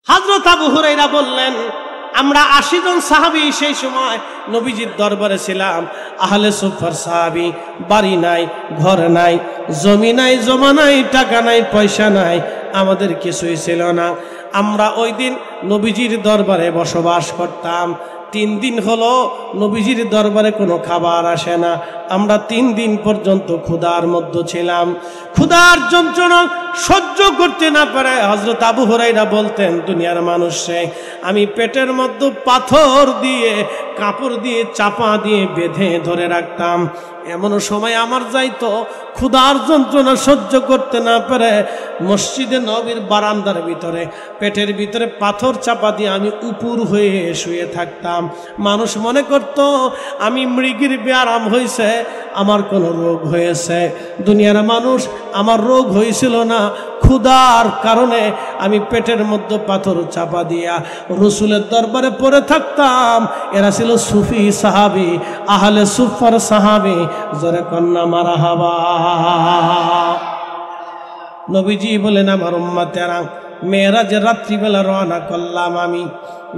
হযরত আবু হুরায়রা বললেন, আমরা 80 জন সাহাবী সেই সময় নবীজির দরবারে ছিলাম। আহলে সুফার সাহাবী, বাড়ি নাই, ঘর নাই, জমি নাই, জমা নাই, টাকা নাই, পয়সা নাই, আমাদের কিছুই ছিল না। আমরা ওই দিন নবীজির দরবারে বসবাস করতাম। 3 দিন হলো নবীজির দরবারে কোনো খাবার আসে না। আমরা 3 দিন পর্যন্ত ক্ষুধার মধ্যে ছিলাম। ক্ষুধার যন্ত্রণা সহ্য করতে না পারে হযরত আবু হুরায়রা বলতেন, দুনিয়ার মানুষে আমি পেটের মধ্যে পাথর দিয়ে, কাপড় দিয়ে চাপা দিয়ে বেঁধে ধরে রাখতাম। এমন সময় আমার যাইতো ক্ষুধার যন্ত্রণা সহ্য করতে না পারে মসজিদে নববীর বারান্দার ভিতরে পেটের ভিতরে পাথর চাপা দিয়ে আমি উপর হয়ে শুয়ে থাকতাম। মানুষ মনে করত আমি মৃগীর ব্যারাম হয়েছে, আমার কোনো রোগ হয়েছে। দুনিয়ার মানুষ, আমার রোগ হয়েছিল না, ক্ষুধার কারণে আমি পেটের মধ্যে পাথর চাপা দিয়া রসুলের দরবারে পড়ে থাকতাম। এরা ছিল সুফি সাহাবী, আহলে সুফার সাহাবী। জোরে কন্যা মারহাবা। নবীজি বলেন, আমার উম্মতেরা, মেরাজের রাত্রিবেলা রওনা করলাম আমি।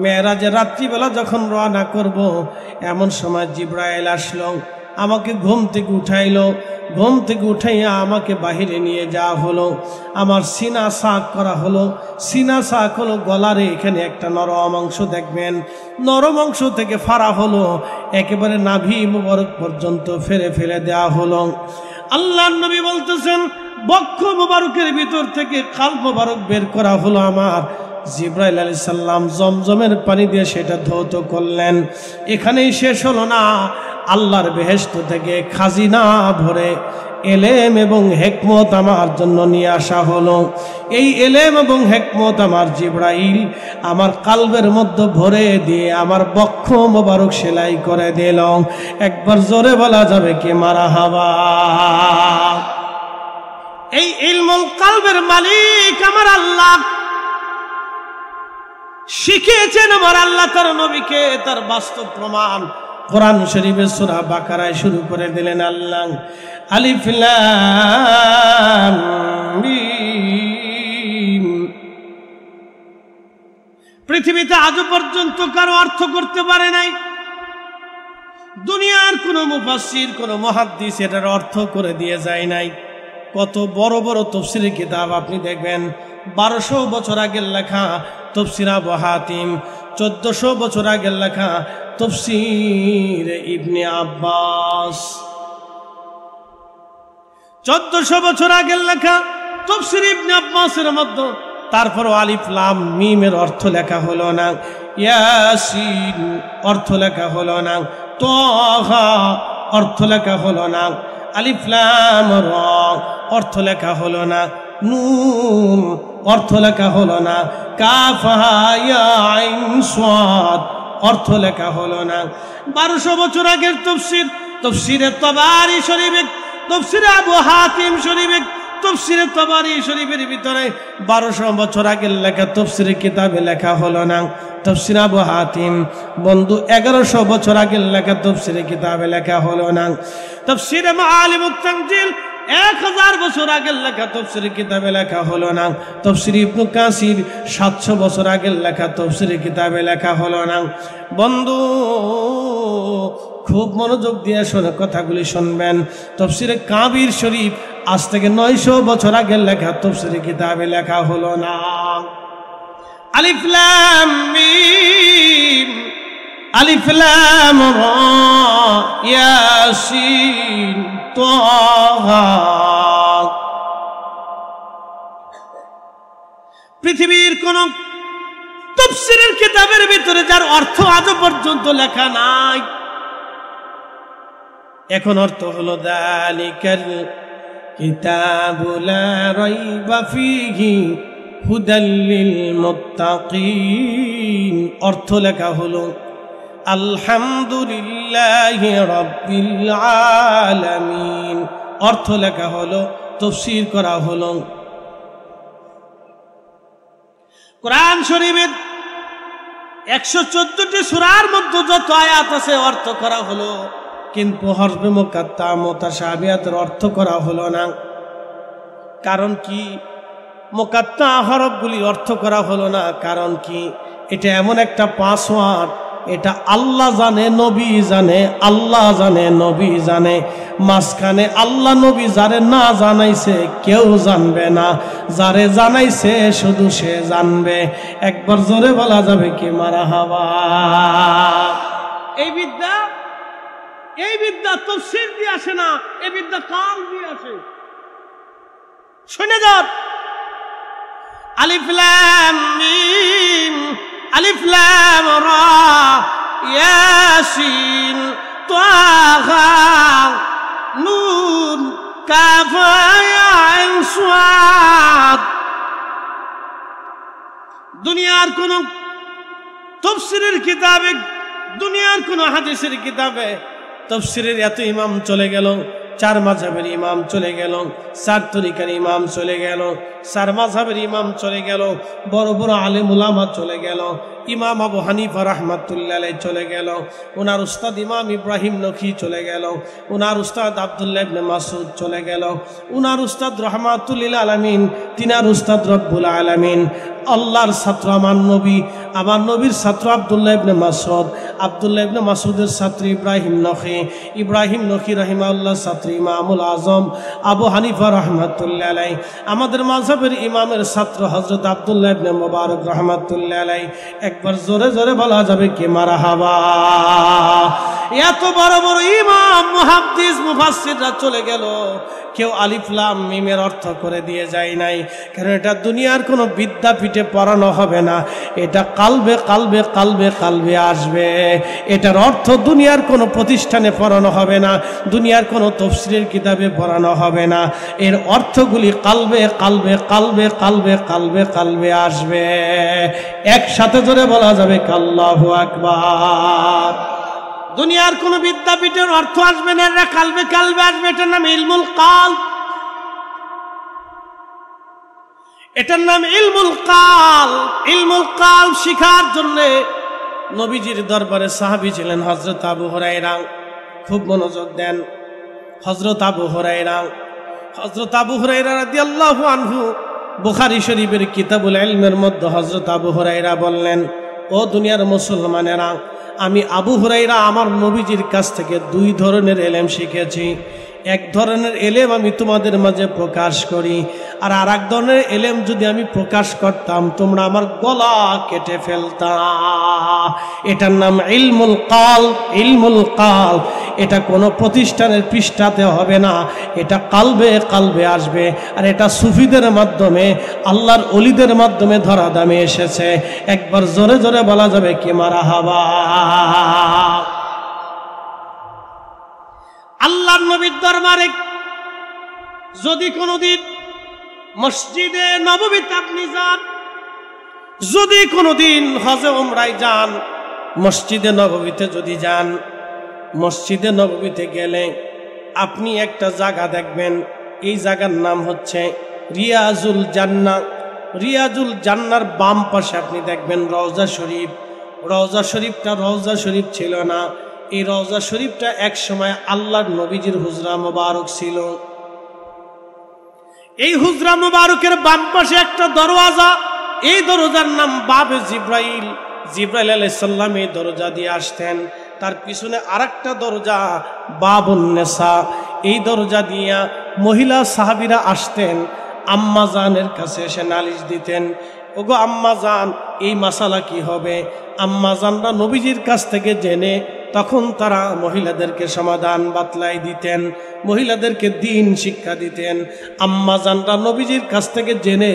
মেরাজের রাত্রিবেলা যখন রওনা করব, এমন সময় জিবরাইল আসলো, আমাকে ঘুম থেকে উঠাইলো। ঘুম থেকে উঠাইয়া আমাকে বাহিরে নিয়ে যাওয়া হলো। আমার সিনা সাক করা হলো। সিনা সাক হলো গলারে এখানে একটা নরম অংশ দেখবেন, নরম অংশ থেকে ফাড়া হলো, একেবারে নাভি মুবারক পর্যন্ত ফেলে দেওয়া হলো। আল্লাহর নবী বলতেছেন, বক্ষ মুবারকের ভিতর থেকে কাল মুবারক বের করা হলো আমার। জিবরাইল আলাইহিস সালাম জমজমের পানি দিয়ে সেটা ধৌত করলেন। এখানেই শেষ হলো না, আল্লাহর বেহেশত থেকে খাজিনা ভরে এলেম এবং হিকমত আমার জন্য নিয়ে আসা হলো। এই এলেম এবং হিকমত আমার জিবরাইল আমার কালবের মধ্যে ভরে দিয়ে আমার বক্ষ মোবারক সেলাই করে দিল। একবার জোরে বলা যাবে কি মারহাবা। এই ইলমুল কালবের মালিক আমার আল্লাহ শিখিয়েছেন আমার আল্লাহ তার নবীকে, তার বাস্তব প্রমাণ কোরআন শরীফের সূরা বাকারায় শুরু করে দিলেন আল্লাহ। আলিফ লাম মিম। পৃথিবীতে আজও পর্যন্ত কারো অর্থ করতে পারে নাই। দুনিয়ার কোনো মুফাসসির, কোনো মুহাদ্দিস এটার অর্থ করে দিয়ে যায় নাই। কত বড় বড় তাফসীরের কিতাব আপনি দেখবেন, 1200 বছর আগের লেখা তাফসীর আবু হাতিম, 1400 বছর আগের লেখা তাফসীর ইবনে আব্বাস, 1400 বছর আগের লেখা তাফসীর ইবনে আব্বাসের মধ্যে তারপরও আলিফ লাম মিমের অর্থ লেখা হলো না, ইয়াসিন অর্থ লেখা হলো না, তাহা অর্থ লেখা হলো না, আলিফ লাম রা অর্থ লেখা হলো না, নুন অর্থ লেখা হলো না, কাফ হা ইয়া আইন সাদ অর্থ লেখা হলো না। 1200 বছর আগের তাফসীর, তাফসীরে তাবারি শরীফে, তাফসীরে আবু হাতিম শরীফে, তাফসীরে তাবারি শরীফের ভিতরে 1200 বছর আগের লেখা তাফসীরের কিতাবে লেখা হলো না। তাফসীর আবু হাতিম বন্ধু 1100 বছর আগের লেখা তাফসীরের কিতাবে লেখা হলো না। তাফসীরে মাআলিমুত তানজিল 1000 বছর আগের লেখা তাফসীরের কিতাবে লেখা হলো না। তাফসীর ইবনে কাসির 700 বছর আগের লেখা তাফসীরের কিতাবে লেখা হলো না। বন্ধু খুব মনোযোগ দিয়ে শুনে কথাগুলি শুনবেন। তাফসীরে কাবির শরীফ আজ থেকে 900 বছর আগের লেখা তাফসীরের কিতাবে লেখা হলো না। আলিফ লাম মিম, আলিফ লাম রা, ইয়াসিন, তাহা। পৃথিবীর কোন তাফসীরের কিতাবের ভিতরে যার অর্থ আজও পর্যন্ত লেখা নাই। এখন অর্থ হলো যালিকাল কিতাবু লা রাইবা ফীহি হুদাল লিল মুত্তাকিন। অর্থ লেখা হলো আলহামদুলিল্লাহি রাব্বিল আলামিন। অর্থ লেখা হলো, তাফসীর করা হলো। কোরআন শরীফের 114টি সূরার মধ্যে যত আয়াত আছে অর্থ করা হলো, কিন্তু হরফে মুকাত্তা মুতাশাবিহাতের অর্থ করা হলো না। কারণ কি? মুকাত্তা হরফগুলি অর্থ করা হলো না, কারণ কি? এটা এমন একটা পাসওয়ার্ড, এটা আল্লাহ জানে, নবী জানে, আল্লাহ জানে, নবী জানে। মাঝখানে আল্লাহ নবী যারে না জানাইছে কেউ জানবে না, যারে জানাইছে শুধু সে জানবে। একবার জোরে বলা যাবে কি মারহাবা? এই বিদ্যা তাফসীর দিয়ে আসে না, এই বিদ্যা কাল দিয়ে আসে। শুনে যান, আলিফ লাম মিম, আলিফ লাম রা, ইয়াসিন, তাহা, নুন, কাফ, ইয়া, আইন, সাদ। দুনিয়ার কোন তাফসীরের কিতাবে, দুনিয়ার কোন হাদিসের কিতাবে তাফসীরের এত ইমাম চলে গেল, 4 মাযহাবের ইমাম চলে গেল, 4 তরিকার ইমাম চলে গেল, 4 মাযহাবের ইমাম চলে গেল, বড় বড় আলেম উলামা চলে গেল। ইমাম আবু হানিফা রাহমাতুল্লাহ আলাইহি চলে গেল, ওনার উস্তাদ ইমাম ইব্রাহিম নখী চলে গেল, ওনার উস্তাদ আব্দুল্লাহ ইবনে মাসউদ চলে গেল, ওনার উস্তাদ রাহমাতুল লিল আলামিন, তিনার উস্তাদ রব্বুল আলামিন। আল্লাহর ছাত্র আমার নবী, আমার নবীর ছাত্র আব্দুল্লাহ ইবনে মাসউদ, আব্দুল্লাহ ইবনে মাসউদের ছাত্র ইব্রাহিম নখী, ইব্রাহিম নখী রাহিমাহুল্লাহ ছাত্র ইমামুল আজম আবু হানিফা রাহমাতুল্লাহ আলাইহি। আমাদের মাযহাবের ইমামের ছাত্র হযরত আব্দুল্লাহ ইবনে মুবারক রাহমাতুল্লাহ আলাইহি। একবার জোরে জোরে বলা যাবে কি মারহাবা? এত বড় বড় ইমাম, মুহাদ্দিস, মুফাসসিররা চলে গেল, কেউ আলিফ লাম মিমের অর্থ করে দিয়ে যায় নাই, কারণ এটা দুনিয়ার কোনো বিদ্যাপীঠে পড়ানো হবে না, এটা কালবে কালবে কালবে কালবে আসবে। এটার অর্থ দুনিয়ার কোনো প্রতিষ্ঠানে পড়ানো হবে না, দুনিয়ার কোনো তাফসীরের কিতাবে পড়ানো হবে না। এর অর্থগুলি কালবে কালবে কালবে কালবে কালবে কালবে আসবে। একসাথে জোরে বলা যাবে আল্লাহু আকবার। দুনিয়ার কোন বিদ্যাপীঠের অর্থ আসবে না, এটা কালবে কালবে আসবে। এটার নাম ইলমুল কাল, এটার নাম ইলমুল কাল। ইলমুল কাল শিখার জন্য নবীজির দরবারে সাহাবী ছিলেন হযরত আবু হুরায়রা। খুব মনোযোগ দেন, হযরত আবু হুরায়রা রাদিয়াল্লাহু আনহু, বুখারী শরীফের কিতাবুল ইলমের মধ্যে হযরত আবু হুরায়রা বললেন, ও দুনিয়ার মুসলমানেরা, আমি আবু হুরায়রা আমার নবীজির কাছ থেকে 2 ধরনের ইলম শিখেছি। এক ধরনের ইলম আমি তোমাদের মাঝে প্রকাশ করি, আর আরেক ধরনের ইলম যদি আমি প্রকাশ করতাম তোমরা আমার গলা কেটে ফেলতাম। এটার নাম ইলমুল কাল। ইলমুল কাল এটা কোনো প্রতিষ্ঠানের পৃষ্ঠাতে হবে না, এটা কালবে কালবে আসবে। আর এটা সুফিদের মাধ্যমে, আল্লাহর ওলিদের মাধ্যমে ধরা দামে এসেছে। একবার জোরে জোরে বলা যাবে কি মারহাবা? আল্লাহর নবীর দরবারে যদি কোনোদিন মসজিদে নববীতে আপনি যান, যদি কোনোদিন হজে উমরায় যান, মসজিদে নববীতে যদি যান, মসজিদে নববীতে গেলে আপনি একটা জায়গা দেখবেন, এই জায়গার নাম হচ্ছে রিয়াজুল জান্নাহ। রিয়াজুল জান্নাহর বাম পাশে আপনি দেখবেন রওজা শরীফ। রওজা শরীফটা রওজা শরীফ ছিল না, এই রওজা শরীফটা এক সময় আল্লাহর নবীজির হুজরা মোবারক ছিল। এই হুজরা মোবারকের বাম পাশে একটা দরওয়াজা, এই দরজার নাম বাবে জিব্রাইল। জিব্রাইল আলাইহিস সালাম এই দরজা দিয়ে আসতেন। তার পিছনে আরেকটা দরজা বাবুন নেসা, এই দরজা দিয়া মহিলা সাহাবীরা আসতেন, আম্মা জানের কাছে এসে নালিশ দিতেন, ওগো আম্মা জান এই মাসালা কি হবে। আম্মা জানরা নবীজির কাছ থেকে জেনে তখন তারা মহিলাদেরকে সমাধান বাতলাই দিতেন, মহিলাদেরকে দ্বীন শিক্ষা দিতেন। আম্মা জানরা নবীজির কাছ থেকে জেনে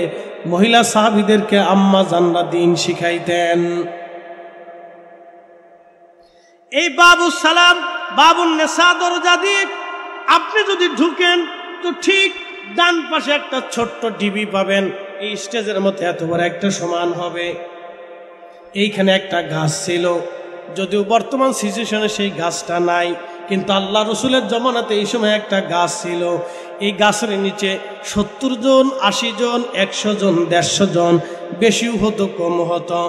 মহিলা সাহাবীদেরকে আম্মা জানরা দ্বীন শিখাইতেন। এই বাবু সালাম, বাবুন নেসা দরজা দিয়ে আপনি যদি ঢুকেন তো ঠিক ডান পাশে একটা ছোট্ট ডিবি পাবেন, এই স্টেজের মধ্যে এত বড় একটা সমান হবে। এইখানে একটা গাছ ছিল, যদিও বর্তমান সিচুয়েশনে সেই গাছটা নাই, কিন্তু আল্লাহ রসুলের জমানাতে এই সময় একটা গাছ ছিল। এই গাছের নিচে 70 জন, 80 জন, 100 জন, 150 জন, বেশিও হতো কম হতো।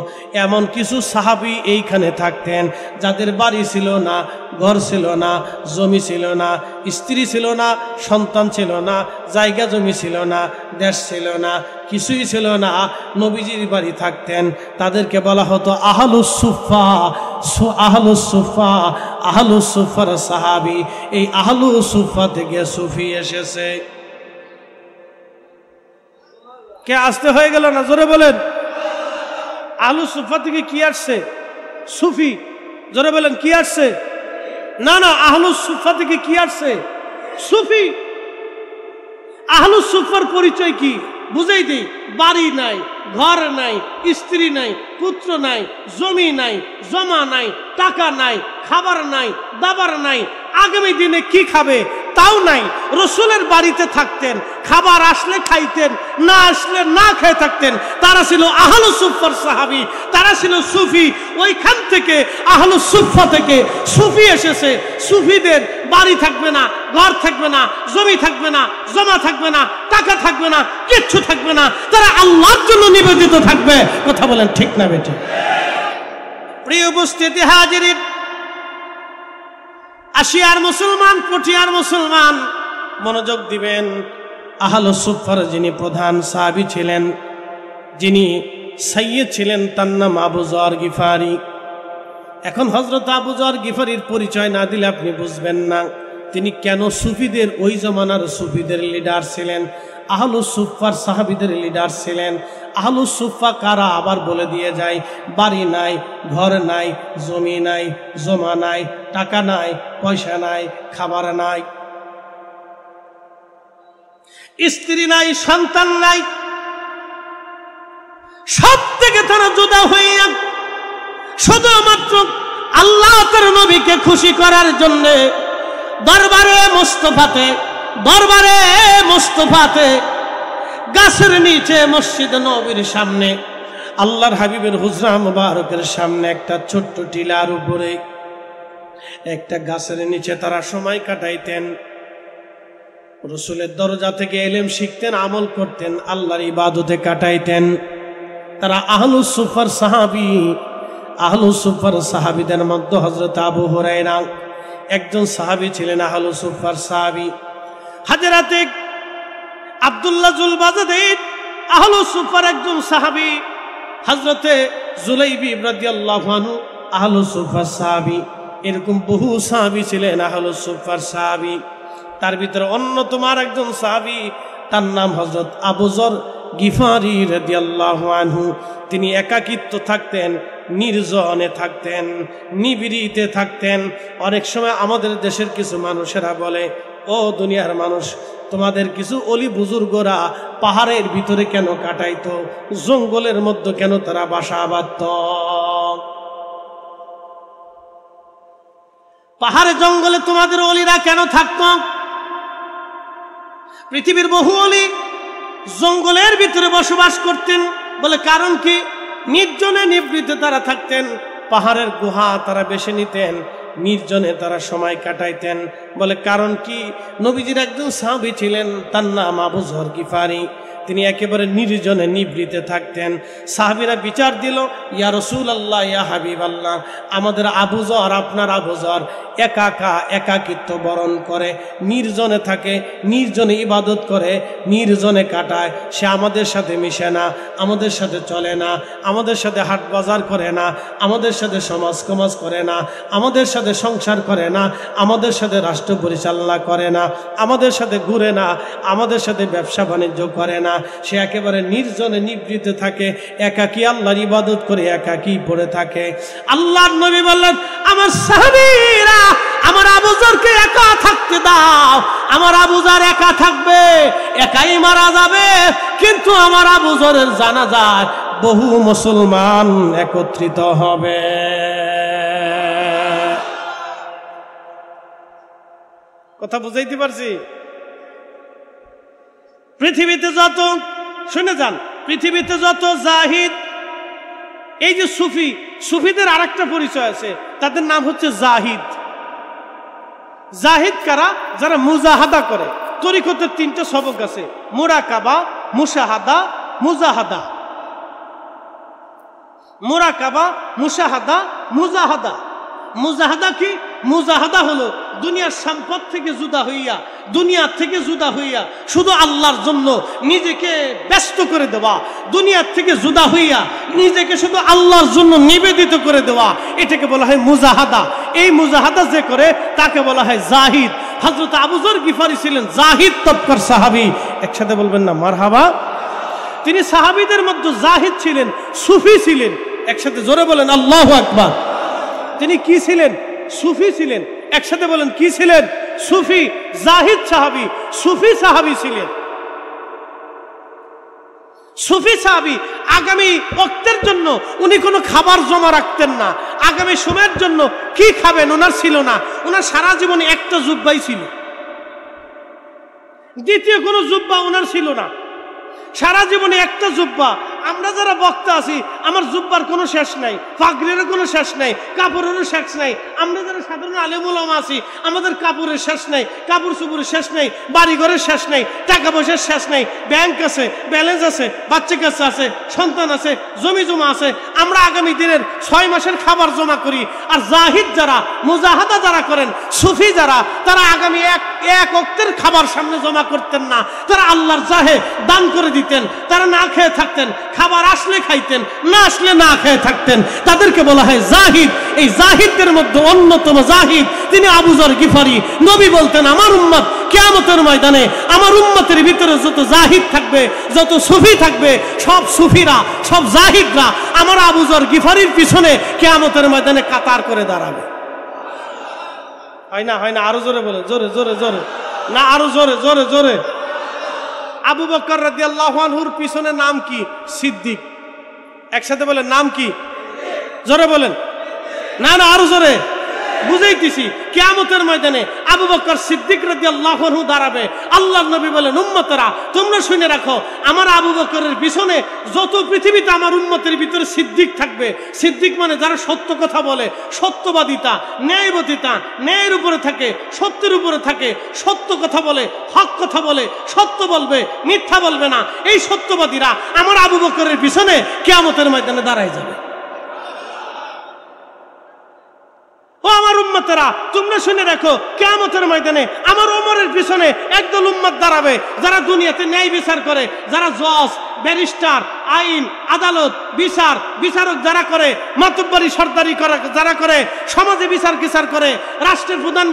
এমন কিছু সাহাবী এইখানে থাকতেন যাদের বাড়ি ছিল না, ঘর ছিল না, জমি ছিল না, স্ত্রী ছিল না, সন্তান ছিল না, জায়গা জমি ছিল না, দেশ ছিল না, কিছুই ছিল না, নবীজির বাড়ি থাকতেন। তাদেরকে বলা হতো আহলুস সুফা। আহলুস সুফা, আহলুস সুফার সাহাবী। এই আহলুস সুফা থেকে সুফি এসেছে। কে আসতে হয়ে গেল না? জোরে বলেন। আহলুস সুফা থেকে কি আসছে? সুফি। জোরে বলেন, কি আসছে? না না, আহলুস সুফা থেকে কি আসছে? সুফি। আহলুস সুফার পরিচয় কি বুঝাই দিই। বাড়ি নাই, ঘর নাই, স্ত্রী নাই, পুত্র নাই, জমি নাই, জমা নাই, টাকা নাই, খাবার নাই, দাবার নাই, আগামী দিনে কি খাবে তাও নাই। রসুলের বাড়িতে থাকতেন, খাবার আসলে খাইতেন, না আসলে না খেয়ে থাকতেন। তারা ছিল আহলুস সুফার সাহাবী, তারা ছিল সুফি। ওইখান থেকে আহলুস সুফা থেকে সুফি এসেছে। সুফিদের বাড়ি থাকবে না, ঘর থাকবে না, জমি থাকবে না, জমা থাকবে না, টাকা থাকবে না, কিচ্ছু থাকবে না। তারা আল্লাহর জন্য নিবেদিত থাকবে। কথা বলেন ঠিক না বেটি? প্রিয় উপস্থিতি হাজিরিন, আশিয়ার মুসলমান, পটিয়ার মুসলমান, মনোযোগ দিবেন। আহলুস সুফার যিনি প্রধান সাহাবী ছিলেন, যিনি সাইয়্যিদ ছিলেন, তার নাম আবু যর গিফারি। এখন হযরত আবু যর গিফারির পরিচয় না দিলে আপনি বুঝবেন না তিনি কেন সুফিদের, ওই জমানার সুফিদের লিডার ছিলেন, আহলুস সুফার সাহাবীদের লিডার ছিলেন। আহলুস সুফা কারা আবার বলে দিয়ে যায়। বাড়ি নাই, ঘর নাই, জমি নাই, জমা নাই, টাকা নাই, পয়সা নাই, খাবার নাই, স্ত্রী নাই, সন্তান নাই, সব থেকে তারা জুদা হয়ে শুধুমাত্র আল্লাহ তার নবীকে খুশি করার জন্য দরবারে মুস্তাফাতে গাছের নিচে মসজিদ নবীর সামনে, আল্লাহর হাবিবের হুজরা মুবারকের সামনে একটা ছোট্ট টিলার উপরে একটা গাছের নিচে তারা সময় কাটাইতেন। রাসূলের দরজা থেকে ইলম শিখতেন, আমল করতেন, আল্লাহর ইবাদতে কাটাইতেন। তারা আহলুস সুফার সাহাবী। আহলুস সুফার সাহাবীদের মধ্যে হযরত আবু হুরায়রা একজন সাহাবী ছিলেন, আহলুস সুফার সাহাবী। হযরতে আব্দুল্লাহ জুলবাজাদিন আহলুস সুফার একজন সাহাবী। হযরতে জুলাইবি রাদিয়াল্লাহু আনহু আহলুস সুফার সাহাবী। এরকম বহু সাহাবী ছিলেন আহলুস সুফার সাহাবী। তার ভিতরে অন্যতম একজন সাহাবী, তার নাম হযরত আবু যর গিফারি রাদিয়াল্লাহু আনহু। তিনি একাকিত্ব থাকতেন, নির্জনে থাকতেন, নিবিড়িতে থাকতেন। অনেক সময় আমাদের দেশের কিছু মানুষেরা বলে, ও দুনিয়ার মানুষ, তোমাদের কিছু অলি বুজুর্গরা পাহাড়ের ভিতরে কেন কাটাইতো, জঙ্গলের মধ্যে কেন তারা বাসা বাঁধত, পাহাড়ে জঙ্গলে তোমাদের অলিরা কেন থাকত? পৃথিবীর বহু অলি জঙ্গলের ভিতরে বসবাস করতেন। বলে কারণ কি? নির্জনে নিভৃতে তারা থাকতেন, পাহাড়ের গুহা তারা বেছে নিতেন, নির্জনে তারা সময় কাটাইতেন। বলে কারণ কি? নবীজির একজন সাহাবী ছিলেন, তার নাম আবু যর গিফারি। তিনি একেবারে নির্জনে নিভৃতে থাকতেন। সাহাবীরা বিচার দিল, ইয়া রাসূলুল্লাহ, ইয়া হাবিবাল্লাহ, আমাদের আবু যর, আপনার আবু যর একাকিত্ব বরণ করে, নির্জনে থাকে, নির্জনে ইবাদত করে, নির্জনে কাটায়। সে আমাদের সাথে মিশে না, আমাদের সাথে চলে না, আমাদের সাথে হাট বাজার করে না, আমাদের সাথে সমাজ করে না, আমাদের সাথে সংসার করে না, আমাদের সাথে রাষ্ট্র পরিচালনা করে না, আমাদের সাথে ঘুরে না, আমাদের সাথে ব্যবসা বাণিজ্য করে না। সে একেবারে নির্জনে নিবৃতে থাকে, একাকী আল্লাহর ইবাদত করে একাকী পড়ে থাকে। আল্লাহর নবী বললেন, আমার সাহাবীরা, আমার আবু যরকে একা থাকতে দাও। আমার আবু যর একা থাকবে, একাই মারা যাবে, কিন্তু আমার আবু যরের জানাজায় বহু মুসলমান একত্রিত হবে। কথা বুঝাইতে পারছি? পৃথিবীতে যত, শুনে যান, পৃথিবীতে যত জাহিদ, এই যে সুফি, সুফিদের আরেকটা পরিচয় আছে, তাদের নাম হচ্ছে জাহিদ। জাহিদ কারা? যারা মুজাহাদা করে। তরিকতের 3টা সবক আছে, মুরাকাবা, মুশাহাদা, মুজাহাদা। মুরাকাবা, মুশাহাদা, মুজাহাদা। মুজাহাদা কি? মুজাহাদা হলো দুনিয়ার সম্পদ থেকে জুদা হইয়া, দুনিয়া থেকে জুদা হইয়া শুধু আল্লাহর জন্য নিজেকে ব্যস্ত করে দেওয়া, দুনিয়ার থেকে জুদা হইয়া নিজেকে শুধু আল্লাহর জন্য নিবেদিত করে দেওয়া, এটাকে বলা হয় মুজাহাদা। এই মুজাহাদা যে করে তাকে বলা হয় জাহিদ। হযরত আবু যর গিফারি ছিলেন জাহিদ তবকার সাহাবী। একসাথে বলবেন না মারহাবা। তিনি সাহাবীদের মধ্যে জাহিদ ছিলেন, সুফি ছিলেন। একসাথে জোরে বলেন আল্লাহু আকবার। তিনি কি ছিলেন? সুফি ছিলেন। একসাথে বলেন কি ছিলেন? সুফি। জাহিদ সাহাবী, সুফি সাহাবী ছিলেন। সুফি সাহাবী আগামী ওয়াক্তের জন্য উনি কোনো খাবার জমা রাখতেন না। আগামী সময়ের জন্য কি খাবেন ওনার ছিল না। ওনার সারা জীবনে একটা জুব্বাই ছিল, দ্বিতীয় কোনো জুব্বা ওনার ছিল না। সারা জীবনে একটা জুব্বা। আমরা যারা বক্তা আছি আমার জুব্বার কোনো শেষ নাই, পাগড়িরও কোনো শেষ নাই, কাপড়েরও শেষ নাই। আমরা যারা সাধারণ আলেম ওলামা আছি আমাদের কাপড়ের শেষ নাই, কাপড় চুপড়ের শেষ নাই, বাড়িঘরের শেষ নাই, টাকা পয়সার শেষ নাই। ব্যাংক আছে, ব্যালেন্স আছে, বাচ্চা কাচ্চা আছে, সন্তান আছে, জমি জমা আছে। আমরা আগামী দিনের 6 মাসের খাবার জমা করি। আর জাহিদ যারা, মুজাহাদা যারা করেন, সুফি যারা, তারা আগামী এক ওয়াক্তের খাবার সামনে জমা করতেন না। তারা আল্লাহর জাহে দান করে দিতেন। তারা না খেয়ে থাকতেন, খাবার আসলে খাইতেন, না আসলে না খেয়ে থাকতেন। তাদেরকে বলা হয় জাহিদ। এই জাহিদদের মধ্যে অন্যতম জাহিদ তিনি আবু যর গিফারি। নবী বলতেন আমার উম্মত কিয়ামতের ময়দানে আমার উম্মতের ভিতরে যত জাহিদ থাকবে, যত সুফি থাকবে, সব সুফিরা, সব জাহিদরা আমার আবু যর গিফারির পিছনে কিয়ামতের ময়দানে কাতার করে দাঁড়াবে। হয় না? হয় না? আরো জোরে বলে, জোরে জোরে জোরে না, আরো জোরে জোরে জোরে। আবু বকর রাদিয়াল্লাহু আনহুর পিছনে নাম কি? সিদ্দিক। একসাথে বলেন নাম কি? জোরে বলেন। না না, আরো জোরে বুঝাইতেছি। কিয়ামতের ময়দানে আবু বকর সিদ্দিক রাদিয়াল্লাহু আনহু দাঁড়াবে। আল্লাহর নবী বলেন উম্মতেরা তোমরা শুনে রাখো, আমার আবু বকরের পিছনে যত পৃথিবীতে আমার উম্মতের ভিতরে সিদ্দিক থাকবে। সিদ্দিক মানে যারা সত্য কথা বলে, সত্যবাদিতা, ন্যায়বদিতা, ন্যায়ের উপরে থাকে, সত্যের উপরে থাকে, সত্য কথা বলে, হক কথা বলে, সত্য বলবে, মিথ্যা বলবে না। এই সত্যবাদীরা আমার আবু বকরের পিছনে কিয়ামতের ময়দানে দাঁড়ায় যাবে। ও আমার উম্মতেরা তোমরা শুনে রাখো, কিয়ামতের ময়দানে আমার ওমরের পিছনে একদল উম্মত দাঁড়াবে যারা দুনিয়াতে ন্যায় বিচার করে, যারা জজ, ব্যারিস্টার, আইন, আদালত, বিচারক যারা করে, মাতব্বরি সরদারি করা যারা করে, সমাজে বিচার করে, রাষ্ট্রের প্রধান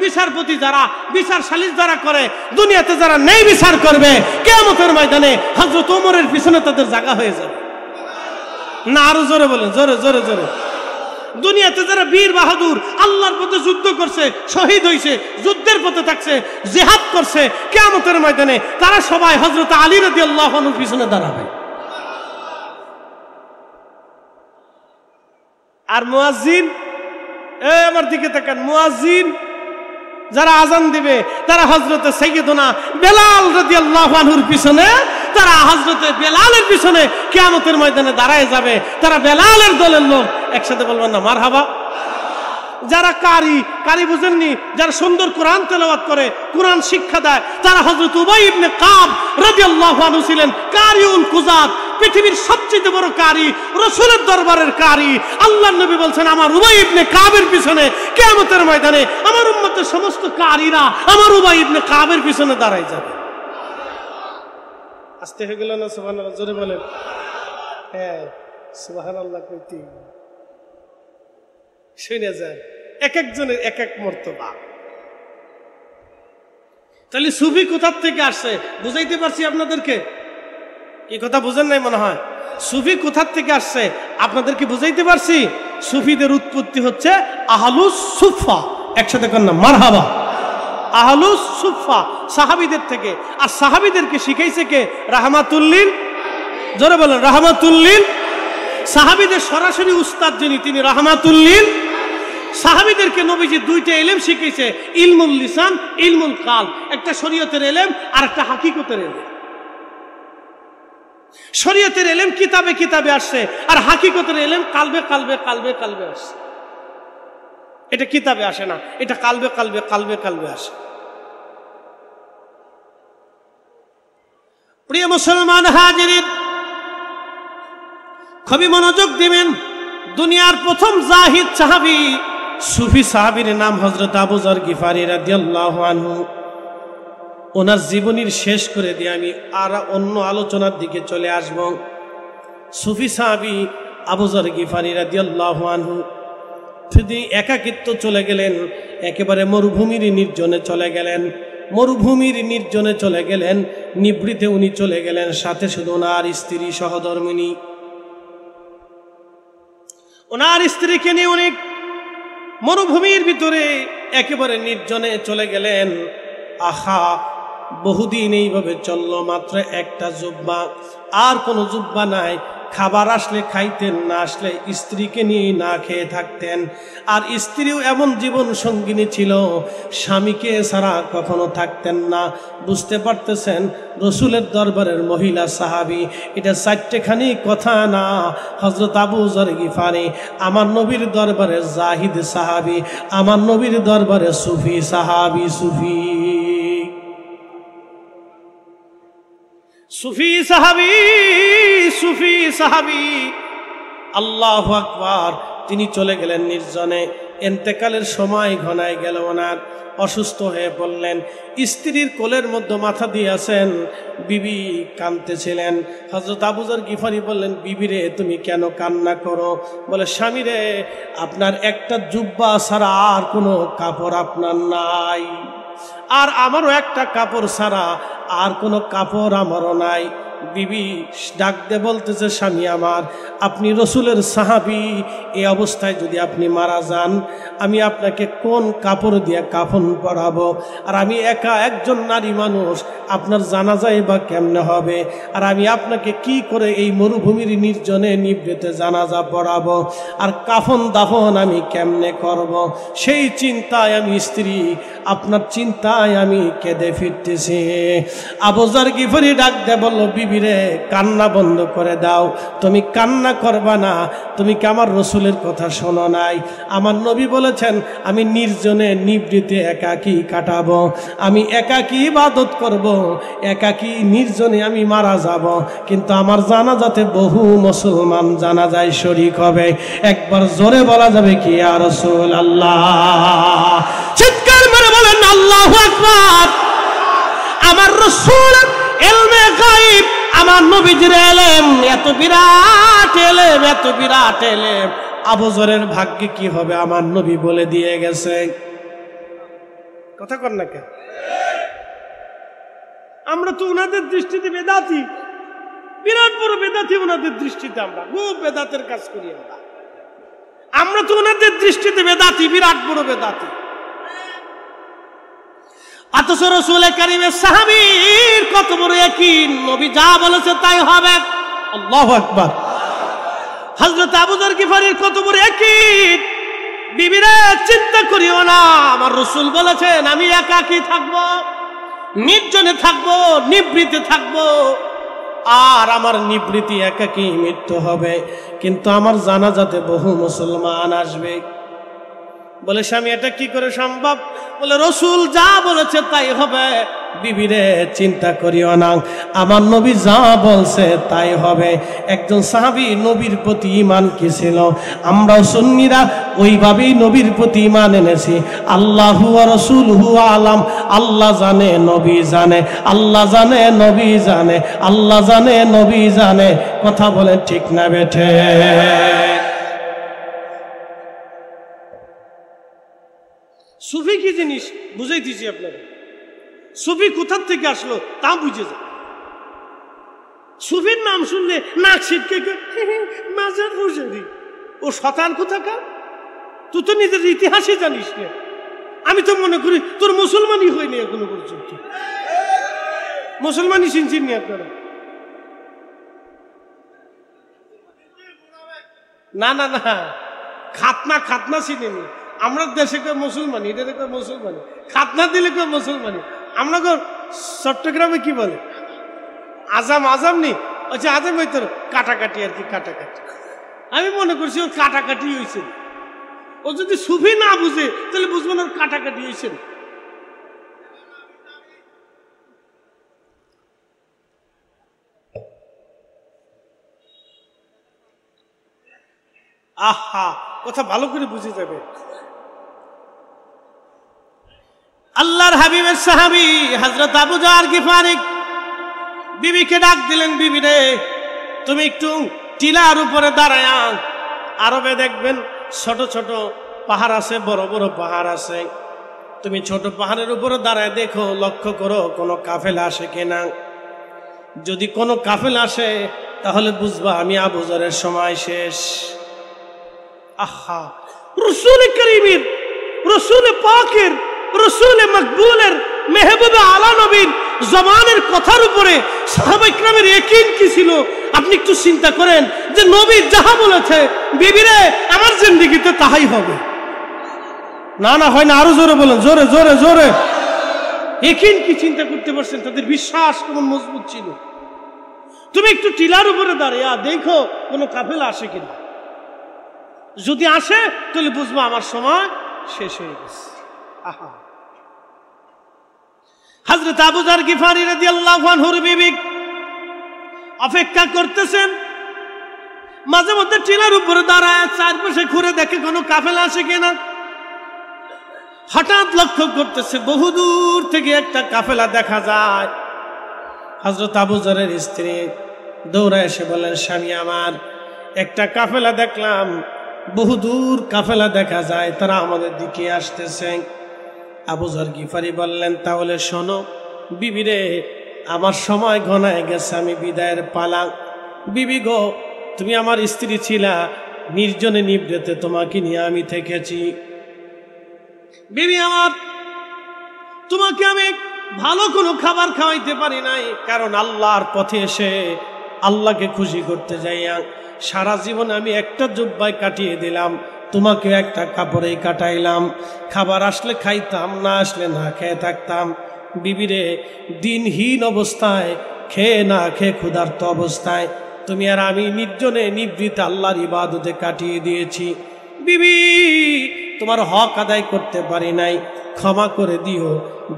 বিচারপতি যারা, বিচার সালিস যারা করে, দুনিয়াতে যারা ন্যায় বিচার করবে, কিয়ামতের ময়দানে হযরত ওমরের পিছনে তাদের জায়গা হয়ে যাবে। না আরো জোরে বলেন, জোরে জোরে জোরে। দুনিয়াতে যারা বীর বাহাদুর আল্লাহর পথে যুদ্ধ করছে, শহীদ হয়েছে, যুদ্ধের পথে থাকছে, জিহাদ করছে, কিয়ামতের ময়দানে তারা সবাই হযরত আলী রাদিয়াল্লাহু আনহুর পিছনে দাঁড়াবে। আর মুয়াজ্জিন, আমার দিকে তাকান, মুয়াজ্জিন যারা আজান দিবে তারা হযরতে সাইয়্যিদুনা বেলাল রাদিয়াল্লাহু আনহুর পিছনে, তারা হযরতে বেলালের পিছনে কিয়ামতের ময়দানে দাঁড়ায় যাবে। তারা বেলালের দলের লোক। একসাথে বলবেন না মারহাবা। যারা কারি বুঝেননি, যারা সুন্দর কোরআন তেলাওয়াত করে, কোরআন শিক্ষা দেয়, তারা হযরত উবাই ইবনে কাব রাদিয়াল্লাহু আনহু ছিলেন কারিউল কুজাত, পৃথিবীর সবচেয়ে বড় কারি, রাসূলের দরবারের কারি। আল্লাহর নবী বলছেন আমার উবাই ইবনে কাবের পিছনে কিয়ামতের ময়দানে আমার উম্মতের সমস্ত কারিরা আমার উবাই ইবনে কাবের পিছনে দাঁড়ায় যাবে। আস্তে হয়ে গেল না? সুবহানাল্লাহ, জোরে বলেন। হ্যাঁ সুবহানাল্লাহ কইতে শুনে যান, এক একজনের এক এক মর্তবা। তাহলে সুফি কোথার থেকে আসছে বুঝাইতে পারছি আপনাদেরকে? এই কথা বুঝেন নাই মনে হয়। সুফি কোথার থেকে আসছে আপনাদেরকে বুঝাইতে পারছি? সুফিদের উৎপত্তি হচ্ছে আহলুস সুফা। একসাথে কর না মারহাবা। আহলুস সুফা সাহাবীদের থেকে। আর সাহাবীদেরকে শিখাইছে কে? রাহমাতুল লিল, জোরে বলেন রাহমাতুল লিল। সাহাবীদের সরাসরি উস্তাদ যিনি, তিনি রাহমাতুল লিল। সাহাবীদেরকে নবীজি 2টা ইলম শিখিয়েছে, ইলমুল লিসান, ইলমুল কাল। একটা শরীয়তের ইলম আর একটা হাকিকতের ইলম। শরীয়তের ইলম কিতাবে কিতাবে আসছে, আর হাকিকতের ইলম কালবে কালবে কালবে কালবে আসছে। এটা কিতাবে আসে না, এটা কালবে কালবে কালবে কালবে আসে। প্রিয় মুসলমান হাজিরিন, খুবই মনোযোগ দিবেন। দুনিয়ার প্রথম জাহিদ সাহাবী, সুফি সাহাবীর নাম হযরত আবু যর গিফারী রাদিয়াল্লাহু আনহু। ওনার জীবনীর শেষ করে দিয়ে আমি আর অন্য আলোচনার দিকে চলে আসব। সুফি সাহাবী আবু যর গিফারী রাদিয়াল্লাহু আনহু তিনি একাকিত্ব চলে গেলেন, একেবারে মরুভূমির নির্জনে চলে গেলেন। মরুভূমির নির্জনে চলে গেলেন, নিভৃতে উনি চলে গেলেন, সাথে শুধু ওনার স্ত্রী সহধর্মিণী। ওনার স্ত্রীকে নিয়ে উনি মরুভূমির ভিতরে একেবারে নির্জনে চলে গেলেন। আহা, বহুদিন এইভাবে চললো, মাত্র একটা জুব্বা, আর কোনো জুব্বা নাই। খাবার আসলে খাইতেন, না আসলে স্ত্রীকে নিয়ে না খেয়ে থাকতেন। আর স্ত্রীও এমন জীবন সঙ্গিনী ছিল, স্বামীকে ছাড়া কখনো থাকতেন না। বুঝতে পারতেছেন, রসুলের দরবারের মহিলা সাহাবী, এটা চারটেখানি কথা না। হযরত আবু যর গিফারী আমার নবীর দরবারে জাহিদ সাহাবী, আমার নবীর দরবারে সুফি সাহাবী। সুফি সাহাবী, সুফি সাহাবী, আল্লাহু আকবার। তিনি চলে গেলেন নির্জনে। ইন্তেকালের সময় ঘনায় গেল, ওনার অসুস্থ হয়ে পড়লেন। স্ত্রীর কোলের মধ্যে মাথা দিয়ে আছেন, বিবি কাঁদতেছিলেন। হযরত আবু যর গিফারী বললেন, বিবি রে, তুমি কেন কান্না করো? বলে, স্বামী রে, আপনার একটা জুব্বা ছাড়া আর কোনো কাপড় আপনার নাই, আর আমারও একটা কাপড় ছাড়া আর কোনো কাপড় আমারও নাই। বিবি ডাক দিয়ে বলতেছে, স্বামী আমার, আপনি রসুলের সাহাবী, এই অবস্থায় যদি আপনি মারা যান, আমি আপনাকে কোন কাপড় দিয়ে কাফন পরাবো? আর আমি একা একজন নারী মানুষ, আপনার জানাজাই বা কেমনে হবে? আর আমি আপনাকে কি করে এই মরুভূমির নির্জনে নিভৃতে জানাজা পড়াবো? আর কাফন দাফন আমি কেমনে করব? সেই চিন্তায় আমি স্ত্রী, আপনার চিন্তায় আমি কেঁদে ফিরতেছি। আবু যর গিফারী ডাক দিয়ে বলল, বিবিরে, কান্না বন্ধ করে দাও, তুমি কান্না করবা না। তুমি কি আমার রসুলের কথা শোনো নাই? আমার নবী বলেছেন, আমি নির্জনে নিভৃতে একাকী কাটাবো, আমি একাকী ইবাদত করব, একাকী নির্জনে আমি মারা যাব। কিন্তু আমার জানাজাতে বহু মুসলমান জানাজায় শরীক হবে। একবার জোরে বলা যাবে কি, ইয়া রাসূলুল্লাহ? চিৎকার মেরে বলেন আল্লাহু আকবার। আমার রাসূল ইলমে গায়ব, আমার নবীজির ইলম এত বিরাট ইলম, এত বিরাট ইলম, আবু যরের ভাগ্যে কি হবে আমার নবী বলে দিয়ে গেছে। কথা কর না কেন? আমরা তো ওনাদের দৃষ্টিতে বেদাতি, বিরাট বড় বেদাতি ওনাদের দৃষ্টিতে। আমরা খুব বেদাতের কাজ করি। আমরা তো ওনাদের দৃষ্টিতে বেদাতি, বিরাট বড় বেদাতি। অথচ রাসূল কারীমের সাহাবীর কত বড় ইয়াকিন, নবী যা বলেছে তাই হবে। আল্লাহু আকবার। হযরত আবু যর গিফারীর কত বড় ইয়াকিন, বিবিরা চিন্তা করিও না, আমার রাসূল বলেছেন আমি একাকী থাকবো, নির্জনে থাকবো, নিভৃতে থাকবো, আর আমার নিভৃতি একাকী মৃত্যু হবে। কিন্তু আমার জানাজাতে বহু মুসলমান আসবে। বলে, স্বামী এটা কি করে সম্ভব? বলে, রসুল যা বলেছে তাই হবে। বিবিরে, চিন্তা করিও না, আমার নবী যা বলছে তাই হবে। একজন সাহাবী নবীর প্রতি ঈমান কি ছিল, আমরাও সুন্নিরা ওইভাবেই নবীর প্রতি ঈমান এনেছি। আল্লাহু ওয়া রাসূলুহু আলাম, আল্লাহ জানে, নবী জানে, আল্লাহ জানে, নবী জানে, আল্লাহ জানে, নবী জানে। কথা বলে ঠিক না বেঠে? সুফি কি জিনিস বুঝাইতেছি আপনাকে। সুফি কোথার থেকে আসলো তা বুঝে যায়। সুফির নাম শুনলে নাক ছিটকে মাজার বসে, ও শতান কোথাকার? তুই তো নিজের ইতিহাসই জানিস না। আমি তো মনে করি তোর মুসলমানই হয়নি এখনো পর্যন্ত। মুসলমানই চিনছেন নি আপনারা? না না না, খাতনা খাতনা চিনেনি। আমরা দেশে কেউ মুসলমানি, এটা কেউ মুসলমানি, খাতনা দিলে কেউ মুসলমানি। আমরা চট্টগ্রামে কি বলে, আজাম, আজাম নি, আচ্ছা আজাম হইতো কাটাকাটি আর কি, কাটাকাটি। আমি মনে করছি ওর কাটাকাটি হয়েছে। ও যদি সুফি না বুঝে তাহলে বুঝবেন ওর কাটাকাটি হয়েছে। আহা, কথা ভালো করে বুঝে যাবে। আল্লাহর হাবিবের সাহাবী হযরত আবু যর গিফারি বিবিকে ডাক দিলেন, বিবি রে, তুমি একটু টিলার উপরে দাঁড়ায়া, আরবে দেখবেন ছোট ছোট পাহাড় আছে, বড় বড় পাহাড় আছে, তুমি ছোট পাহাড়ের উপরে দাঁড়ায় দেখো, লক্ষ্য করো কোনো কাফেলা আসে কিনা। যদি কোনো কাফেলা আসে তাহলে বুঝবা আমি আবু যরের সময় শেষ। আহা, রাসূল করিমের, রাসূল পাকের, রাসূল মকবুলের, মেহবুবে আলা নবীর জবানের কথার উপরে সাহাবায়ে কেরামের ইয়াকিন কি ছিল আপনি একটু চিন্তা করেন, যে নবী যাহা বলেছে বিবিরে আমার জিন্দেগিতে তাহাই হবে। না না হয় না, আরো জোরে বলেন, জোরে জোরে জোরে। ইয়াকিন কি চিন্তা করতে পারছেন, তাদের বিশ্বাস কেমন মজবুত ছিল। তুমি একটু টিলার উপরে দাঁড়িয়ে দেখো কোনো কাফেলা আসে কিনা, যদি আসে তাহলে বুঝবো আমার সময় শেষ হয়ে গেছে। আহা, হযরত আবু যর গিফারি রাদিয়াল্লাহু আনহুর বিবি অপেক্ষা করতেছেন, মাঝে মধ্যে টিলার উপরে দাঁড়ায় চারপাশে ঘুরে দেখে কোনো কাফেলা আসে কিনা। হঠাৎ লক্ষ্য করতেছে বহুদূর থেকে একটা কাফেলা দেখা যায়। হযরত আবু যরের স্ত্রী দৌড়ায় এসে বলেন, স্বামী আমার, একটা কাফেলা দেখলাম, বহুদূর কাফেলা দেখা যায়, তারা আমাদের দিকে আসতেছে। আবু যর গিফারি বললেন, তাহলে শোনো বিবিরে, আমার সময় ঘনায় গেছে, আমি বিদায়ের পালা। বিবি গো, তুমি আমার স্ত্রী ছিলা, নির্জনে নিভৃতে তোমাকে নিয়ে আমি থেকেছি। বিবি আমার, তোমাকে আমি ভালো কোনো খাবার খাওয়াইতে পারি নাই, কারণ আল্লাহর পথে এসে আল্লাহকে খুশি করতে যাইয়া সারা জীবন আমি একটা জুব্বায় কাটিয়ে দিলাম, তোমাকে একটা কাপড়েই কাটাইলাম। খাবার আসলে খাইতাম, না আসলে না খেয়ে থাকতাম। বিবিরে, দিনহীন অবস্থায়, খেয়ে না খেয়ে ক্ষুধার্ত অবস্থায় তুমি আর আমি নির্জনে নিভৃতে আল্লাহর ইবাদতে কাটিয়ে দিয়েছি। বিবি, তোমার হক আদায় করতে পারি নাই, ক্ষমা করে দিও,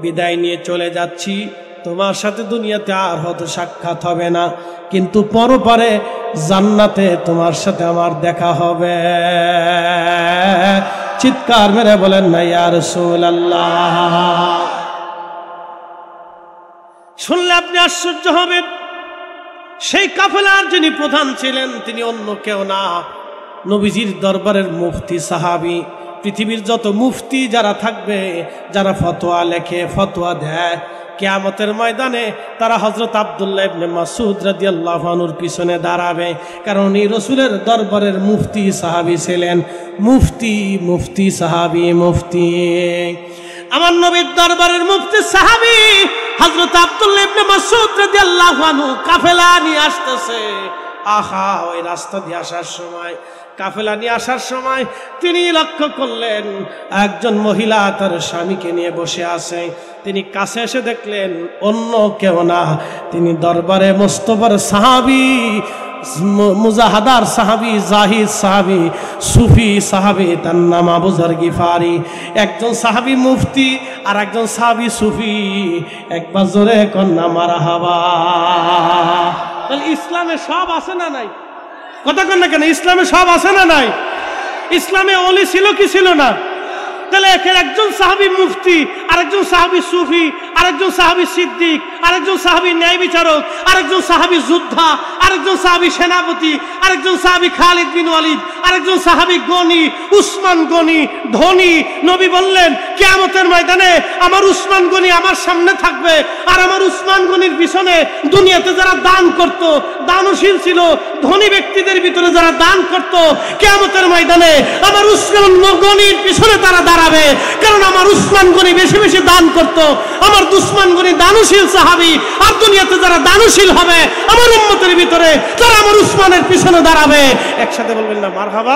বিদায় নিয়ে চলে যাচ্ছি। তোমার সাথে দুনিয়াতে আর হয়তো সাক্ষাৎ হবে না, কিন্তু পরপারে জান্নাতে তোমার সাথে আমার দেখা হবে। চিৎকার মেরে বলেন না ইয়া রাসূলুল্লাহ। শুনলে আপনি আশ্চর্য হবেন, সেই কাফেলার যিনি প্রধান ছিলেন তিনি অন্য কেউ না, নবীজির দরবারের মুফতি সাহাবী। পৃথিবীর যত মুফতি যারা থাকবে, যারা ফতোয়া লেখে, ফতোয়া দেয়, কিয়ামতের ময়দানে তারা হযরত আব্দুল্লাহ ইবনে মাসউদ রাদিয়াল্লাহু আনহুর পিছনে দাঁড়াবে, কারণ উনি রাসূলের দরবারের মুফতি সাহাবী ছিলেন। মুফতি, মুফতি সাহাবী, মুফতি। আমার নবীর দরবারের মুফতি সাহাবী হযরত আব্দুল্লাহ ইবনে মাসউদ রাদিয়াল্লাহু আনহু কাফেলা নিয়ে আসতেছে। আহা, ওই রাস্তা দিয়ে আসার সময়, কাফেলা নিয়ে আসার সময় তিনি লক্ষ্য করলেন একজন মহিলা তার স্বামীকে নিয়ে বসে আছে। তিনি কাছে এসে দেখলেন অন্য কেউ না, তিনি দরবারে মোস্তফার সাহাবী, মুজাহাদার সাহাবী, জাহিদ সাহাবী, সুফি সাহাবী, তার নাম আবু যর গিফারি। একজন সাহাবী মুফতি আর একজন সাহাবী সুফি। একবার জোরে কন্যা মারহাবা। তাহলে ইসলামে সব আছে না নাই? কথা কন না কেন? ইসলামে সব আছে না নাই? ইসলামে ওলি ছিল কি ছিল না? তাহলে একজন সাহাবী মুফতি, আরেকজন সাহাবী সুফি, আরেকজন সাহাবী সিদ্দিক, আরেকজন সাহাবী ন্যায় বিচারক, আরেকজন সাহাবী যোদ্ধা, আরেকজন সাহাবী সেনাপতি, আরেকজন সাহাবী খালিদ বিন ওয়ালিদ, আরেকজন সাহাবী গনি, উসমান গনি, ধনী। নবী বললেন কিয়ামতের ময়দানে আমার উসমান গনি আমার সামনে থাকবে, আর আমার উসমান গনির পিছনে দুনিয়াতে যারা দান করত, দানশীল ছিল, ধনী ব্যক্তিদের ভিতরে যারা দান করত, কিয়ামতের ময়দানে আমার উসমান গনির পিছনে তারা দাঁড়াবে, কারণ আমার উসমান গনি বেশি বেশি দান করত। আমার উসমান গনি দানশীল সাহাবী, আর দুনিয়াতে যারা দানশীল হবে আমার উম্মতের ভিতরে তারা আমার উসমানের পিছনে দাঁড়াবে। একসাথে বলবেন না মারহাবা?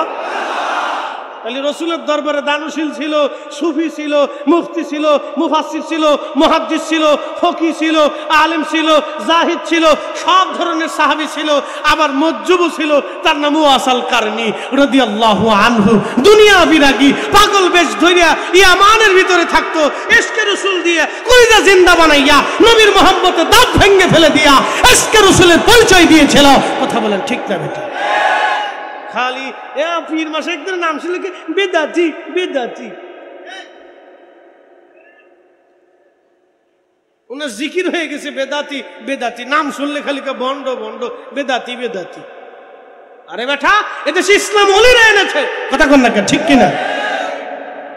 তাহলে রাসূলের দরবারে দানশীল ছিল, সুফি ছিল, মুফতি ছিল, মুফাসসির ছিল, মুহাদ্দিস ছিল, ফকি ছিল, আলেম ছিল, জাহিদ ছিল, সব ধরনের সাহাবী ছিল। আবার মজজুব ছিল, তার নাম ওয়াস আল কারনি রাদিয়াল্লাহু আনহু। দুনিয়া বিরাগী, পাগল বেশ ধইরা ইয়ামানের ভিতরে থাকতো, ইশকে রাসূল দিয়ে কলিজা জিন্দা বানাইয়া নবীর মহব্বতে দাঁত ভেঙে ফেলে দিয়া ইশকে রাসূলের পরিচয় দিয়েছিল। কথা বলেন ঠিক না বেটা? খালি পীর মাশায়েখদের নাম শুনলে কি বেদাতি বেদাতি। ওনার জিকির হয়ে গেছে বেদাতি বেদাতি, নাম শুনলে খালি বন্ড বন্ড বেদাতি বেদাতি। আরে বেটা, এদেশে ইসলাম ওলিরা এনেছে, কথা কন না ঠিক কিনা?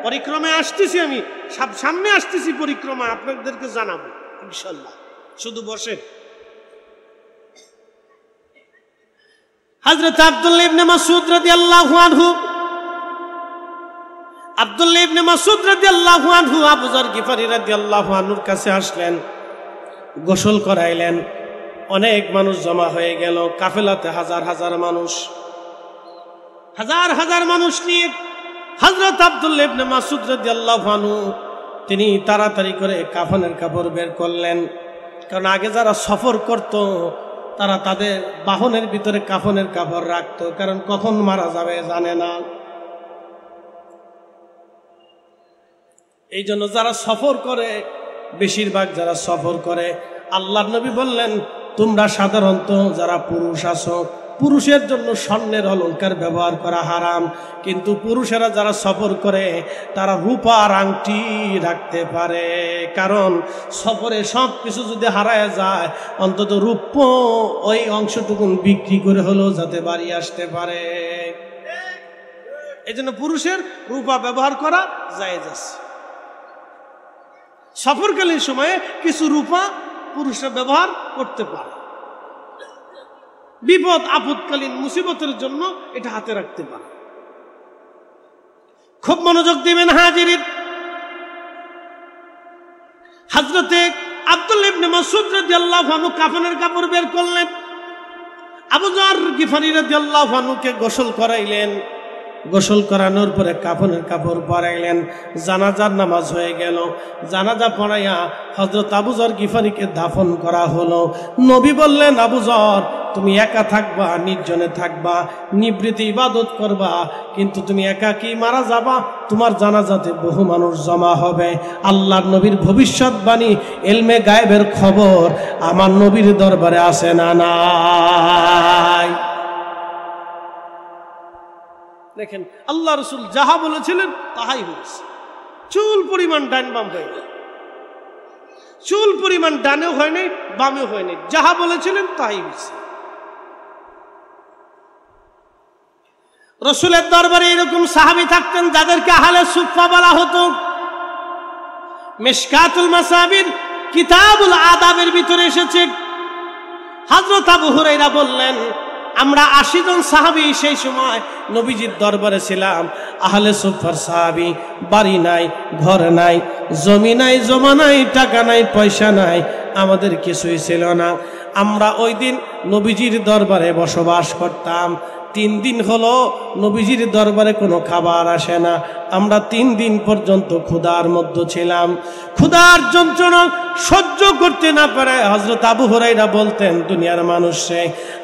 পরিক্রমায় আসতেছি, আমি সামনে আসতেছি পরিক্রমা, আপনাদেরকে জানাবো ইনশাল্লাহ, শুধু বসেন। হযরত আব্দুল্লাহ ইবনে মাসউদ রাদিয়াল্লাহু আনহু, আব্দুল্লাহ ইবনে মাসউদ রাদিয়াল্লাহু আনহু আবু যর গিফারি রাদিয়াল্লাহু আনহুর কাছে আসলেন, গোসল করাইলেন। অনেক মানুষ জমা হয়ে গেল, কাফেলাতে হাজার হাজার মানুষ, হাজার হাজার মানুষ নিয়ে হযরত আব্দুল্লাহ ইবনে মাসউদ রাদিয়াল্লাহু আনহু তিনি তাড়াতাড়ি করে কাফনের কাপড় বের করলেন। কারণ আগে যারা সফর করত তারা তাদের বাহনের ভিতরে কাফনের কাপড় রাখতো, কারণ কখন মারা যাবে জানে না। এই জন্য যারা সফর করে, বেশিরভাগ যারা সফর করে, আল্লাহর নবী বললেন তোমরা সাধারণত যারা পুরুষ আছো, পুরুষের জন্য স্বর্ণের অলংকার ব্যবহার করা হারাম, কিন্তু পুরুষেরা যারা সফর করে তারা রূপার আংটি রাখতে পারে, কারণ সফরে সব কিছু যদি হারায় যায় অন্তত রূপ ওই অংশটুকুন বিক্রি করে হলেও যাতে বাড়ি আসতে পারে। এই জন্য পুরুষের রূপা ব্যবহার করা জায়েজ আছে। সফরকালীন সময়ে কিছু রূপা পুরুষরা ব্যবহার করতে পারে, বিপদ আপদকালীন মুসিবতের জন্য এটা হাতে রাখতে পারে। খুব মনোযোগ দিবেন হাজিরিন। হযরতে আব্দুল্লাহ ইবনে মাসউদ রাদিয়াল্লাহু আনহু কাফনের কাপড় বের করলেন, আবু যর গিফারি রাদিয়াল্লাহু আনহুকে গোসল করাইলেন, গোসল করানোর পরে কাফনের কাপড় পরাইলেন। জানাজার নামাজ হয়ে গেল, জানাজা পড়াইয়া হযরত আবু যর গিফারিকে দাফন করা হলো। নবী বললেন, আবু যর তুমি একা থাকবা, নির্জনে থাকবা, নিবৃত্তি ইবাদত করবা, কিন্তু তুমি একাকী মারা যাবা, তোমার জানাজাতে বহু মানুষ জমা হবে। আল্লাহর নবীর ভবিষ্যৎবাণী, ইলমে গায়েবের খবর আমার নবীর দরবারে আছে না নাই? দেখেন, আল্লাহ রাসূল যাহা বলেছিলেন তাহাই হয়েছে। চুল পরিমাণ ডান বাম হয়নি, চুল পরিমাণ ডানেও হয়নি বামেও হয়নি, যাহা বলেছিলেন তাই হয়েছে। রাসূলের দরবারে এরকম সাহাবী থাকতেন যাদেরকে আহলে সুফফা বলা হতো। মিশকাতুল মাসাবির কিতাবুল আদাবের ভিতরে এসেছে, হযরত আবু হুরায়রা বললেন আমরা 80 জন সাহাবী সেই সময় নবীজির দরবারে ছিলাম। আহলে সুফফার সাহাবী, বাড়ি নাই, ঘর নাই, জমি নাই, জমা নাই, টাকা নাই, পয়সা নাই, আমাদের কিছুই ছিল না। আমরা ওই দিন নবীজির দরবারে বসবাস করতাম। 3 দিন হলো নবীজির দরবারে কোনো খাবার আসে না। আমরা 3 দিন পর্যন্ত ক্ষুধার মধ্যে ছিলাম। ক্ষুধার যন্ত্রণা সহ্য করতে না পারে হযরত আবু হুরায়রা বলতেন, দুনিয়ার মানুষে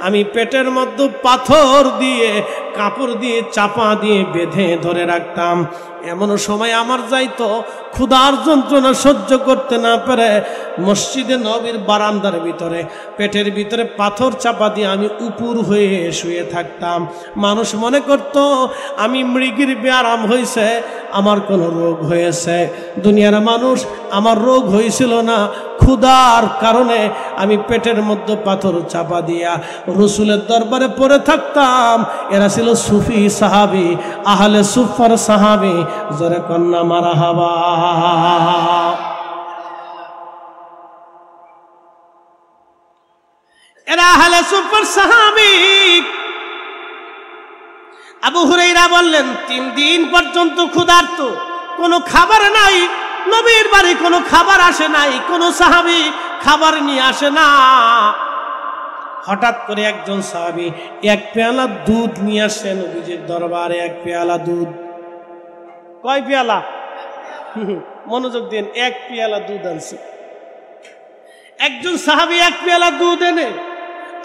আমি পেটের মধ্যে পাথর দিয়ে, কাপড় দিয়ে চাপা দিয়ে বেঁধে ধরে রাখতাম। এমন সময় আমার যাইতো ক্ষুধার যন্ত্রণা সহ্য করতে না পারে মসজিদে নবীর বারান্দার ভিতরে পেটের ভিতরে পাথর চাপা দিয়ে আমি উপুর হয়ে শুয়ে থাকতাম। মানুষ মনে করত আমি মৃগীর ব্যায়াম হয়েছে, আমার কোনো রোগ হয়েছে। দুনিয়ার মানুষ, আমার রোগ হয়েছিল না, ক্ষুধার কারণে আমি পেটের মধ্যে পাথর চাপা দিয়া রাসূলের দরবারে পড়ে থাকতাম। এরা ছিল সুফি সাহাবী, আহলে সুফফার সাহাবী। জোরে কন্না মারহাবা। এরা আহলে সুফফার সাহাবী। আবু হুরায়রা বললেন 3 দিন পর্যন্ত ক্ষুধার্ত, কোনো খাবার নাই, নবীর বাড়ি কোনো খাবার আসে নাই, কোনো সাহাবী খাবার নিয়ে আসে না। হঠাৎ করে একজন সাহাবী 1 পেয়ালা দুধ নিয়ে আসেন নবীজির দরবারে। 1 পেয়ালা দুধ। কয় পেয়ালা? মনোযোগ দিন, 1 পেয়ালা দুধ আনছে একজন সাহাবী। 1 পেয়ালা দুধ এনে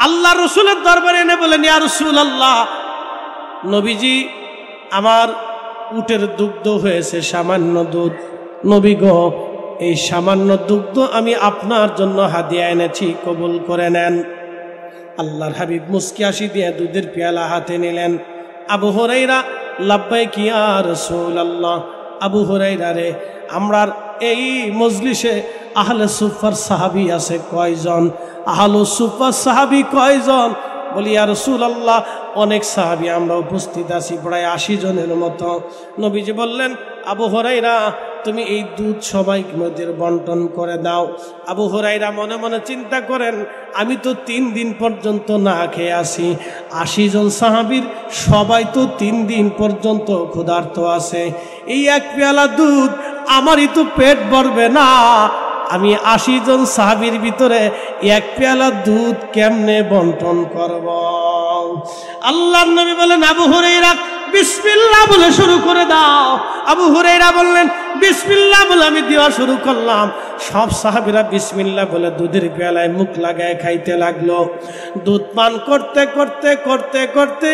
আল্লাহ রাসূলের দরবারে এনে বলেন, ইয়া রাসূলুল্লাহ, নবীজি আমার উটের দুগ্ধ হয়েছে সামান্য দুধ, নবী গো এই সামান্য দুগ্ধ আমি আপনার জন্য হাদিয়া এনেছি, কবুল করে নেন। আল্লাহর হাবিব মুস্কি হাসি দিয়ে দুধের পেয়ালা হাতে নিলেন, আবু হুরায়রা লাব্বাইক ইয়া রাসূলুল্লাহ, আবু হুরায়রা রে, আমরার এই মজলিসে আহলে সুফার সাহাবী আছে কয়জন? আহলে সুফার সাহাবী কয়জন? বলি ইয়া রাসূলুল্লাহ, অনেক সাহাবী আমরা উপস্থিত আছি, প্রায় 80 জনের মতো। নবীজি বললেন, আবু হুরায়রা তুমি এই দুধ সবাইকে মধ্যে বন্টন করে দাও। আবু হুরায়রা মনে মনে চিন্তা করেন, আমি তো 3 দিন পর্যন্ত না খেয়ে আছি, 80 জন সাহাবীর সবাই তো 3 দিন পর্যন্ত ক্ষুধার্ত আছে, এই এক পেয়ালা দুধ আমারই তো পেট ভরবে না, আমি 80 জন সাহাবীর ভিতরে এক পেয়ালা দুধ কেমনে বন্টন করব? আল্লাহর নবী বলেন, আবু হুরায়রা বিসমিল্লাহ বলে শুরু করে দাও। আবু হুরায়রা বললেন, বিসমিল্লাহ বলে আমি দেওয়া শুরু করলাম। সব সাহাবীরা বিসমিল্লাহ বলে দুধের পেয়ালায় মুখ লাগায় খাইতে লাগলো। দুধ পান করতে করতে করতে করতে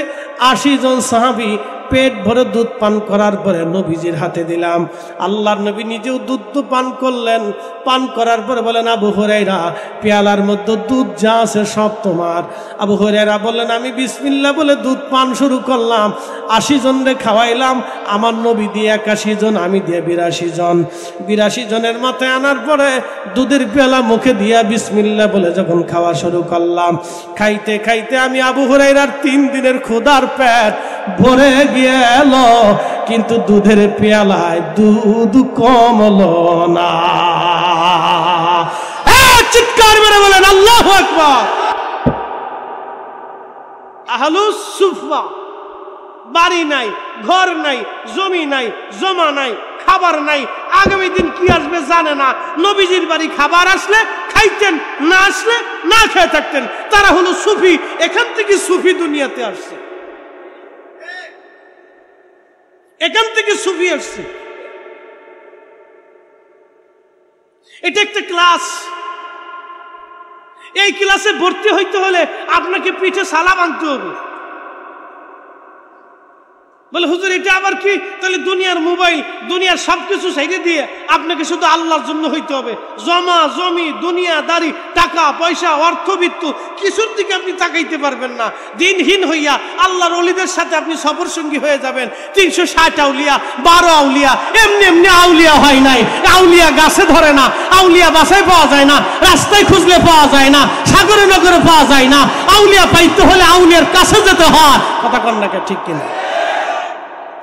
80 জন সাহাবী পেট ভরে দুধ পান করার পরে নবীজির হাতে দিলাম। আল্লাহর নবী নিজেও দুধ পান করলেন। পান করার পরে বলেন, আবু হুরায়রা পেয়ালার মধ্যে দুধ যা আছে সব তোমার। আবু হুরায়রা বললেন, আমি বিসমিল্লাহ বলে দুধ পান শুরু করলাম, 80 জনরে খাওয়াইলাম, আমার নবী দিয়ে 81 জন, আমি দিয়ে 82 জন। 82 জনের মাথায় আনার পরে দুধের পেয়ালা মুখে দিয়া বিসমিল্লাহ বলে যখন খাওয়া শুরু করলাম, খাইতে খাইতে আমি আবু হুরায়রার 3 দিনের ক্ষুধার পেট ভরে গেল, কিন্তু দুধের পেয়ালায় দুধ কমলো না। চিৎকার মেরে বলেন আল্লাহু আকবার। আহলুস সুফা বাড়ি নাই, ঘর নাই, জমি নাই, জমা নাই, খাবার নাই, আগামী দিন কি আসবে জানে না। নবীজির বাড়ি খাবার আসলে খাইতেন, না আসলে না খেয়ে থাকতেন। তারা হলো সুফি। এখান থেকে সুফি দুনিয়াতে আসছে, এখান থেকে সুফি আসছে। এটা একটা ক্লাস। এই ক্লাসে ভর্তি হইতে হলে আপনাকে পিঠে সালাম আনতে হবে। বলে হুজুর এটা আবার কি? তাহলে দুনিয়ার মোবাইল, দুনিয়ার সবকিছু সাইডে দিয়ে আপনাকে শুধু আল্লাহর জন্য হইতে হবে। জমা জমি, দুনিয়াদারি, টাকা পয়সা, অর্থবিত্ত কিছুর দিকে আপনি তাকাইতে পারবেন না। দিনহীন হইয়া আল্লাহর ওলিদের সাথে আপনি সফর সঙ্গী হয়ে যাবেন। 360 আউলিয়া, 12 আউলিয়া, এমনি এমনি আউলিয়া হয় নাই। আউলিয়া গাছে ধরে না, আউলিয়া বাসায় পাওয়া যায় না, রাস্তায় খুঁজলে পাওয়া যায় না, সাগরে নগরে পাওয়া যায় না। আউলিয়া পাইতে হলে আউলিয়ার কাছে যেতে হয়। কথা কন না ঠিক কিনা?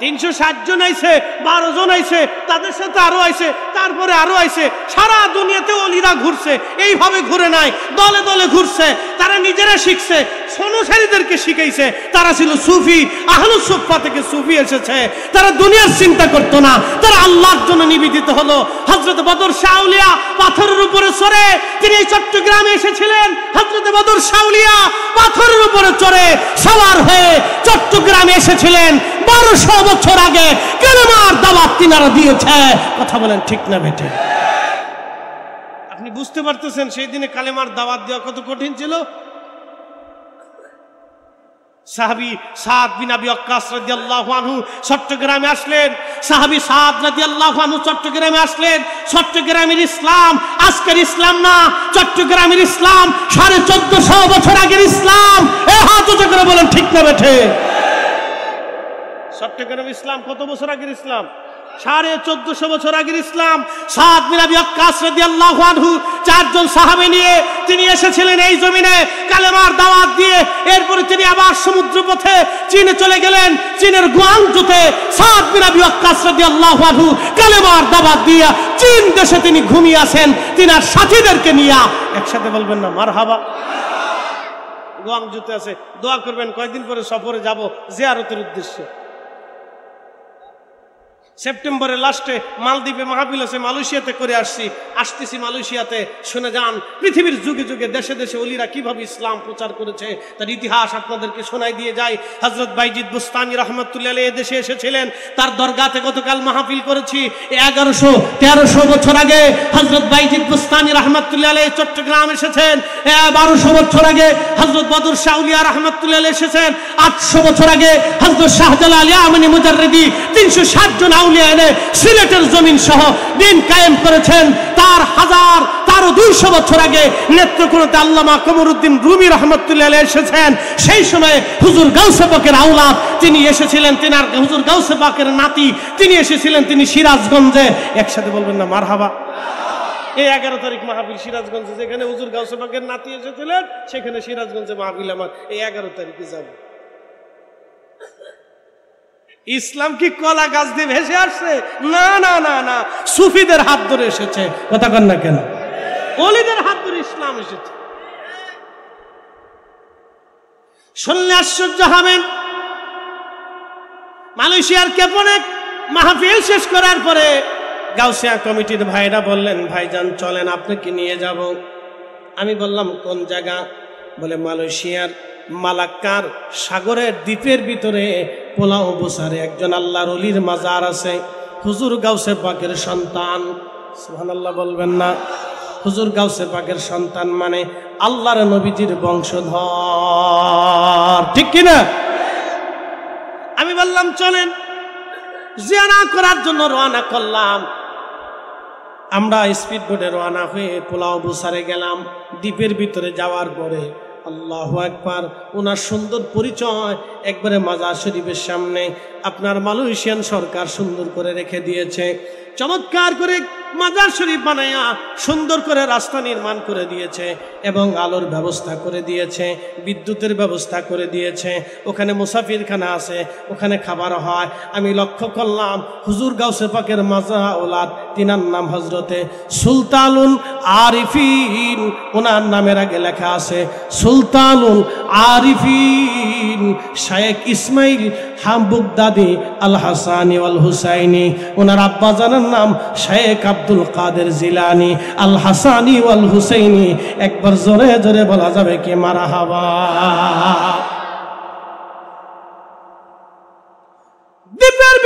360 জন আইছে, 12 জন আইছে, তাদের সাথে আরো আইছে, তারপরে আরো আইছে। সারা দুনিয়াতে ওলিরা ঘুরছে, এইভাবে ঘুরে নাই, দলে দলে ঘুরছে। তারা নিজেরা শিখছে, অনুসারীদেরকে শিখাইছে। তারা ছিল সুফি, আহলুস সুফা থেকে সুফি এসেছে। তারা দুনিয়ার চিন্তা করতো না, তারা আল্লাহর জন্য নিবেদিত হলো। হযরত বদর শাহ আউলিয়া পাথরের উপরে চড়ে তিনি এই চট্টগ্রামে এসেছিলেন। হযরত বদর শাহ আউলিয়া পাথরের উপরে চড়ে সওয়ার হয়ে চট্টগ্রামে এসেছিলেন। 1200 বছর আগে কালেমার দাওয়াত তিনারা দিয়েছে। কথা বলেন ঠিক না বেঠে? আপনি বুঝতে পারতেছেন সেই দিনে কালেমার দাওয়াত দেওয়া কত কঠিন ছিল? সাহাবী সাদ বিন আবি ওয়াক্কাস রাদিয়াল্লাহু আনহু চট্টগ্রামে আসলেন। সাহাবী সাদ রাদিয়াল্লাহু আনহু চট্টগ্রামে আসলেন। চট্টগ্রামের ইসলাম আজকের ইসলাম না, চট্টগ্রামের ইসলাম 1450 বছর আগের ইসলাম। এ হাত উঁচু করে বলেন ঠিক না বেঠে? চট্টগ্রাম ইসলাম কত বছর আগের ইসলাম? 1450 বছর আগের ইসলাম। সাদ বিন আবি ওয়াক্কাস রাদিয়াল্লাহু আনহু 4 জন সাহাবী নিয়ে তিনি এসেছিলেন এই জমিনে কালেমার দাওয়াত দিয়ে। এরপরে তিনি আবার সমুদ্র পথে চীনে চলে গেলেন। চীনের গুয়াংজুতে সাদ বিন আবি ওয়াক্কাস রাদিয়াল্লাহু আনহু কালেমার দাওয়াত দিয়ে চীন দেশে তিনি ঘুমিয়ে আছেন তিনার সাথীদেরকে নিয়ে। একসাথে বলবেন না মারহাবা? গুয়াংজুতে আছে, দোয়া করবেন কয়েকদিন পরে সফরে যাব জিয়ারতের উদ্দেশ্যে। সেপ্টেম্বরের লাস্টে মালদ্বীপে মাহফিল আছে, মালয়েশিয়াতে করে আসতেছি মালয়েশিয়াতে। শুনে যান পৃথিবীর যুগে যুগে দেশে দেশে ওলিরা কিভাবে ইসলাম প্রচার করেছে তার ইতিহাস আপনাদেরকে শোনাই দিয়ে যায়। হযরত বাইজিদ বুস্তামি রাহমাতুল্লাহ আলাইহি এদেশে এসেছিলেন, তার দরগাতে গতকাল মাহফিল করেছি। 1100-1300 বছর আগে হযরত বাইজিদ বুস্তামি রাহমাতুল্লাহ আলাইহি চট্টগ্রাম এসেছেন। 1200 বছর আগে হযরত বদর শাহ আউলিয়া রাহমাতুল্লাহ আলাইহি এসেছেন। 800 বছর আগে হযরত শাহজালাল ইয়ামানি মুজাররিদি 360 জন আউলিয়া এনে সিলেটের জমিন সহ দিন কায়েম করেছেন। তার 200 বছর আগে নেত্রকোনাতে আল্লামা কমরউদ্দিন রুমি রহমতুল্লাহ আলাইহি এসেছেন। সেই সময় হুজুর গাউসে পাকের আওলাদ তিনি এসেছিলেন, তিনার হুজুর গাউসে পাকের নাতি তিনি এসেছিলেন, তিনি সিরাজগঞ্জে। একসাথে বলবেন না মারহাবা। এই 11 তারিখ মাহফিল সিরাজগঞ্জে, যেখানে হুজুর গাউসে পাকের নাতি এসেছিলেন সেখানে সিরাজগঞ্জে মাহফিল আমার এই 11 তারিখে যাব। ইসলাম কি কলা গাছ দিয়ে ভেসে আসছে? না না না না, সুফিদের হাত ধরে এসেছে। কথা কন না কেন? ওলিদের হাত ধরে ইসলাম এসেছে। শুনলে আশ্চর্য হবেন, মালয়েশিয়ার কেপনে মাহফিল শেষ করার পরে গাউসিয়া কমিটির ভাইরা বললেন, ভাইজান চলেন আপনাকে নিয়ে যাব। আমি বললাম কোন জায়গা? বলে মালয়েশিয়ার মালাক্কার সাগরের দ্বীপের ভিতরে পোলাও বুসারে একজন আল্লাহর ওলির মাজার আছে। হুজুর গাউসে পাকের সন্তান। সুবহানাল্লাহ বলবেন না? হুজুর গাউসে পাকের সন্তান মানে আল্লাহর নবীজির বংশধর, ঠিক কিনা? আমি বললাম চলেন। জিয়ারত করার জন্য রওনা করলাম। আমরা স্পিড বোটে রওনা হয়ে পোলাও বুসারে গেলাম। দ্বীপের ভিতরে যাওয়ার পরে আল্লাহু আকবার, ওনার সুন্দর পরিচয় একবারে মাজার শরীফের সামনে। আপনার মালয়েশিয়ান সরকার সুন্দর করে রেখে দিয়েছে, চমৎকার করে মাজার শরীফ বানায়া সুন্দর করে রাস্তা নির্মাণ করে দিয়েছে এবং আলোর ব্যবস্থা করে দিয়েছে, বিদ্যুতের ব্যবস্থা করে দিয়েছে। ওখানে মুসাফিরখানা আছে, ওখানে খাবার হয়। আমি লক্ষ্য করলাম হুজুর গাউসে পাকের মাজা ওলাদ, তিনার নাম হজরতে সুলতানুল আরিফিন। ওনার নামের আগে লেখা আছে সুলতানুল আরিফিন শায়েখ ইসমাইল হামবুগদাদি আল হাসানি ওয়াল হুসাইনি। ওনার আব্বা জানার নাম শায়েখ আব্দুল কাদের জিলানি আল হাসানি ওয়াল হুসাইনি। একবার জোরে জোরে বলা যাবে কি মারহাবা? দ্বীপের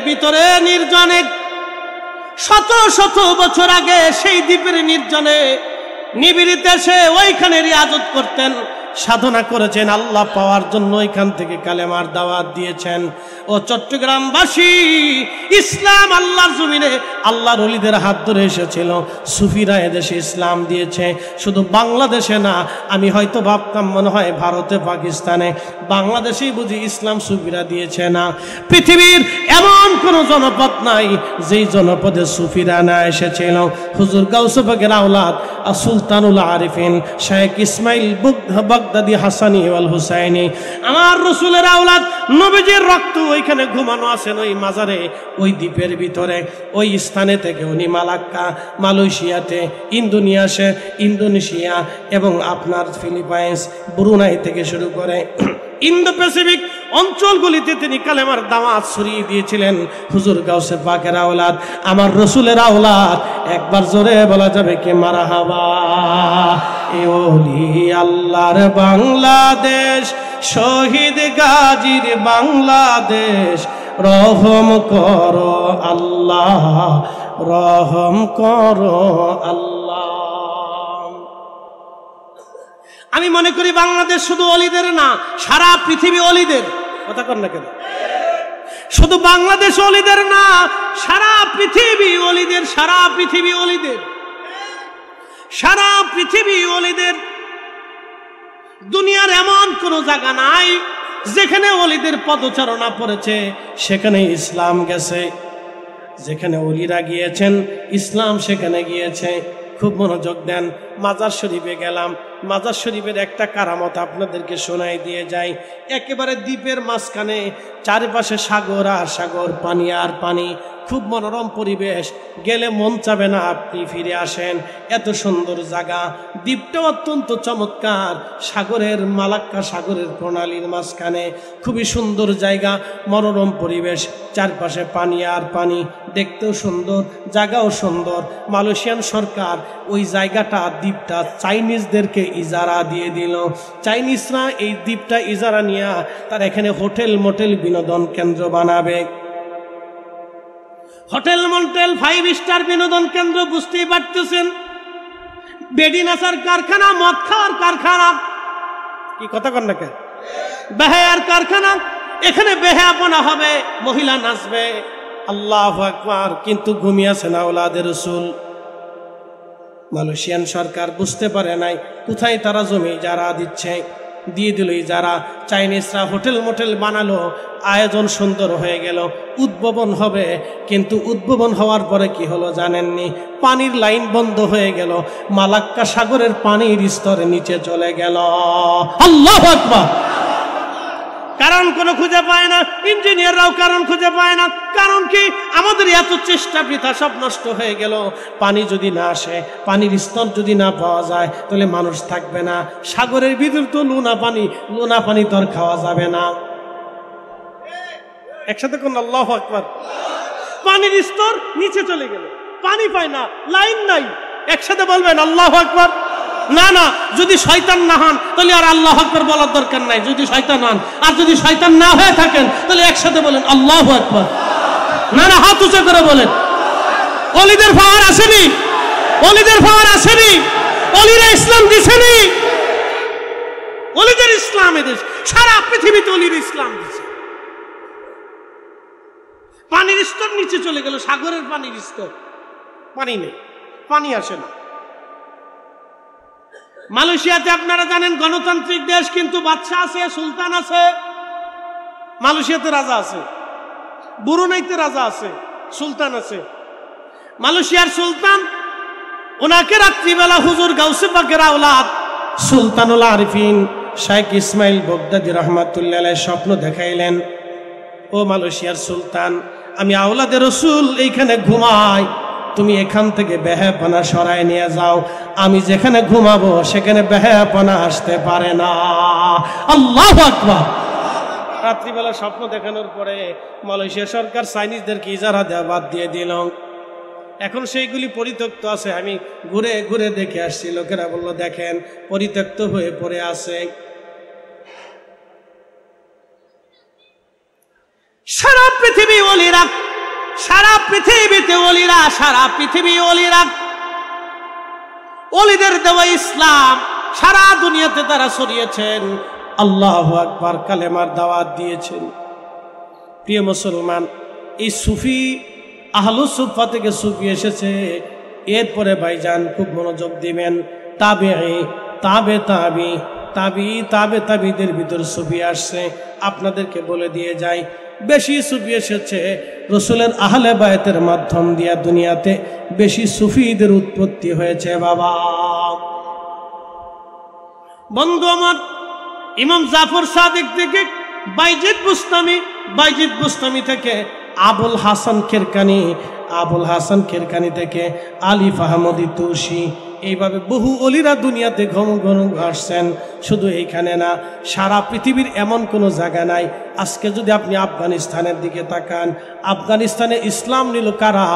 ভিতরে নির্জনে 1700 বছর আগে সেই দ্বীপের নির্জনে নিবিড়িতে সে ওইখানে রিয়াজত করতেন, সাধনা করেছেন আল্লাহ পাওয়ার জন্য। এখান থেকে কালেমার দাওয়াত দিয়েছেন। ও চট্টগ্রামবাসী, ইসলাম আল্লাহর জমিনে আল্লাহর ওলিদের হাত ধরে এসেছিল। সুফিরা এদেশে ইসলাম দিয়েছে, শুধু বাংলাদেশে না। আমি হয়তো ভাবতাম মনে হয় ভারতে, পাকিস্তানে, বাংলাদেশেই বুঝি ইসলাম সুফিরা দিয়েছে না। পৃথিবীর এমন কোন জনপদ নাই যেই জনপদে সুফিরা না এসেছিল। হুজুর গাউসে পাকের আওলাদ সুলতানুল আরিফিন শায়েখ ইসমাইল বাগদাদি হাসানি ওয়াল হুসাইনি, আমার রাসূলের আওলাদ, নবীজির রক্ত ওইখানে ঘুমানো আছেন ওই মাজারে, ওই দ্বীপের ভিতরে। ওই স্থানে থেকে উনি মালাক্কা, মালয়েশিয়াতে, ইন্দোনেশিয়া এবং আপনার ফিলিপাইন্স, ব্রুনাই থেকে শুরু করে ইন্দো প্যাসিফিক অঞ্চলগুলিতে তিনি কালেমার দাওয়াত ছড়িয়ে দিয়েছিলেন। হুজুর গাউসে পাকের আওলাদ, আমার রাসূলের আওলাদ। একবার জোরে বলা যাবে কি মারহাবা? এ ওলি আল্লাহর বাংলাদেশ, শহীদ গাজীর বাংলাদেশ, রহম করো আল্লাহ, রহম করো আল্লাহ। আমি মনে করি বাংলাদেশ শুধু অলিদের না, সারা পৃথিবী অলিদের। কথা কর না কেন? শুধু বাংলাদেশ অলিদের না, সারা পৃথিবী অলিদের, সারা পৃথিবী অলিদের, সারা পৃথিবী অলিদের। দুনিয়ার এমন কোন জায়গা নাই যেখানে অলিদের পদচারণা পড়েছে সেখানে ইসলাম গেছে। যেখানে অলিরা গিয়েছেন ইসলাম সেখানে গিয়েছে। খুব মনোযোগ দেন। মাজার শরীফে গেলাম। মাজার শরীফের একটা কারামত আপনাদেরকে শোনাই দিয়ে যাই। একেবারে দ্বীপের মাঝখানে, চারপাশে সাগর আর সাগর, পানি আর পানি। খুব মনোরম পরিবেশ, গেলে মন চাবে না আপনি ফিরে আসেন, এত সুন্দর জায়গা। দ্বীপটা অত্যন্ত চমৎকার, সাগরের মালাক্কা সাগরের প্রণালীর মাঝখানে খুবই সুন্দর জায়গা, মনোরম পরিবেশ, চারপাশে পানি আর পানি, দেখতেও সুন্দর, জায়গাও সুন্দর। মালয়েশিয়ান সরকার ওই জায়গাটা, দ্বীপটা চাইনিজদেরকে ইজারা দিয়ে দিল। চাইনিজরা এই দ্বীপটা ইজারা নিয়ে তার এখানে হোটেল মোটেল বিনোদন কেন্দ্র বানাবে। হোটেল মোটেল 5 স্টার বিনোদন কেন্দ্র, বুঝতেই পারতেছেন। বেডি নাচার কারখানা, মদ খাওয়ার কারখানা, কি কথা কন না, বেহায়ার কারখানা, এখানে বেহায়াপনা হবে, মহিলা নাচবে, আল্লাহু আকবার, কিন্তু ঘুমিয়েছেন আওলাদে রাসূল। মালয়েশিয়ান সরকার বুঝতে পারে নাই কোথায় তারা জমি যারা দিচ্ছে, দিয়ে দিল। যারা চাইনিজরা হোটেল মোটেল বানালো, আয়োজন সুন্দর হয়ে গেল, উদ্ভাবন হবে, কিন্তু উদ্ভাবন হওয়ার পরে কি হলো জানেননি? পানির লাইন বন্ধ হয়ে গেল, মালাক্কা সাগরের পানির স্তরে নিচে চলে গেল। আল্লাহু আকবার। কারণ কোনো খুঁজে পায় না, ইঞ্জিনিয়াররাও কারণ খুঁজে পায় না। কারণ কি? আমাদের এত চেষ্টা বৃথা, সব নষ্ট হয়ে গেল। পানি যদি না আসে, পানির স্তর যদি না পাওয়া যায়, তাহলে মানুষ থাকবে না। সাগরের ভিতর তো লোনা পানি তো আর খাওয়া যাবে না। একসাথে কোন আল্লাহু আকবার। পানির স্তর নিচে চলে গেল, পানি পায় না, লাইন নাই। একসাথে বলবেন আল্লাহু আকবার। না না, যদি শয়তান না হন তাহলে আর আল্লাহু আকবার বলার দরকার নাই। যদি শয়তান হন, আর যদি শয়তান না হয়ে থাকেন তাহলে একসাথে বলেন আল্লাহু আকবার। না না, হাত উঁচু করে বলেন। ওলিদের পাওয়ার আসেনি, ওলিদের পাওয়ার আসেনি, ওলিরা ইসলাম দিছেনি। ওলিদের ইসলাম এদেশ, সারা পৃথিবীতে ওলির ইসলাম দিছে। পানির স্তর নিচে চলে গেল, সাগরের পানির স্তর, পানি নেই, পানি আসে না। মালয়েশিয়াতে আপনারা জানেন গণতান্ত্রিক দেশ, কিন্তু বাদশা আছে, সুলতান আছে। মালয়েশিয়াতে রাজা আছে, ব্রুনাইতে রাজা আছে, সুলতান আছে। মালয়েশিয়ার সুলতান, ওনাকে রাত্রিবেলা হুজুর গাউসে পাকের আওলাদ সুলতানুল আরিফিন শাইখ ইসমাইল বগদাদি রহমাতুল্লাহ আলাইহি স্বপ্ন দেখাইলেন, ও মালয়েশিয়ার সুলতান, আমি আওলাদে রাসূল এইখানে ঘুমাই, তুমি এখান থেকে বেহায়াপনা সরায় নিয়ে যাও। আমি যেখানে ঘুমাবো সেখানে বেহায়াপনা আসতে পারে না। আল্লাহু আকবার। রাত্রিবেলা স্বপ্ন দেখানোর পরে মালয়েশিয়া সরকার চাইনিজদেরকে ইজারা দেওয়া বাদ দিয়ে দিল। এখন সেইগুলি পরিত্যক্ত আছে। আমি ঘুরে ঘুরে দেখে আসছি, লোকেরা বলল দেখেন পরিত্যক্ত হয়ে পড়ে আছে। সারা পৃথিবী ওলিরা, সারা পৃথিবীতে ওলিরা, সারা পৃথিবী ওলিরা, ওলিদের দেওয়া ইসলাম সারা দুনিয়াতে তারা ছড়িয়েছেন। আল্লাহু আকবার, কালেমার দাওয়াত দিয়েছেন। প্রিয় মুসলমান, এই সুফি আহলুস সুফা থেকে সুফি এসেছে। এরপরে ভাইজান খুব মনোযোগ দিবেন, তাবিদের ভিতর সুফি আসছে। আপনাদেরকে বলে দিয়ে যাই, বেশি সুফি এসেছে রসুলের আহলে বায়তের মাধ্যম দিয়া দুনিয়াতে বেশি সুফিদের উৎপত্তি হয়েছে। বাবা বন্ধু আমার, ইমাম জাফর সাদিক থেকে বাইজিদ বুস্তামি থেকে আবুল হাসান খেরকানি থেকে আলিফ আহমদি তুষি, এইভাবে বহু অলিরা দুনিয়াতে ঘন ঘন আসছেন। শুধু এইখানে না, সারা পৃথিবীর এমন কোনো জায়গা নাই। আজকে যদি আপনি আফগানিস্তানের দিকে তাকান, আফগানিস্তানে ইসলাম নিল কারা?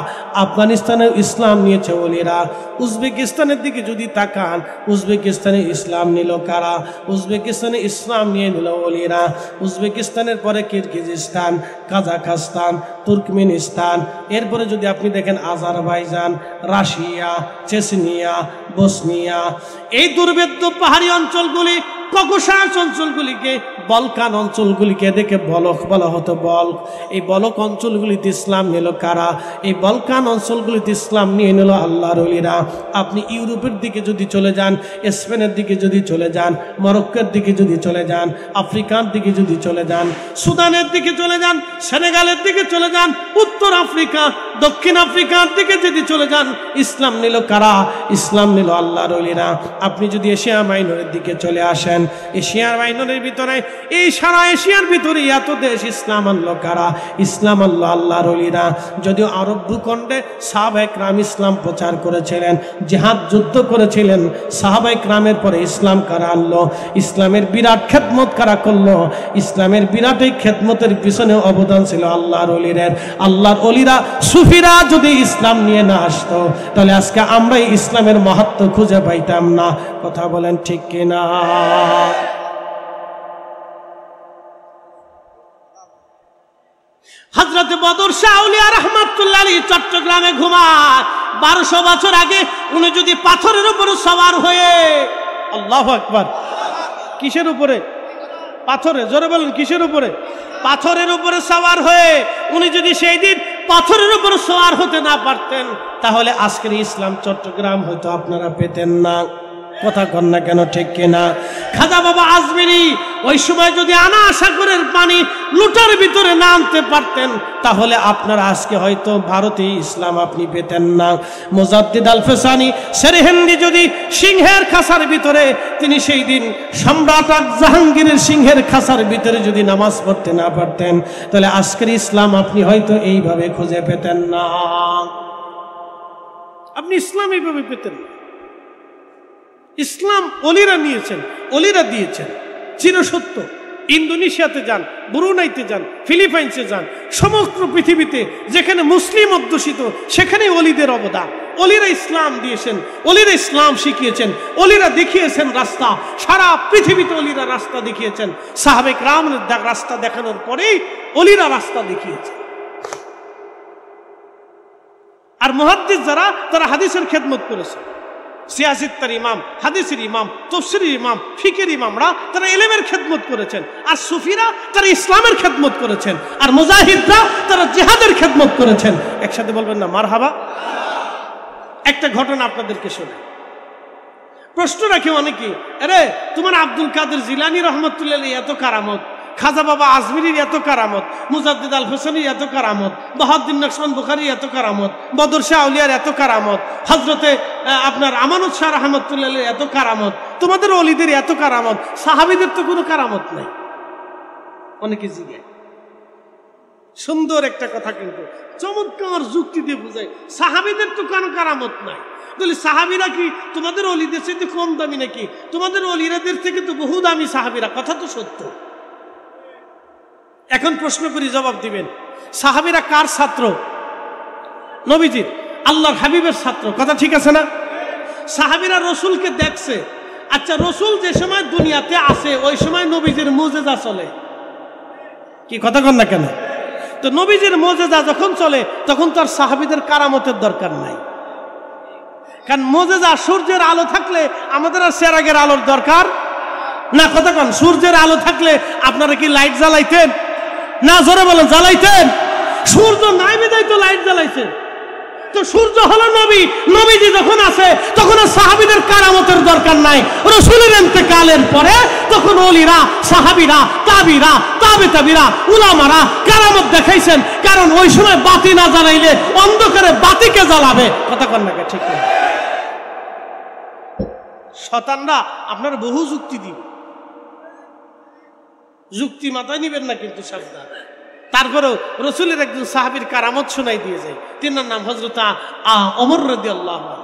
আফগানিস্তানে ইসলাম নিয়েছে অলিরা। উজবেকিস্তানের দিকে যদি তাকান, উজবেকিস্তানে ইসলাম নিল কারা? উজবেকিস্তানে ইসলাম নিয়ে নিল অলিরা। উজবেকিস্তানের পরে কিরগিজস্তান, কাজাখস্তান, তুর্কমেনিস্তান, এরপরে যদি আপনি দেখেন আজারবাইজান, রাশিয়া, চেচনিয়া, বসনিয়া, এই দুর্ভেদ্য পাহাড়ি অঞ্চলগুলি, ককেশাস অঞ্চলগুলিকে, বলকান অঞ্চলগুলিকে দেখে বলক বলা হতো, বলক। এই বলক অঞ্চলগুলিতে ইসলাম নিল কারা? এই বলকান অঞ্চলগুলিতে ইসলাম নিয়ে নিল আল্লাহর ওলিরা। আপনি ইউরোপের দিকে যদি চলে যান, স্পেনের দিকে যদি চলে যান, মরক্কোর দিকে যদি চলে যান, আফ্রিকার দিকে যদি চলে যান, সুদানের দিকে চলে যান, সেনেগালের দিকে চলে যান, উত্তর আফ্রিকা, দক্ষিণ আফ্রিকার দিকে যদি চলে যান, ইসলাম নিল কারা? ইসলাম নিল আল্লাহর ওলিরা। আপনি যদি এশিয়া মাইনরের দিকে চলে আসেন, এশিয়ার মাইনরের ভিতরে, এই সারা এশিয়ার ভিতরে এত দেশ, ইসলাম আনলো কারা? ইসলাম আনলো আল্লাহর ওলিরা। যদিও আরব ভূখণ্ডে সাহাবায়ে কেরাম ইসলাম প্রচার করেছিলেন, জিহাদ যুদ্ধ করেছিলেন, সাহাবায়ে কেরামের পরে ইসলাম কারা আনলো? ইসলামের বিরাট খেদমত কারা করলো? ইসলামের বিরাট এই খেদমতের পিছনে অবদান ছিল আল্লাহর ওলিদের। আল্লাহর ওলিরা, সুফিরা যদি ইসলাম নিয়ে না আসতো, তাহলে আজকে আমরা ইসলামের মাহাত্ম্য খুঁজে পাইতাম না। কথা বলেন ঠিক কিনা? হযরত বদর শাহ আউলিয়া রাহমাতুল্লাহ আলাইহি চট্টগ্রামে ঘুমায়। 1200 বছর আগে উনি যদি পাথরের উপরে সওয়ার হয়ে, আল্লাহু আকবার, কিসের উপরে? পাথরে। জোরে বলেন, কিসের উপরে? পাথরের উপরে সওয়ার হয়ে উনি যদি সেই দিন পাথরের উপরে সওয়ার হতে না পারতেন, তাহলে আজকের ইসলাম চট্টগ্রাম হয়তো আপনারা পেতেন না। কথা কন না কেন, ঠিক কিনা? খাজা বাবা আজমিরি ওই সময় যদি আনা সাগরের পানি লুটার ভিতরে না আনতে পারতেন, তাহলে আপনারা আজকে হয়তো ভারতে ইসলাম আপনি পেতেন না। মুজাদ্দিদ আল ফেসানি সেরহিন্দি যদি সিংহের খাসার ভিতরে, তিনি সেই দিন সম্রাট জাহাঙ্গীরের সিংহের খাসার ভিতরে যদি নামাজ পড়তে না পারতেন, তাহলে আজকের ইসলাম আপনি হয়তো এইভাবে খুঁজে পেতেন না। আপনি ইসলাম এইভাবে পেতেন না। ইসলাম অলিরা নিয়েছেন, অলিরা দিয়েছেন, চিরসত্য। ইন্দোনেশিয়াতে যান, ব্রুনাইতে যান, ফিলিপাইন্সে যান, সমগ্র পৃথিবীতে যেখানে মুসলিম অধ্যুষিত সেখানে অলিদের অবদান। অলিরা ইসলাম দিয়েছেন, অলিরা ইসলাম শিখিয়েছেন, অলিরা দেখিয়েছেন রাস্তা। সারা পৃথিবীতে অলিরা রাস্তা দেখিয়েছেন। সাহাবে কেরামের রাস্তা দেখানোর পরেই অলিরা রাস্তা দেখিয়েছেন। আর মুহাদ্দিস যারা, তারা হাদিসের খেদমত করেছে। সিয়াসিত্তার ইমাম, হাদিসের ইমাম, তাফসীরের ইমাম, ফিকের ইমামরা তারা ইলমের খেদমত করেছেন। আর সুফিরা তারা ইসলামের খেদমত করেছেন। আর মুজাহিদরা তারা জিহাদের খেদমত করেছেন। একসাথে বলবেন না মারহাবা? একটা ঘটনা আপনাদেরকে শোনাই। প্রশ্ন রাখে অনেকে, আরে তোমার আব্দুল কাদের জিলানী রহমতুল্লাহ এত কারামত, খাজা বাবা আজমিরির এত কারামত, মুজাদ্দিদ আল হোসেনির এত কারামত, বাহাউদ্দিন নকশবন্দ বুখারীর এত কারামত, বদর শাহ আউলিয়ার এত কারামত, হযরতে আপনার আমানত শাহ রহমতুল্লাহ এত কারামত, তোমাদের ওলিদের এত কারামত, সাহাবীদের তো কোনো কারামত নাই। অনেকে জিজ্ঞাসা, সুন্দর একটা কথা, কিন্তু চমৎকার যুক্তি দিয়ে বুঝায়, সাহাবীদের তো কোনো কারামত নাই। তাহলে সাহাবীরা কি তোমাদের ওলিদের থেকে কম দামি নাকি? তোমাদের ওলিরাদের থেকে তো বহু দামি সাহাবীরা। কথা তো সত্য। এখন প্রশ্ন করি, জবাব দিবেন। সাহাবীরা কার ছাত্র? নবীজির, আল্লাহর হাবিবের ছাত্র। কথা ঠিক আছে না? সাহাবীরা রসুলকে দেখছে। আচ্ছা, রসুল যে সময় দুনিয়াতে আসে ওই সময় নবীজির মুজেজা চলে, কি কথা কন না কেন? তো নবীজির মুজেজা যখন চলে তখন তো আর সাহাবীদের কারামতের দরকার নাই। কারণ মুজেজা, সূর্যের আলো থাকলে আমাদের আর চেরাগের আলোর দরকার না। কথা কন, সূর্যের আলো থাকলে আপনারা কি লাইট জ্বালাইতেন না? জোরে বলেন, জ্বালাইতেন? সূর্য নাই বিধায় তো লাইট জ্বালাইছেন। তো সূর্য হলো নবী, নবীজি যখন আসে তখন আর সাহাবীদের কারামতের দরকার নাই। রাসূলের ইন্তেকালের পরে তখন ওলিরা, সাহাবীরা, তাবিরা, তাবে তাবিরা, উলামারা কারামত দেখাইছেন। কারণ ওই সময় বাতি না জ্বালাইলে অন্ধকারে বাতিকে জ্বালাবে। কথা কন না, ঠিক না? শয়তানরা আপনার বহু যুক্তি দিবে, যুক্তি মাথায় নিবেন না কিন্তু, সাবধান। তারপরেও রসুলের একজন সাহাবীর কারামত শোনাই দিয়ে যায়। তিনার নাম হযরত ওমর রাদিয়াল্লাহু আনহু।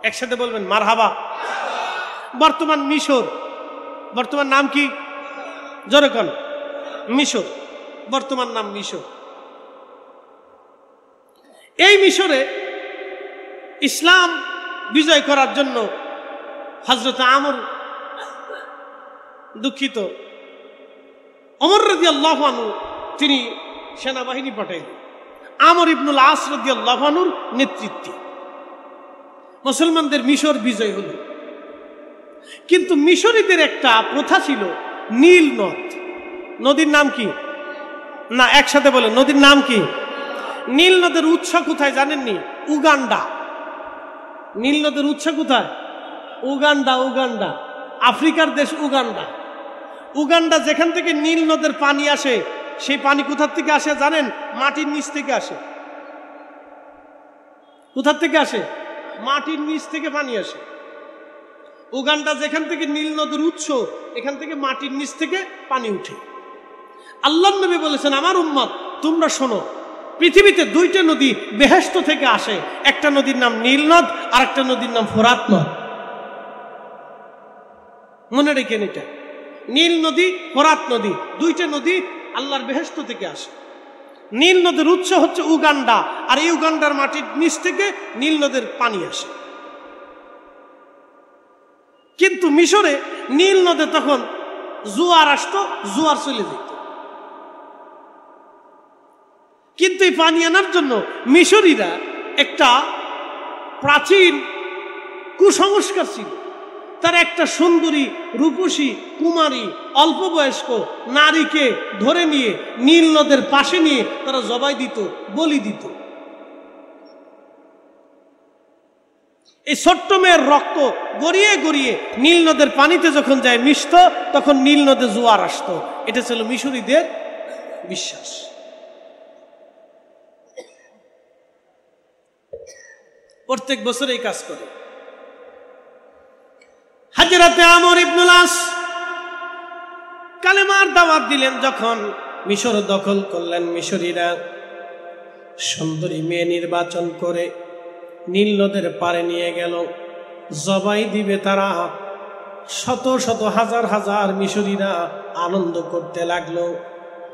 একসাথে বলবেন মারহাবা। বর্তমান মিশর, বর্তমান নাম কি? জোরে কোন? মিশর। বর্তমান নাম মিশর। এই মিশরে ইসলাম বিজয় করার জন্য হযরত ওমর রাদিয়াল্লাহু আনহু তিনি সেনাবাহিনী পাঠাইলেন। আমর ইবনুল আস রাদিয়াল্লাহু আনহুর নেতৃত্বে মুসলমানদের মিশর বিজয় হল। কিন্তু মিশরীদের একটা প্রথা ছিল, নীল নদ। নদীর নাম কি? না, একসাথে বলেন, নদীর নাম কি? নীল নদের উৎস কোথায় জানেননি? উগান্ডা। নীল নদের উৎস কোথায়? উগান্ডা। উগান্ডা আফ্রিকার দেশ উগান্ডা। উগান্ডা যেখান থেকে নীল নদের পানি আসে, সেই পানি কোথার থেকে আসে জানেন? মাটির নিচ থেকে আসে। কোথার থেকে আসে? মাটির নিচ থেকে পানি আসে। উগান্ডা যেখান থেকে নীল নদের উৎস, এখান থেকে মাটির নিচ থেকে পানি উঠে। আল্লাহর নবী বলেছেন, আমার উম্মত তোমরা শোনো, পৃথিবীতে দুইটা নদী বেহেশত থেকে আসে। একটা নদীর নাম নীল নদ, আর একটা নদীর নাম ফোরাত নদ। মনে রেখেন এটা, নীল নদী, ফোরাত নদী, দুইটা নদী আল্লাহর বেহেশত থেকে আসে। নীল নদের উৎস হচ্ছে উগান্ডা, আর এই উগান্ডার মাটির নিচ থেকে নীল নদের পানি আসে। কিন্তু মিশরে নীল নদে তখন জোয়ার আসতো, জোয়ার চলে যেত। কিন্তু এই পানি আনার জন্য মিশরীরা একটা প্রাচীন কুসংস্কার ছিল। তারা একটা সুন্দরী রূপসী কুমারী অল্প বয়স্ক নারীকে ধরে নিয়ে নীল নদের পাশে নিয়ে তারা জবাই দিত, বলি দিত। এই ছোট্ট মেয়ের রক্ত গড়িয়ে গড়িয়ে নীল নদের পানিতে যখন যায় মিশত, তখন নীল নদে জোয়ার আসতো। এটা ছিল মিশরীদের বিশ্বাস। প্রত্যেক বছর এই কাজ করে। হাজরাতে আমর ইবনুল আস কালেমার দাওয়াত দিলেন, যখন মিশর দখল করলেন মিশরীরা, সুন্দরী মেয়ে নির্বাচন করে নীল নদের পারে নিয়ে গেল, জবাই দিবে তারা। শত শত হাজার হাজার মিশরীরা আনন্দ করতে লাগলো,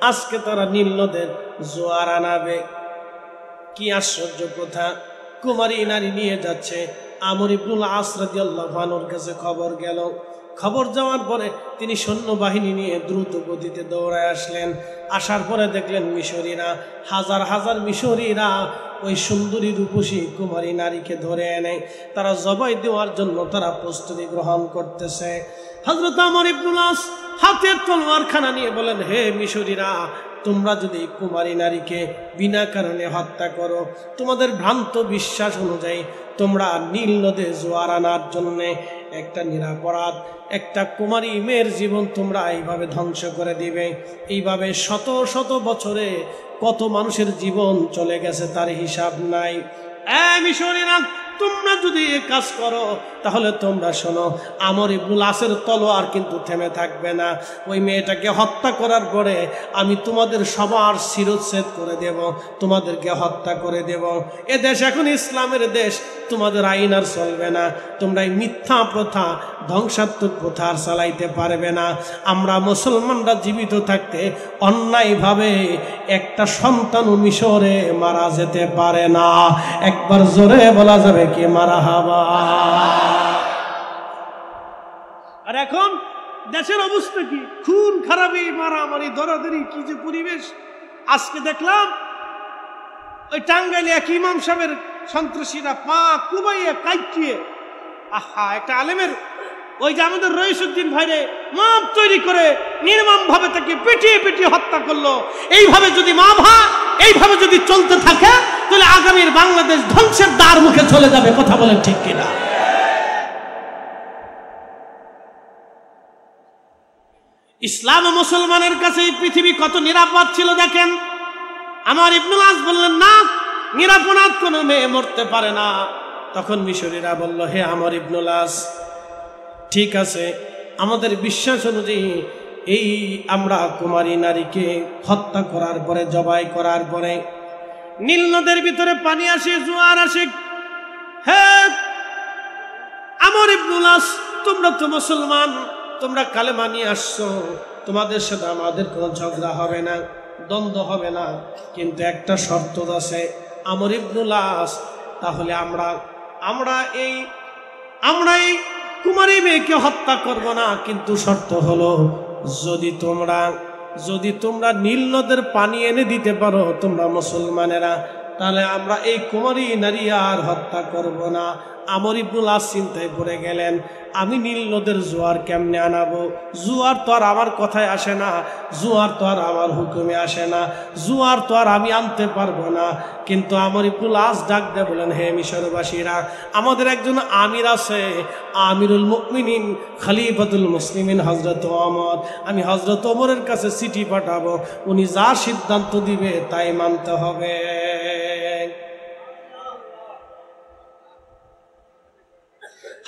আজকে তারা নীল নদের জোয়ার আনাবে। কি আশ্চর্য কথা, কুমারী নারী নিয়ে যাচ্ছে। আমর ইবনুল আস রাদিয়াল্লাহু আনহুর কাছে খবর গেল। খবর যাওয়ার পরে তিনি সৈন্যবাহিনী নিয়ে দ্রুত গতিতে দৌড়ায় আসলেন। আসার পরে দেখলেন মিশরীরা, হাজার হাজার মিশরীরা ওই সুন্দরী রূপসী কুমারী নারীকে ধরে এনে তারা জবাই দেওয়ার জন্য তারা প্রস্তুতি গ্রহণ করতেছে। হযরত আমর ইবনুল আস হাতের তলোয়ারখানা নিয়ে বলেন, হে মিশরীরা, তোমরা যদি কুমারী নারীকে বিনা কারণে হত্যা করো, তোমাদের ভ্রান্ত বিশ্বাস অনুযায়ী তোমরা নীল নদে জোয়ার আনার জন্য একটা নিরাপরাধ একটা কুমারী মেয়ের জীবন তোমরা এইভাবে ধ্বংস করে দিবে। এইভাবে শত শত বছরে কত মানুষের জীবন চলে গেছে তার হিসাব নাই। মিশরীরা, তোমরা যদি এই কাজ করো তাহলে তোমরা শোনো, আমর ইবনুল আসের তলোয়ার কিন্তু থেমে থাকবে না। ওই মেয়েটাকে হত্যা করার পরে আমি তোমাদের সবার শিরচ্ছেদ করে দেব, তোমাদেরকে হত্যা করে দেব। এ দেশ এখন ইসলামের দেশ, তোমাদের আইন আর চলবে না। তোমরা এই মিথ্যা প্রথা, ধ্বংসাত্মক প্রথা আর চালাইতে পারবে না। আমরা মুসলমানরা জীবিত থাকতে অন্যায়ভাবে একটা সন্তান মিশরে মারা যেতে পারে না। একবার জোরে বলা যাবে কি মারহাবা। আর এখন দেশের অবস্থা কি? খুন খারাপি, মারামারি, দরাদরি, কি যে পরিবেশ। আজকে দেখলাম ওই টাঙ্গাইলে এক ইমাম সাহেবের সন্ত্রাসীরা পা কুবাইয়ে কাইটিয়ে, আহা, একটা আলেমের ওই যে আমাদের রইসুদ্দিন ভাইরে মাপ তৈরি করে নির্মম ভাবে তাকে পিটিয়ে পিটিয়ে হত্যা করলো। এইভাবে যদি এইভাবে যদি চলতে থাকে তাহলে আগামীর বাংলাদেশ ধ্বংসের দ্বার মুখে চলে যাবে। কথা বলেন ঠিক কিনা? ইসলাম ও মুসলমানের কাছে এই পৃথিবী কত নিরাপদ ছিল দেখেন। আমর ইবনুল আস বললেন, না, নিরাপদ কোনো মেয়ে মরতে পারে না। তখন মিশরীরা বলল, হে আমর ইবনুল আস, ঠিক আছে, আমাদের বিশ্বাস অনুযায়ী এই আমরা কুমারী নারীকে হত্যা করার পরে, জবাই করার পরে নীল নদের ভিতরে পানি আসে, জোয়ার আসে। হ্যাঁ আমর ইবনুল আস, তোমরা তো মুসলমান, তোমরা কালেমা নিয়ে আসছো, তোমাদের সাথে আমাদের কোনো ঝগড়া হবে না, দ্বন্দ্ব হবে না, কিন্তু একটা শর্ত আছে। আমর ইবনুল আস, তাহলে আমরা এই কুমারী মেয়েকে হত্যা করব না, কিন্তু শর্ত হলো যদি তোমরা নীল নদের পানি এনে দিতে পারো তোমরা মুসলমানেরা, তাহলে আমরা এই কুমারী নারী আর হত্যা করব না। আমর ইবনুল আস চিন্তায় পড়ে গেলেন, আমি নীল নদের জোয়ার কেমনে আনাবো? জোয়ার তো আর আমার কথায় আসে না, জোয়ার তো আর আমার হুকুমে আসে না, জোয়ার তো আর আমি আনতে পারবো না। কিন্তু আমর ইবনুল আস ডাক দিয়ে বলেন, হে মিশরবাসীরা, আমাদের একজন আমির আছে, আমিরুল মুমিনিন, খলিফাতুল মুসলিমিন হযরত ওমর। আমি হযরত ওমরের কাছে চিঠি পাঠাবো, উনি যা সিদ্ধান্ত দিবে তাই মানতে হবে।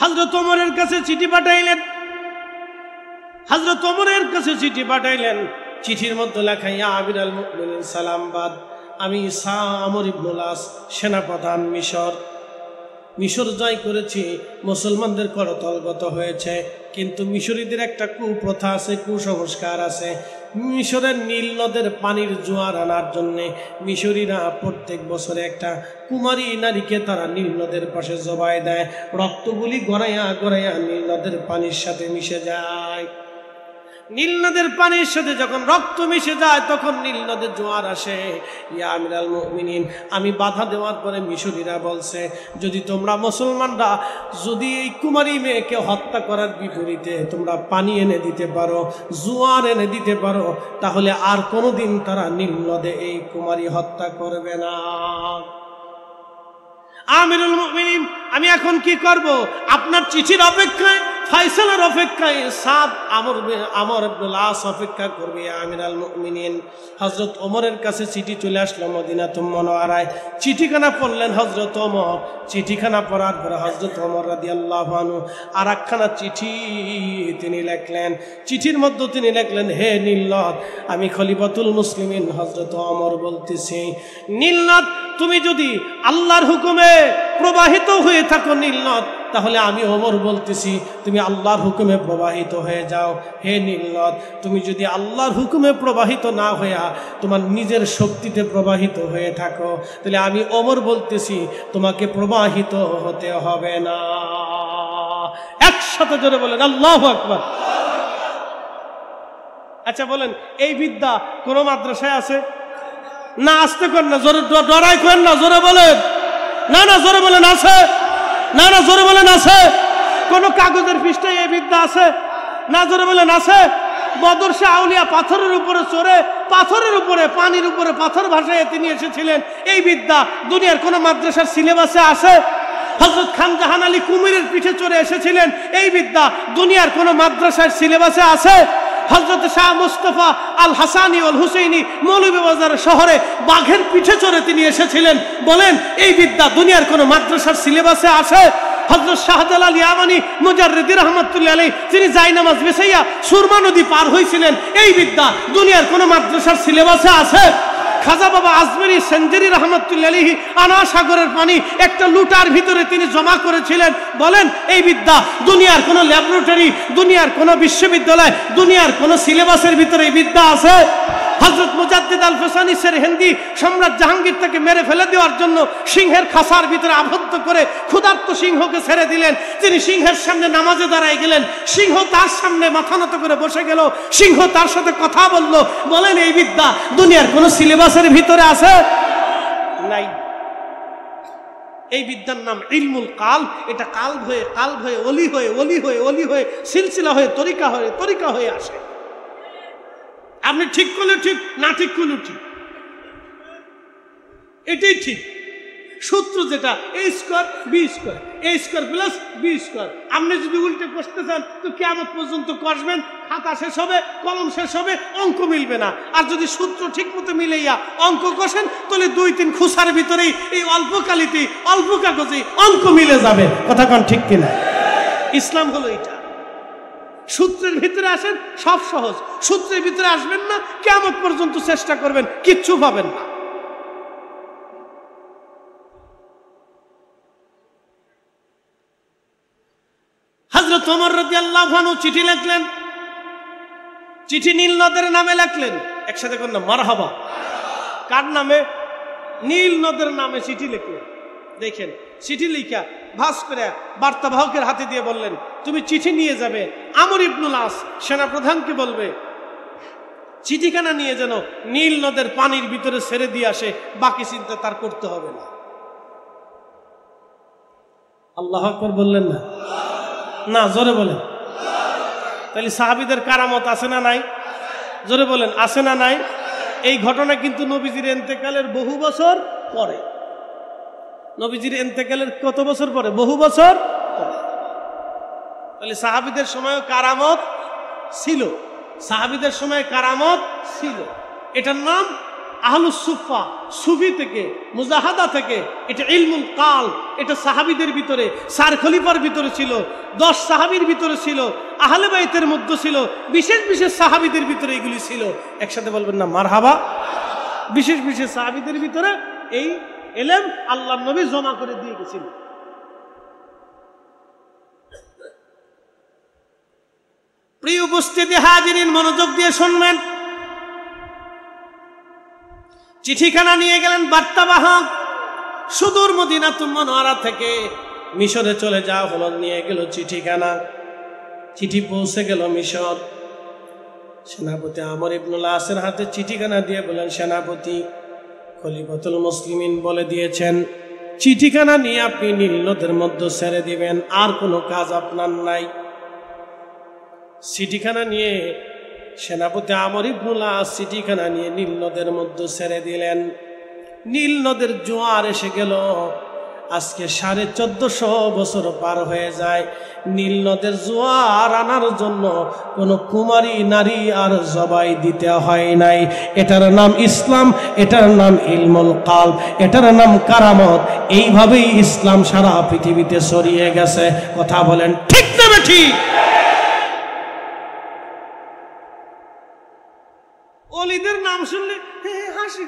হযরত ওমরের কাছে চিঠি পাঠাইলেন। চিঠির মধ্যে লেখা, ইয়া আমিরুল মুমিনিন সালামবাদ, আমি আমর ইবনুল আস, সেনাপ্রধান মিশর জয় করেছি, মুসলমানদের করতলগত হয়েছে, কিন্তু মিশরীদের একটা কুপ্রথা আছে, কুসংস্কার আছে। মিশরের নীল নদের পানির জোয়ার আনার জন্য মিশরীরা প্রত্যেক বছরে একটা কুমারী নারীকে তারা নীল নদের পাশে জবাই দেয়, রক্তগুলি গড়াইয়া গড়াইয়া নীল নদের পানির সাথে মিশে যায়। নীল নদের পানির সাথে যখন রক্ত মিশে যায় তখন নীল নদের জোয়ার আসে। ইয়া আমিরাল মুমিনিন, আমি বাধা দেওয়ার পরে মিশরীরা বলছে, যদি তোমরা মুসলমানরা যদি এই কুমারী মেয়েকে হত্যা করার বিপরীতে তোমরা পানি এনে দিতে পারো, জোয়ার এনে দিতে পারো, তাহলে আর কোনোদিন তারা নীল নদে এই কুমারী হত্যা করবে না। আমিরুল মুমিনিন, আমি এখন কি করব? আপনার চিঠির অপেক্ষায়, ফায়সালার অপেক্ষায় সাদ আমর ইবনুল আস অপেক্ষা করবে। আমিরুল মুমিনিন হযরত ওমরের কাছে চিঠি চলে আসলো মদিনাতুল মুনাওয়ারায়। চিঠিখানা পড়লেন হযরত ওমর। চিঠিখানা পড়ার পরে হযরত ওমর রাদিয়াল্লাহু আনহু আর একখানা চিঠি তিনি লিখলেন। চিঠির মধ্যে তিনি লিখলেন, হে নীলনদ, আমি খলিফাতুল মুসলিমিন হযরত ওমর বলতেছি, নীলনদ তুমি যদি আল্লাহর হুকুমে প্রবাহিত হয়ে থাকো নীলনদ, তাহলে আমি ওমর বলতেছি তুমি আল্লাহর হুকুমে প্রবাহিত হয়ে যাও। হে নীলনদ, তুমি যদি আল্লাহর হুকুমে প্রবাহিত না হইয়া তোমার নিজের শক্তিতে প্রবাহিত হয়ে থাকো, তাহলে আমি ওমর বলতেছি তোমাকে প্রবাহিত হতে হবে না। একসাথে জোরে বলেন আল্লাহু আকবার। আচ্ছা বলেন, এই বিদ্যা কোন মাদ্রাসায় আছে? না, আসতে করেন না, জোরে ডরাই করেন না, জোরে বলেন না, না জোরে বলেন আছে, না না জোরে বলেন আছে। কোন কাগজের পৃষ্ঠায় এই বিদ্যা আছে? না জোরে বলেন আছে। বদর শাহ আউলিয়া পাথরের উপরে চড়ে, পাথরের উপরে, পানির উপরে পাথর ভাসায় তিনি এসেছিলেন। এই বিদ্যা দুনিয়ার কোন মাদ্রাসার সিলেবাসে আছে? হযরত খান জাহান আলী কুমিরের পিঠে চড়ে এসেছিলেন। এই বিদ্যা দুনিয়ার কোন মাদ্রাসার সিলেবাসে আছে? হযরত শাহ মুস্তাফা আল হাসানি আল হুসেইনি মৌলভীবাজার শহরে বাঘের পিঠে চড়ে তিনি এসেছিলেন। বলেন, এই বিদ্যা দুনিয়ার কোন মাদ্রাসার সিলেবাসে আছে? হযরত শাহজালাল ইয়ামানি মুজাররিদি রাহমাতুল্লাহ আলাইহি তিনি জায়নামাজ বিছাইয়া সুরমা নদী পার হয়েছিলেন। এই বিদ্যা দুনিয়ার কোন মাদ্রাসার সিলেবাসে আছে? খাজা বাবা আজমেরি সেঞ্জেরি রহমতুল্লাহ আলাইহি আনা সাগরের পানি একটা লুটার ভিতরে তিনি জমা করেছিলেন। বলেন, এই বিদ্যা দুনিয়ার কোন ল্যাবরেটরি, দুনিয়ার কোন বিশ্ববিদ্যালয়, দুনিয়ার কোন সিলেবাসের ভিতরে এই বিদ্যা আছে? হযরত মুজাদ্দিদ আল ফসানি সেরহিন্দি সম্রাট জাহাঙ্গীর তাকে মেরে ফেলে দেওয়ার জন্য সিংহের খাসার ভিতরে আবদ্ধ করে ক্ষুধার্ত সিংহকে ছেড়ে দিলেন। তিনি সিংহের সামনে নামাজে দাঁড়ায় গেলেন। সিংহ তার সামনে মাথা নত করে বসে গেল। সিংহ তার সাথে কথা বলল। বলেন, এই বিদ্যা দুনিয়ার কোন সিলেবাসের ভিতরে আছে? নাই। এই বিদ্যার নাম ইলমুল কাল। এটা কাল হয়ে অলি হয়ে, অলি হয়ে, অলি হয়ে, সিলসিলা হয়ে, তরিকা হয়ে আসে। আপনি ঠিক করলে ঠিক, না ঠিক করলে ঠিক, এটাই ঠিক। সূত্র যেটা এ স্কয়ার বি স্কয়ার, এ স্কয়ার প্লাস বি স্কয়ার। আপনি যদি উল্টে কষতে চান তো কিয়ামত পর্যন্ত কষবেন, খাতা শেষ হবে, কলম শেষ হবে, অঙ্ক মিলবে না। আর যদি সূত্র ঠিক মতো মিলাইয়া অঙ্ক কষেন, তাহলে 2-3 খুসার ভিতরেই এই অল্প কালিতেই, অল্প কাগজেই অঙ্ক মিলে যাবে। কথা কোন ঠিক কিনা? ইসলাম হলো এটা। সূত্রের ভিতরে আসেন, সব সহজ। সূত্রের ভিতরে আসবেন না, কিয়ামত পর্যন্ত চেষ্টা করবেন, কিচ্ছু পাবেন না। হযরত ওমর রাদিয়াল্লাহু আনহু চিঠি লিখলেন। চিঠি নীল নদের নামে লিখলেন। একসাথে কোন না মারহাবা। কার নামে? নীল নদের নামে চিঠি লিখলেন। দেখেন, চিঠি লিখা ভাস করে বার্তাবাহকের হাতে দিয়ে বললেন, তুমি চিঠি নিয়ে যাবে আমর ইবনুল আস সেনাপ্রধানকে বলবে চিঠিখানা নিয়ে যেন নীল নদের পানির ভিতরে ছেড়ে দিয়ে আসে, বাকি চিন্তা তার করতে হবে না। আল্লাহু আকবার বললেন না? না, জোরে বলেন। তাহলে সাহাবীদের কারামত আছে না নাই? জোরে বলেন, আছে না নাই? এই ঘটনা কিন্তু নবীজির ইন্তেকালের বহু বছর পরে। নবীজির ইন্তেকালের কত বছর পরে? বহু বছর পরে। তাহলে সাহাবীদের সময় কারামত ছিল, সাহাবীদের সময় কারামত ছিল। এটার নাম আহলুস সুফা, সুফি থেকে, মুজাহাদা থেকে। এটা ইলমুল কাল। এটা সাহাবীদের ভিতরে, 4 খলিফার ভিতরে ছিল, 10 সাহাবীর ভিতরে ছিল, আহলে বাইতের মধ্যে ছিল, বিশেষ বিশেষ সাহাবীদের ভিতরে এগুলি ছিল। একসাথে বলবেন না মারহাবা? বিশেষ বিশেষ সাহাবীদের ভিতরে এই ইলম আল্লাহর নবী জমা করে দিয়ে গেছিল। প্রিয় উপস্থিতি হাজিরিন, মনোযোগ দিয়ে শুনবেন। চিঠিখানা নিয়ে গেলেন বার্তাবাহক। সুদূর মদিনাতুল মুনাওয়ারা থেকে মিশরে চলে যাওয়া হলো, নিয়ে গেল চিঠিখানা। চিঠি পৌঁছে গেল মিশর। সেনাপতি আমর ইবনুল আসের হাতে চিঠিখানা দিয়ে বলেন, সেনাপতি, খলিফাতুল মুসলিমিন বলে দিয়েছেন চিঠিখানা নিয়ে আপনি নীল নদের মধ্যে ছেড়ে দিবেন, আর কোনো কাজ আপনার নাই। চিঠিখানা নিয়ে সেনাপতি আমর ইবনুল আস চিঠিখানা নিয়ে নীল নদের মধ্যে ছেড়ে দিলেন। নীল নদের জোয়ার এসে গেল। আজকে 1450 বছর পার হয়ে যায়। নীল নদের জোয়ার আনার জন্য কোনো কুমারী নারী আর জবাই দিতে হয় নাই। এটার নাম ইসলাম, এটার নাম ইলমুল কালব, এটার নাম কারামত। এইভাবেই ইসলাম সারা পৃথিবীতে ছড়িয়ে গেছে। কথা বলেন ঠিক না ঠিক? অলিদের নাম শুনলে হাসি,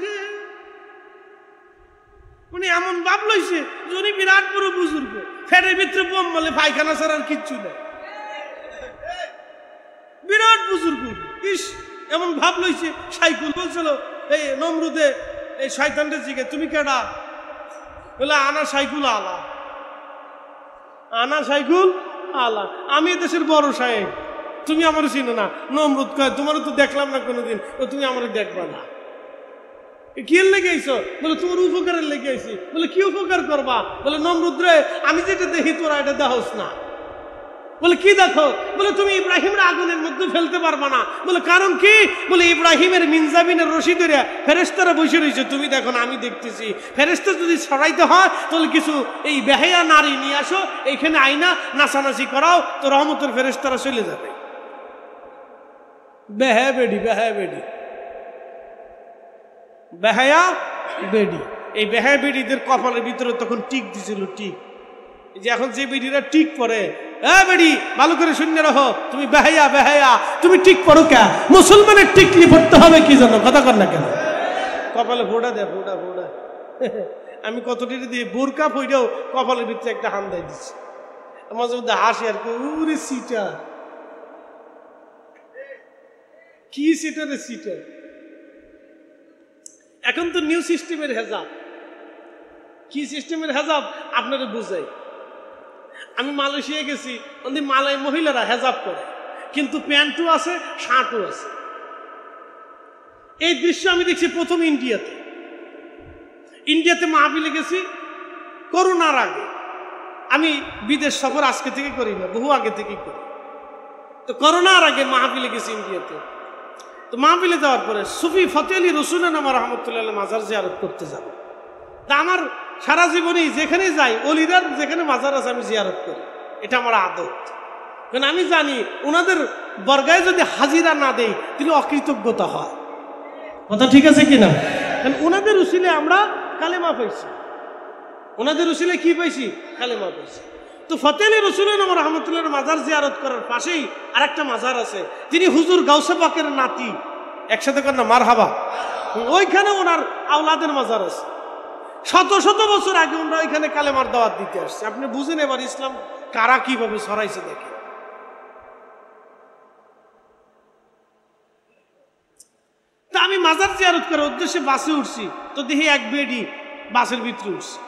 মানে এমন ভাব লইছে যদি বিরাট বড় বুজুর্গ, ফেরের ভিতরে বোম বলে পায়খানা ছাড়া আর কিচ্ছু নেই, বিরাট বুজুর্গ। ইস, এমন ভাব লইছে। সাইকুল বলছিল এই নমরুদে এই শয়তানদের জিগে, তুমি কেডা? বলে আনা সাইকুল আলা, আনা সাইকুল আলা, আমি দেশের বড় সাহেব, তুমি আমার চিনো না। নমরুদ কয়, তোমার তো দেখলাম না কোনোদিন, তুমি আমার দেখবা না। কি লেগে আইছো? বলে তোমার উপকারের লেগে আইছি। বলে কি উপকার করবা? বলে নমরুদ রে, আমি যেটা দেখি তোরা এটা দেখোস না। বলে কি দেখো? বলে তুমি ইব্রাহিমের আগুনের মধ্যে ফেলতে পারবা না। বলে কারণ কি? বলে ইব্রাহিমের মিনজাবিনের রশি ধরে ফেরেশতারা বসে রয়েছে, তুমি দেখো না, আমি দেখতেছি। ফেরেশতা যদি ছড়াইতে হয় তাহলে কিছু এই বেহায়া নারী নিয়ে আসো, এইখানে আইনা নাচানাচি করাও, তো রহমতের ফেরেশতারা চলে যাবে। বেহায়া বেডি, বেহায়া বেডি, বেহায়া বেডি। এই বেহায়া বেডিদের কপালের ভিতরে তখন টিক দিছিল, টিক। যে এখন যে বেডিরা টিক পরে, বেডি ভালো করে শুনে রাখো, তুমি বেহায়া, বেহায়া, তুমি টিক পড়ো কে? মুসলমানের টিকলি পড়তে হবে কি জন্য? কথা কর না কেন? কপালে ফোড়া দেয়, ফোড়া ফোড়া। আমি কতটি দিয়ে বোরকা ফইরাও কপালের ভিতরে একটা হান্দাই দিচ্ছি। মাঝে মধ্যে হাসি আর কি, উরে সিটা, কি সিটারে সিটা। এখন তো নিউ সিস্টেমের হেজাব। কি সিস্টেমের হেজাব আপনারা বুঝাই। আমি মালয়েশিয়া গেছি, ওদের মালয় মহিলারা হেজাব করে, কিন্তু প্যান্টও আছে, শার্টও আছে। এই দৃশ্য আমি দেখছি প্রথম ইন্ডিয়াতে। ইন্ডিয়াতে মাহফিলে গেছি করোনার আগে। আমি বিদেশ সফর আজকে থেকে করি না, বহু আগে থেকেই করি। তো করোনার আগে মাহফিলে গেছি ইন্ডিয়াতে। তো মাহফিলে যাওয়ার পরে সুফি ফতে আলী রসুলের নাম রহমতুল্লাহ মাজার জিয়ারত করতে যাব। তা আমার সারা জীবনেই যেখানে যাই, অলিদার যেখানে মাজার আছে আমি জিয়ারত করি, এটা আমার আদত। কারণ আমি জানি ওনাদের বর্গায় যদি হাজিরা না দেই তাহলে অকৃতজ্ঞতা হয়। কথা ঠিক আছে কিনা? কারণ ওনাদের উসিলে আমরা কালেমা পাইছি, ওনাদের উসিলে কি পাইছি? কালেমা পাইছি। তো ফতে আলী রসুলের নাম রহমতুল্লাহ মাজার জিয়ারত করার পাশেই আর একটা মাজার আছে, তিনি হুজুর গাউসে পাকের নাতি, একসাথে কর না মারহাবা। ওইখানে ওনার আওলাদের মাজার আছে। শত শত বছর আগে ওনারা ওইখানে কালেমার দাওয়াত দিতে আসছে। আপনি বুঝেন এবার ইসলাম কারা কিভাবে ছড়াইছে দেখেন। তা আমি মাজার জিয়ারত করার উদ্দেশ্যে বাসে উঠছি, তো দেখি এক বেডি বাসের ভিতরে উঠছে।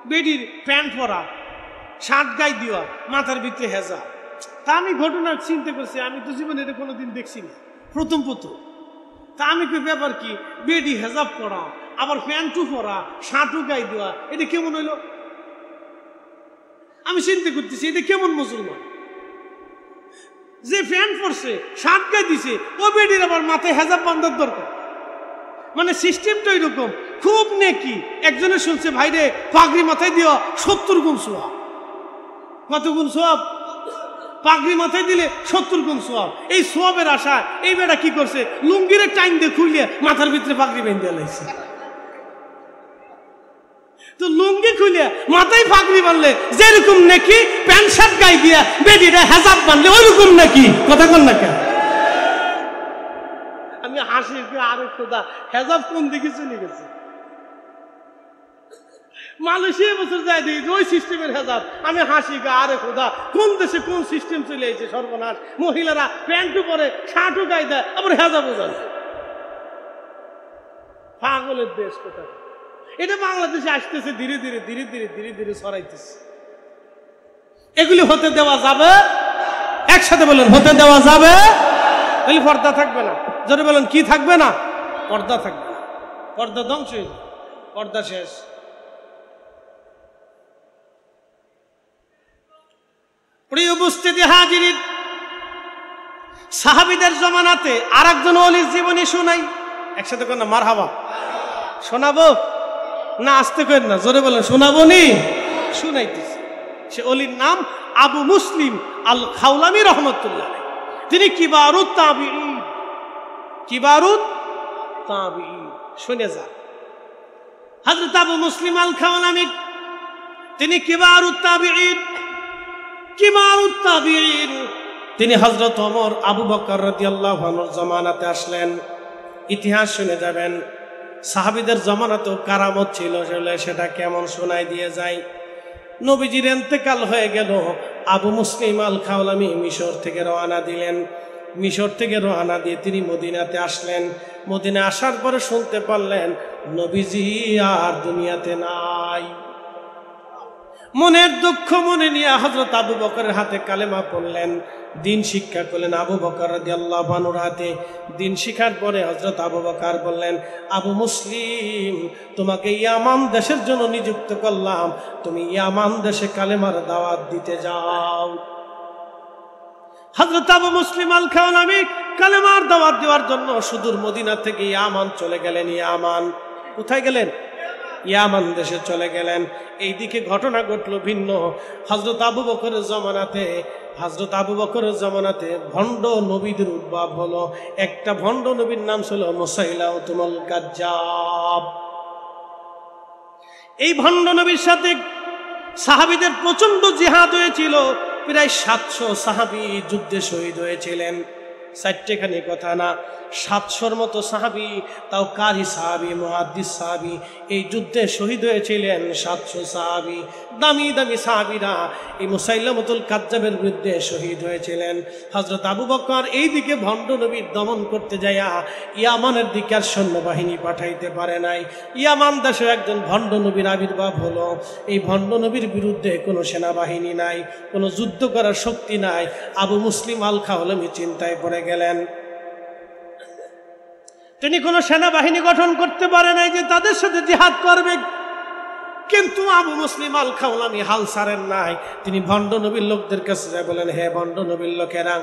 বেডির প্যান্ট পরা, শার্ট গায়ে দেওয়া, মাথার ভিতরে হেজা। তা আমি ঘটনা চিন্তা করছি, আমি তো জীবনে এটা কোনোদিন দেখছি না, প্রথম প্রথম। তা আমি কি ব্যাপার কি, বেডি হেজাব পরা, আবার প্যান্টও পরা, শার্টও গায়ে দেওয়া, এটা কেমন হইল? আমি চিন্তা করতেছি এটা কেমন মুসলমান? যে প্যান্ট পরছে, শার্ট গায়ে দিছে, ও বেডির আবার মাথায় হেজাব বাঁধার দরকার। মানে সিস্টেমটা এরকম, খুব নেকি। একজনে শুনছে ভাইরে পাগড়ি মাথায় দিও 70 গুণ সোয়াব। কত গুণ সোয়াব? পাগড়ি মাথায় দিলে 70 গুণ সোয়াব। এই সোয়াবের আশা এই বেটা কি করছে, লুঙ্গিরে টাইম দিয়ে খুইলে মাথার ভিতরে পাগড়ি বেঁধে লাইছে। তো লুঙ্গি খুলে মাথায় পাগড়ি বাঁধলে যেরকম নাকি প্যান্ট শার্ট গায়ে দিয়া বেডিটা হেজাব বাঁধলে ওইরকম নাকি? কথা কন না কেন? আমি হাসি, আরে খোদা, হেজাব কোন দিকে চলে গেছে? মালয়েশিয়া বছর যায় দেখি ওই সিস্টেমের হেজাব। আমি হাসি, আরে খোদা, কোন দেশে কোন সিস্টেম চলে এসেছে, সর্বনাশ। মহিলারা প্যান্টও পরে, শার্টও গায়ে দেয়, আবার হেজাবও জানছে। পাগলের দেশ কোথা। এটা বাংলাদেশে আসতেছে ধীরে ধীরে ধীরে ধীরে ধীরে ধীরে ছড়াইতেছে। এগুলি হতে দেওয়া যাবে? একসাথে বলেন, হতে দেওয়া যাবে? তাহলে পর্দা থাকবে না। জোরে বলেন কি থাকবে না? পর্দা থাকবে না। পর্দা ধ্বংস, পর্দা শেষ। প্রিয় উপস্থিতি হাজিরিন, সাহাবীদের জমানাতে আর একজন ওলির জীবনী শোনাই। একসাথে কর না মারহাবা। শোনাবো না আস্তে করেন না, জোরে বলেন শোনাবো নি? শুনাইতেছি। সে ওলির নাম আবু মুসলিম আল খাওলামি রহমতুল্লাহ। তিনি কিবারুত তাবিঈন, কিবারুত তাবিঈন। শুনে যা, হযরত আবু মুসলিম আল খাওলামি তিনি কিবারুত তাবিঈন, কিবারুত তাবিঈন। তিনি হযরত ওমর, আবু বকর রাদিয়াল্লাহু আনহুর জামানাতে আসলেন। ইতিহাস শুনে যাবেন। সাহাবীদের জামানাতেও কারামত ছিল, সেটা কেমন শোনাই দিয়ে যায়। নবীজির ইন্তেকাল হয়ে গেল। আবু মুসলিম আল খাওলামি মিশর থেকে রওনা দিলেন। মিশর থেকে রওনা দিয়ে তিনি মদিনাতে আসলেন। মদিনা আসার পরে শুনতে পারলেন নবীজি আর দুনিয়াতে নাই। মনের দুঃখ মনে নিয়ে হযরত আবু বকরের হাতে কালেমা পড়লেন, দিন শিক্ষা করলেন। আবু বকর রাদিয়াল্লাহু আনহুর হাতে দিন শিখার পরে হযরত আবু বকর বললেন, আবু মুসলিম, তোমাকে ইয়ামান দেশের জন্য নিযুক্ত করলাম, তুমি ইয়ামান দেশে কালেমার দাওয়াত দিতে যাও। হযরত আবু মুসলিম আল খাওলামি কালেমার দাওয়াত দেওয়ার জন্য সুদূর মদিনা থেকে ইয়ামান চলে গেলেন। ইয়ামান কোথায় গেলেন? ইয়ামান দেশে চলে গেলেন। এইদিকে ঘটনা ঘটলো ভিন্ন। হযরত আবু বকরের জামানাতে, হযরত আবু বকরের জামানাতে ভণ্ড নবীদের উদ্ভব হলো। একটা ভণ্ড নবীর নাম ছিল মুসাইলামতুল কাজ্জাব। এই ভণ্ড নবীর সাথে সাহাবীদের প্রচন্ড জিহাদ হয়েছিল। প্রায় 700 সাহাবী যুদ্ধে শহীদ হয়েছিলেন। 4টেখানি কথা না, 700-র মতো সাহাবী, তাও কারি সাহাবী, মুহাদ্দিস সাহাবী, এই যুদ্ধে শহীদ হয়েছিলেন 700 সাহাবী। দামি দামি সাহাবীরা এই মুসাইলামতুল কাজ্জাবের বিরুদ্ধে শহীদ হয়েছিলেন। হযরত আবু বকর এই দিকে ভণ্ড নবীর দমন করতে যাইয়া ইয়ামানের দিকে আর সৈন্যবাহিনী পাঠাইতে পারে নাই। ইয়ামান দেশে একজন ভণ্ড নবীর আবির্ভাব হলো। এই ভণ্ড নবীর বিরুদ্ধে কোনো সেনাবাহিনী নাই, কোনো যুদ্ধ করার শক্তি নাই। আবু মুসলিম আল খাওলামি চিন্তায় পড়ে গেলেন। তিনি কোনো সেনাবাহিনী গঠন করতে পারে নাই যে তাদের সাথে জিহাদ করবে। কিন্তু আবু মুসলিম আল খাওলামি হাল ছাড়েন নাই। তিনি ভণ্ড নবীর লোকদের কাছে যায় বলেন, হে ভণ্ড নবীর লোকেরা,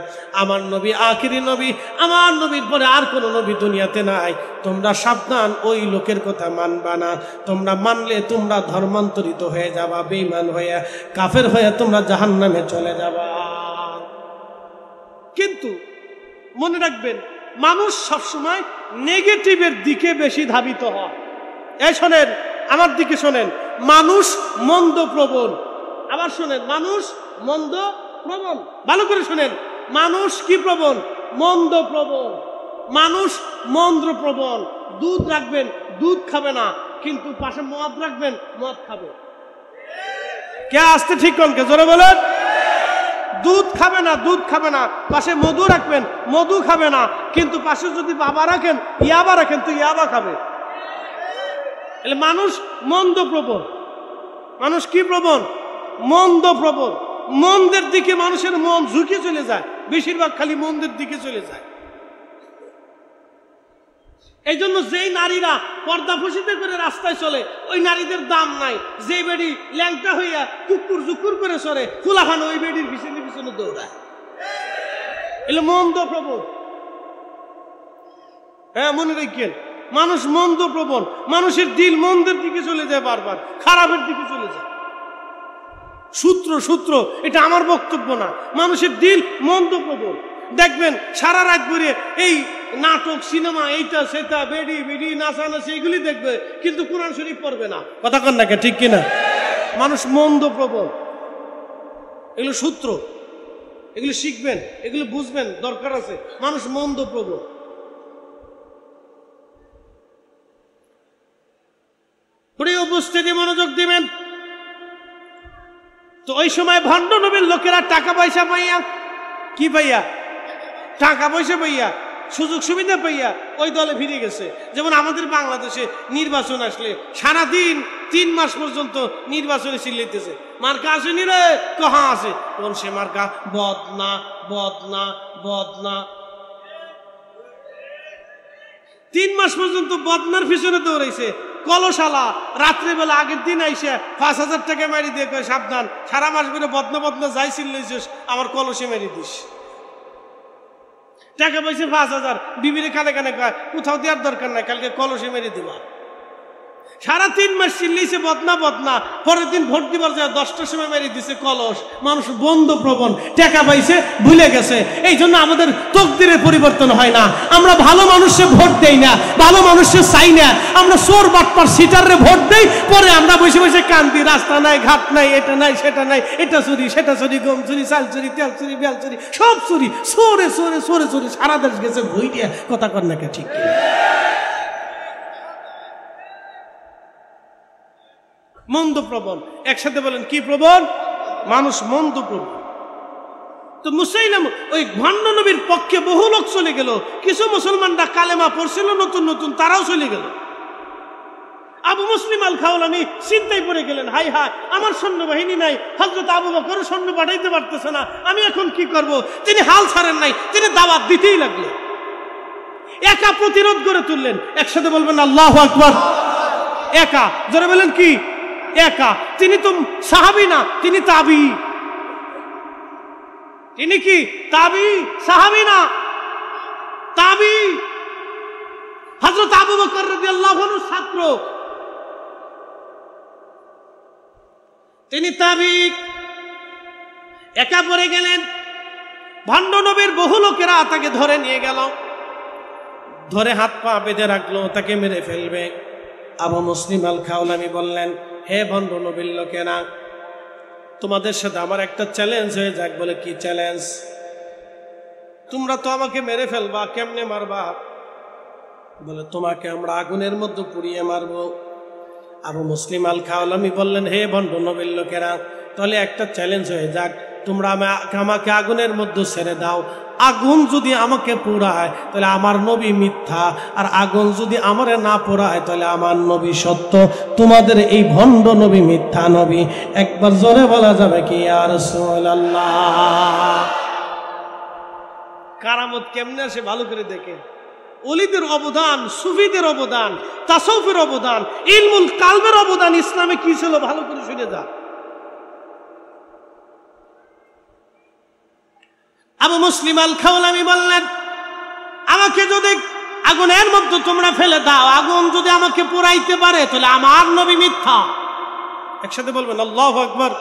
আমার নবী আখিরি নবী, আমার নবীর পরে আর কোন নবী দুনিয়াতে নাই। তোমরা সাবধান, ওই লোকের কথা মানবা না। তোমরা মানলে তোমরা ধর্মান্তরিত হয়ে যাবা, বেঈমান হয়ে, কাফের হয়ে তোমরা জাহান্নামে চলে যাবা। কিন্তু মনে রাখবেন, মানুষ সবসময় নেগেটিভের দিকে বেশি ধাবিত হয়। এই শোনেন, আমার দিকে শোনেন, মানুষ মন্দ প্রবণ। আবার শোনেন, মানুষ মন্দ প্রবণ। ভালো করে শোনেন, মানুষ কি প্রবণ? মন্দ প্রবণ। মানুষ মন্দ প্রবণ। দুধ রাখবেন, দুধ খাবে না, কিন্তু পাশে মদ রাখবেন, মদ খাবে। কে আসতে ঠিক কোন কে জোরে বলেন? দুধ খাবে না, দুধ খাবে না, পাশে মধু রাখবেন, মধু খাবে না, কিন্তু পাশে যদি বাবা রাখেন, ইয়াবা রাখেন, তো ইয়াবা খাবে। মানুষ মন্দ প্রবণ। মানুষ কি প্রবণ? মন্দ প্রবণ। মন্দের দিকে মানুষের মন ঝুঁকে চলে যায়, বেশিরভাগ খালি মন্দের দিকে চলে যায়। এই জন্য যেই নারীরা পর্দা ফসিতে করে রাস্তায় চলে, ওই নারীদের দাম নাই। যে বেডি ল্যাংটা হইয়া কুকুর জুকুর করে চলে, ফুলাখানো ওই বেডির পিছনে পিছনে দৌড়ায়। এলে মন্দ প্রবণ। হ্যাঁ, মনে রাখেন, মানুষ মন্দ প্রবণ। মানুষের দিল মন্দের দিকে চলে যায়, বারবার খারাপের দিকে চলে যায়। সূত্র এটা আমার বক্তব্য না, মানুষের দিল মন্দ প্রবণ। দেখবেন সারা রাত ধরে এই নাটক, সিনেমা, এইটা সেটা, বেডি বিডি, নাচানাচি, এগুলি দেখবে, কিন্তু কোরআন শরীফ পড়বে না। কথা কন না কে, ঠিক কিনা? মানুষ মন্দ প্রবণ। এগুলো সূত্র, এগুলো শিখবেন, এগুলো বুঝবেন, দরকার আছে। মানুষ মন্দ প্রবণ। প্রিয় উপস্থিতি, মনোযোগ দিবেন। তো ওই সময় ভণ্ড নবীর লোকেরা টাকা পয়সা পাইয়া, কি পাইয়া? টাকা পয়সা পাইয়া, সুযোগ সুবিধা পাইয়া ওই দলে ফিরে গেছে। যেমন আমাদের বাংলাদেশে নির্বাচন আসলে সারাদিন 3 মাস পর্যন্ত নির্বাচনে চিল্লাইতেছে, মার্কা আসেনি রে, কহা আছে, কোন সে মার্কা? বদনা, বদনা, বদনা। 3 মাস পর্যন্ত বদনার পিছনে দৌড়াইছে। কলশালা রাত্রেবেলা আগের দিন আইসে 5,000 টাকা মারি দিয়ে কয় সাবধান, সারা মাস ধরে বদনা যাই চিল্লাইছিস আমার কলসে মারি দিস। টাকা পাইছে 5,000, বিবিরে কানে কানে কয় কোথাও দেওয়ার দরকার নাই, কালকে কলসে মেরে দিবা। সারা 3 মাস চিল্লিছে বদনা। পরের দিন ভোট দিবার যায় 10টার সময় মেরে দিছে কলস। মানুষ বন্ধ প্রবণ, টাকা পাইছে ভুলে গেছে। এই জন্য আমাদের তকদিরের পরিবর্তন হয় না। আমরা ভালো মানুষে ভোট দেই না, ভালো মানুষে চাই না। আমরা চোর বাটপার সিটারে ভোট দেই, পরে আমরা বসে বসে কান্দি, রাস্তা নাই, ঘাট নাই, এটা নাই, সেটা নাই, এটা চুরি, সেটা চুরি, গম চুরি, চাল চুরি, তেল চুরি, বেল চুরি, সব চুরি, চোরে চোরে চোরে চুরি, সারা দেশ গেছে ভই দিয়ে। কথা কর না কে? ঠিক মন্দ প্রবণ। একসাথে বলেন কি প্রবণ? মানুষ মন্দ প্রবণ। তো মুসাইলাম ওই ভণ্ড নবীর পক্ষে বহু লোক চলে গেল। কিছু মুসলমানরা কালেমা পড়ছিল নতুন, তারাও চলে গেল। আবু মুসলিম আল খাওলামি চিন্তায় পড়ে গেলেন, হাই হাই আমার সৈন্যবাহিনী নাই, হযরত আবু বকর সৈন্য পাঠাইতে পারতেছে না, আমি এখন কি করব? তিনি হাল ছাড়েন নাই, তিনি দাওয়াত দিতেই লাগলেন। একা প্রতিরোধ করে তুললেন। একসাথে বলবেন আল্লাহু আকবার। একা, জোরে বলেন কি? একা। তিনি তো সাহাবী না, তিনি তাবী। তিনি কি তাবী? সাহাবী না, তাবী। হযরত আবু বকর রাদিয়াল্লাহু আনহু ছাত্র, তিনি তাবী। একা পড়ে গেলেন। ভণ্ড নবীর বহু লোকেরা তাকে ধরে নিয়ে গেল, ধরে হাত পা বেঁধে রাখলো, তাকে মেরে ফেলবে। আবু মুসলিম আল খাওলামি বললেন, হে ভণ্ড নবীর লোকেরা, তোমাদের সাথে আমার একটা চ্যালেঞ্জ হয়ে যাক। বলে কি চ্যালেঞ্জ? তোমরা তো আমাকে মেরে ফেলবা, কেমনে মারবা? বলে তোমাকে আমরা আগুনের মধ্যে পুড়িয়ে মারবো। আবু মুসলিম আল খাওলামি বললেন, হে ভণ্ড নবীর লোকেরা, তাহলে একটা চ্যালেঞ্জ হয়ে যাক, তোমরা আমাকে আগুনের মধ্যে ছেড়ে দাও। আগুন যদি আমাকে পোড়ায় তাহলে আমার নবী মিথ্যা, আর আগুন যদি আমারে না পোড়ায় তাহলে আমার নবী সত্য। তোমাদের এই ভণ্ড নবী মিথ্যা নবী। একবার জোরে বলা যাবে কি ইয়া রাসূলুল্লাহ? কারামত কেমনে আসে ভালো করে দেখে। ওলিদের অবদান, সুফিদের অবদান, তাসাউফের অবদান, ইলমুল কালবের অবদান ইসলামে কি ছিল ভালো করে শুনে যা। আবু মুসলিম আল খাওলামি বললেন, আমাকে যদি আগুনের মধ্যে তোমরা ফেলে দাও, আগুন যদি আমাকে পোড়াইতে পারে তাহলে আমার নবী মিথ্যা। একসাথে বলবেন আল্লাহু আকবার।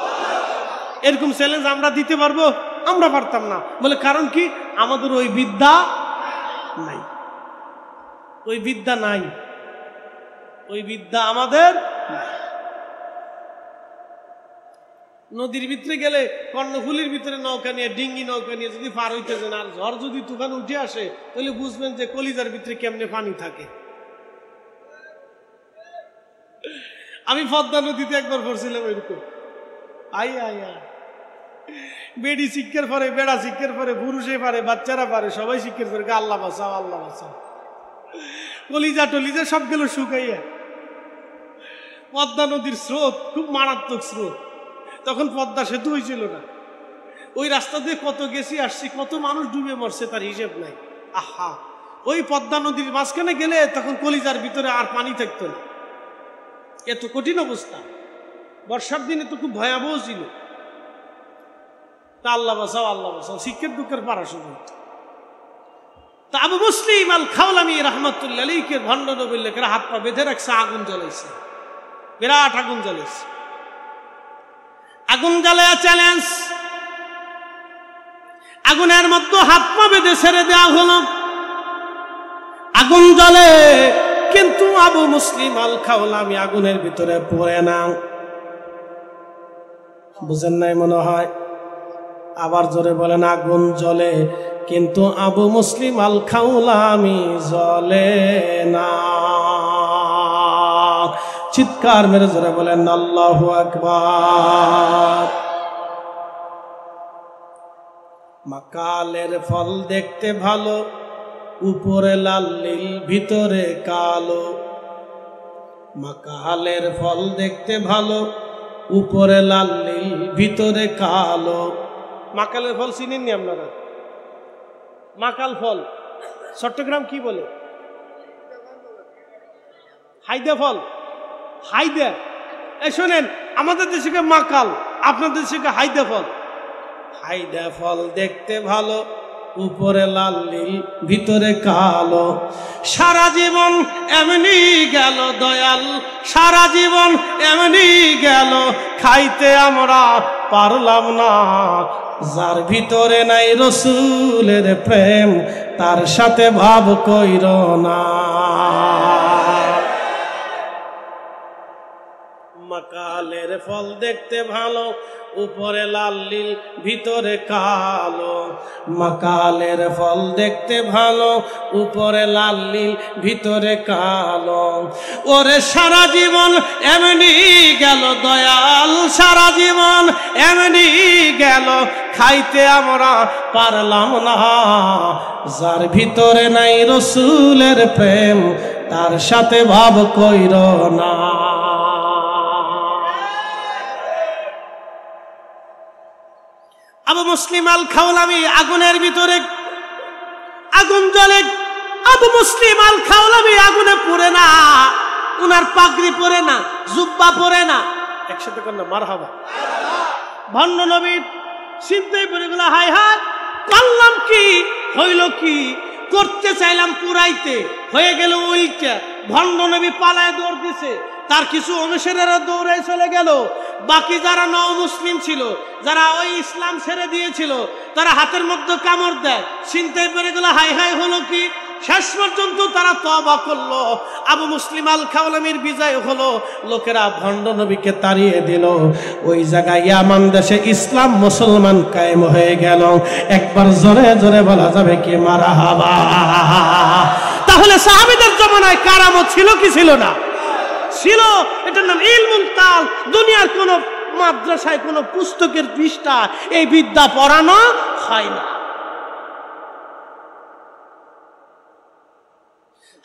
এরকম চ্যালেঞ্জ আমরা দিতে পারবো? আমরা পারতাম না। বলে কারণ কি? আমাদের ওই বিদ্যা নাই, ওই বিদ্যা নাই, ওই বিদ্যা আমাদের নাই। নদীর ভিতরে গেলে কর্ণফুলির ভিতরে নৌকা নিয়ে, ডিঙ্গি নৌকা নিয়ে যদি পার হইতেছেন, আর ঝড় যদি তুফান উঠে আসে, তাহলে বুঝবেন যে কলিজার ভিতরে কেমনে পানি থাকে। আমি পদ্মা নদীতে একবার পড়ছিলাম এরকম। বেড়ি শিক্ষার পরে, বেড়া শিক্ষার পরে, পুরুষে পারে, বাচ্চারা পারে, সবাই শিক্ষার পরে আল্লাহ বাঁচাও, আল্লাহ বাঁচাও। কলিজা টলিজা সব গেল শুকাইয়া। পদ্মা নদীর স্রোত খুব মারাত্মক স্রোত। তখন পদ্মা সেতু হয়েছিল না। ওই রাস্তা দিয়ে কত গেছি আসছি, কত মানুষ ডুবে মরছে তার হিসেব নাই। আহা, ওই পদ্মা নদীর মাঝখানে গেলে তখন কলিজার ভিতরে আর পানি থাকতো না। এত কঠিন অবস্থা। বর্ষার দিনে তো খুব ভয়াবহ ছিল। তা আল্লাহ বাঁচাও, আল্লাহ বাঁচাও, শিক্ষের দুঃখের পারা শুরু হতো। তা আবু মুসলিম আল খাওলামি রাহমাতুল্লাহ আলাইহি ভণ্ড নবীর লোকেরা হাত পা বেঁধে রাখছে, আগুন জ্বলাইছে, বিরাট আগুন জ্বলাইছে। আগুন জ্বালায়া চ্যালেঞ্জ, আগুনের মধ্যে হাত পা বেঁধে ছেড়ে দেওয়া হলো। আগুন জ্বলে, কিন্তু আবু মুসলিম আল খাওলামি আগুনের ভিতরে পড়ে না। বুঝেন নাই মনে হয়? আবার জোরে বলেন, আগুন জ্বলে কিন্তু আবু মুসলিম আল খাওলামি জ্বলে না। চিৎকার মেরে জোরে বলেন আল্লাহু আকবার। মাকালের ফল দেখতে ভালো, উপরে লাল নীল ভিতরে কালো। মাকালের ফল দেখতে ভালো, উপরে লাল নীল ভিতরে কালো। মাকালের ফল চিনেননি আপনারা? মাকাল ফল চট্টগ্রাম কি বলে? হাইদা ফল, হাইদা। এই শোনেন, আমাদের দেশে মাকাল, আপনাদের দেশে হাইদা ফল। হাইদা ফল দেখতে ভালো, উপরে লাল নীল ভিতরে কালো, সারা জীবন এমনি গেল দয়াল, সারা জীবন এমনি গেল, খাইতে আমরা পারলাম না। যার ভিতরে নাই রসুলের প্রেম, তার সাথে ভাব কইর না। মাকালের ফল দেখতে ভালো, উপরে লাল নীল ভিতরে কালো, মাকালের ফল দেখতে ভালো, উপরে লাল নীল ভিতরে কালো। ওরে সারা জীবন এমনি গেল দয়াল, সারা জীবন এমনি গেল, খাইতে আমরা পারলাম না। যার ভিতরে নাই রসুলের প্রেম, তার সাথে ভাব কইর না। আবু মুসলিম আল খাওলামি আগুনের ভিতরে, আগুন জ্বলে, আবু মুসলিম আল খাওলামি আগুনে পড়ে না, উনার পাগড়ি পরে না, জুব্বা পরে না। একসাথে কর না মারহাবা। ভণ্ড নবী চিন্তাই পড়ে গেল, হায় হায় করলাম কি, হইল কি, করতে চাইলাম পুরাইতে, হয়ে গেল ওইটা। ভণ্ড নবী পালায় দৌড় দিছে, তার কিছু অনুসারীরা দৌড়ায় চলে গেল। বাকি যারা নও মুসলিম ছিল, যারা ওই ইসলাম ছেড়ে দিয়েছিল, তারা হাতের মধ্যে কামড় দেয়, চিন্তায় পড়ে গেল হাই হাই হলো কি। শেষ পর্যন্ত তারা তওবা করলো, আবু মুসলিম আল খাওলামির বিজয় হলো, লোকেরা ভণ্ড নবীকে তাড়িয়ে দিল। ওই জায়গায় ইয়ামান দেশে ইসলাম মুসলমান কায়েম হয়ে গেল। একবার জোরে জোরে বলা যাবে কি মারহাবা। তাহলে সাহাবীদের জমানায় কারামত ছিল কি ছিল না? ছিল। এটার নাম ইলমুল কাল। দুনিয়ার কোন মাদ্রাসায় কোন পুস্তকের পৃষ্ঠা এই বিদ্যা পড়ানো হয় না।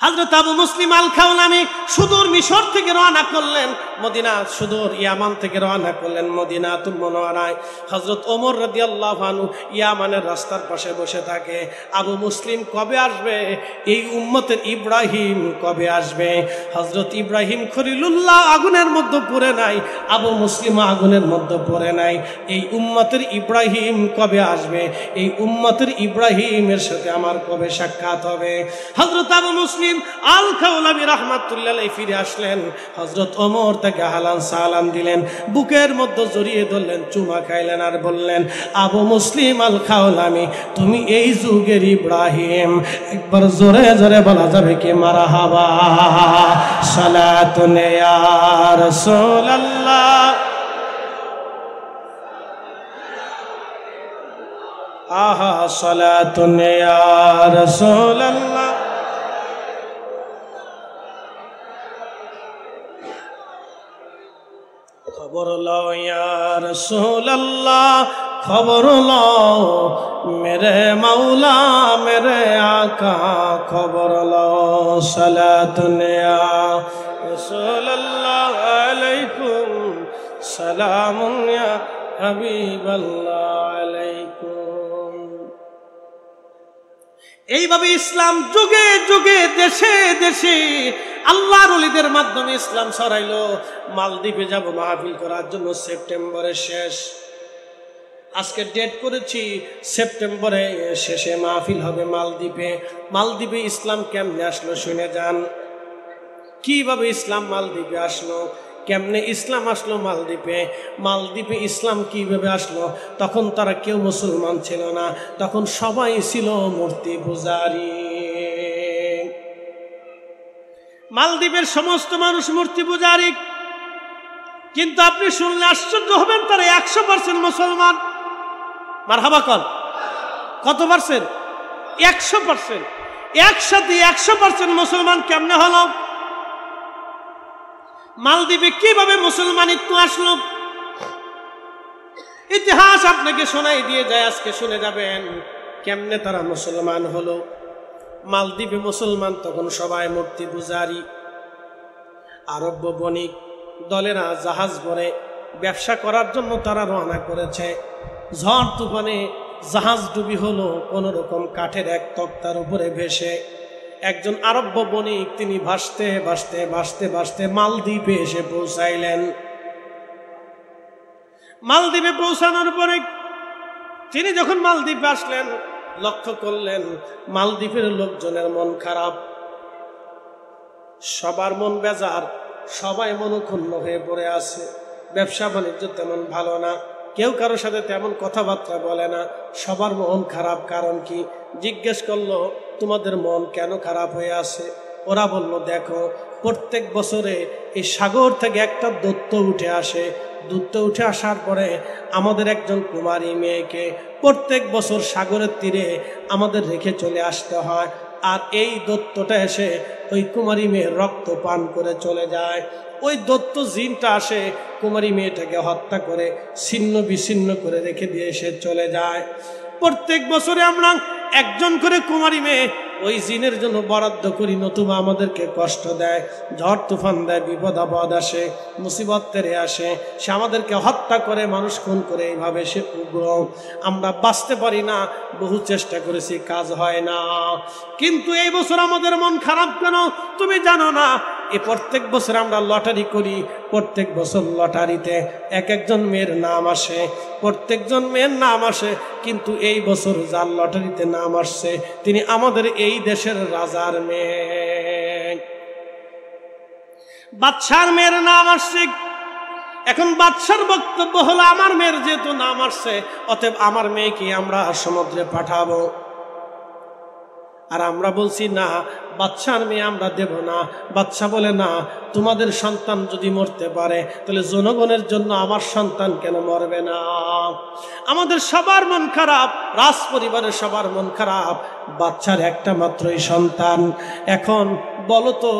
হযরত আবু মুসলিম আল খাওলামি সুদূর মিশর থেকে রওনা করলেন মদিনা, সুদূর ইয়ামান থেকে রওনা করলেন মদিনাতুল মুনাওয়ারায়। হযরত ওমর রাদিয়াল্লাহু আনহু ইয়ামানের রাস্তার পাশে বসে থাকে, আবু মুসলিম কবে আসবে, এই উম্মতের ইব্রাহিম কবে আসবে। হযরত ইব্রাহিম খলিলুল্লাহ আগুনের মধ্যে পড়ে নাই, আবু মুসলিম আগুনের মধ্যে পড়ে নাই। এই উম্মতের ইব্রাহিম কবে আসবে, এই উম্মতের ইব্রাহিমের সাথে আমার কবে সাক্ষাৎ হবে। হযরত আবু মুসলিম আল খাওলামি রাহমাতুল্লাহ আলাইহি ফিরে আসলেন। হযরত ওমর তাকে হালান সালাম দিলেন, বুকের মধ্যে জড়িয়ে ধরলেন, চুমা খাইলেন আর বললেন, আবু মুসলিম আল খাওলামি তুমি এই যুগের ইব্রাহিম। একবার জোরে জোরে বলা যাবে কি মারহাবা। সালাতুন ইয়া রাসূলুল্লাহ, আহা সালাতুন ইয়া রাসূলুল্লাহ। খবর লও ইয়া রাসূলুল্লাহ, খবর লও মেরে মাওলা মেরে আকা, খবর লও। সালাতুন ইয়া রাসূলুল্লাহ আলাইকুম, সালামুন ইয়া হাবিবাল্লাহ আলাইকুম। এইভাবে ইসলাম যুগে যুগে দেশে দেশে আল্লাহর ওলিদের মাধ্যমে ইসলাম ছড়াইলো। মালদ্বীপে যাব মাহফিল করার জন্য, সেপ্টেম্বরের শেষ, আজকে ডেট করেছি, সেপ্টেম্বরে শেষে মাহফিল হবে মালদ্বীপে। মালদ্বীপে ইসলাম কেমনে আসলো শুনে যান। কিভাবে ইসলাম মালদ্বীপে আসলো, কেমনে ইসলাম আসলো মালদ্বীপে, মালদ্বীপে ইসলাম কিভাবে আসলো। তখন তারা কেউ মুসলমান ছিল না, তখন সবাই ছিল মূর্তি পূজারী। মালদ্বীপের সমস্ত মানুষ মূর্তি পূজারী, কিন্তু আপনি শুনলে আশ্চর্য হবেন, তারা 100% মুসলমান। মারহাবা কর। কত পার্সেন্ট? 100%। একসাথে 100% মুসলমান কেমনে হলো? মালদ্বীপে কিভাবে মুসলমানিত্ব আসলো? ইতিহাস আপনাকে শোনাই দিয়ে যায়, আজকে শুনে যাবেন কেমনে তারা মুসলমান হলো। মালদ্বীপে মুসলমান তখন সবাই মূর্তি পূজারী। আরব বণিক দলেরা জাহাজ ভরে ব্যবসা করার জন্য তারা রওনা করেছে। ঝড় তুফানে জাহাজ ডুবি হলো, কোন রকম কাঠের এক তক্তার উপরে ভেসে। একজন আরব্য বণিক তিনি ভাসতে ভাসতে ভাসতে ভাসতে মালদ্বীপে এসে পৌঁছাইলেন। মালদ্বীপে পৌঁছানোর পরে তিনি যখন মালদ্বীপে আসলেন, লক্ষ্য করলেন মালদ্বীপের লোকজনের মন খারাপ, সবার মন বেজার, সবাই মনক্ষুণ্ণ হয়ে পড়ে আছে। ব্যবসা বাণিজ্য তেমন ভালো না, কেউ কারোর সাথে তেমন কথাবার্তা বলে না, সবার মন খারাপ। কারণ কি? জিজ্ঞেস করলো, তোমাদের মন কেন খারাপ হয়ে আছে? ওরা বলল, দেখো প্রত্যেক বছরে এই সাগর থেকে একটা দৈত্য উঠে আসে, দূত উঠে আসার পরে আমাদের একজন কুমারী মেয়েকে প্রত্যেক বছর সাগরের তীরে আমাদের রেখে চলে আসতে হয়, আর এই দৈত্যটা এসে ওই কুমারী মেয়ের রক্ত পান করে চলে যায়। ওই দৈত্য জিনটা আসে কুমারী মেয়েটাকে হত্যা করে ছিন্ন বিচ্ছিন্ন করে রেখে দিয়ে এসে চলে যায়। প্রত্যেক বছরে আমরা একজন করে কুমারী মেয়ে ওই জিনের জন্য বরাদ্দ করি, নতুবা আমাদেরকে কষ্ট দেয়, ঝড় তুফান দেয়, বিপদ আপদ আসে, মুসিবত তেরে আসে, সে আমাদেরকে হত্যা করে, মানুষ খুন করে, এইভাবে সে উগ্র। আমরা বাঁচতে পারি না, বহু চেষ্টা করেছি, কাজ হয় না। কিন্তু এই বছর আমাদের মন খারাপ কেন তুমি জানো না? এই প্রত্যেক বছর আমরা লটারি করি, প্রত্যেক বছর লটারিতে এক একজন মেয়ের নাম আসে, প্রত্যেকজন মেয়ের নাম আসে, কিন্তু এই বছর যার লটারিতে নাম আসছে তিনি আমাদের এই দেশের রাজার মেয়ে, বাদশার মেয়ের নাম আসছে। এখন বাদশার বক্তব্য হলো, আমার মেয়ের যেহেতু নাম আসছে, অতএব আমার মেয়েকে আমরা সমুদ্রে পাঠাবো। আর আমরা বলছি না, বাদশার মেয়ে আমরা দেব না। বাদশা বলে, না, তোমাদের সন্তান যদি মরতে পারে তাহলে জনগণের জন্য আমার সন্তান কেন মরবে না? আমাদের সবার মন খারাপ, রাজ পরিবারের সবার মন খারাপ, বাচ্চার একটা মাত্রই সন্তান। এখন বলো তো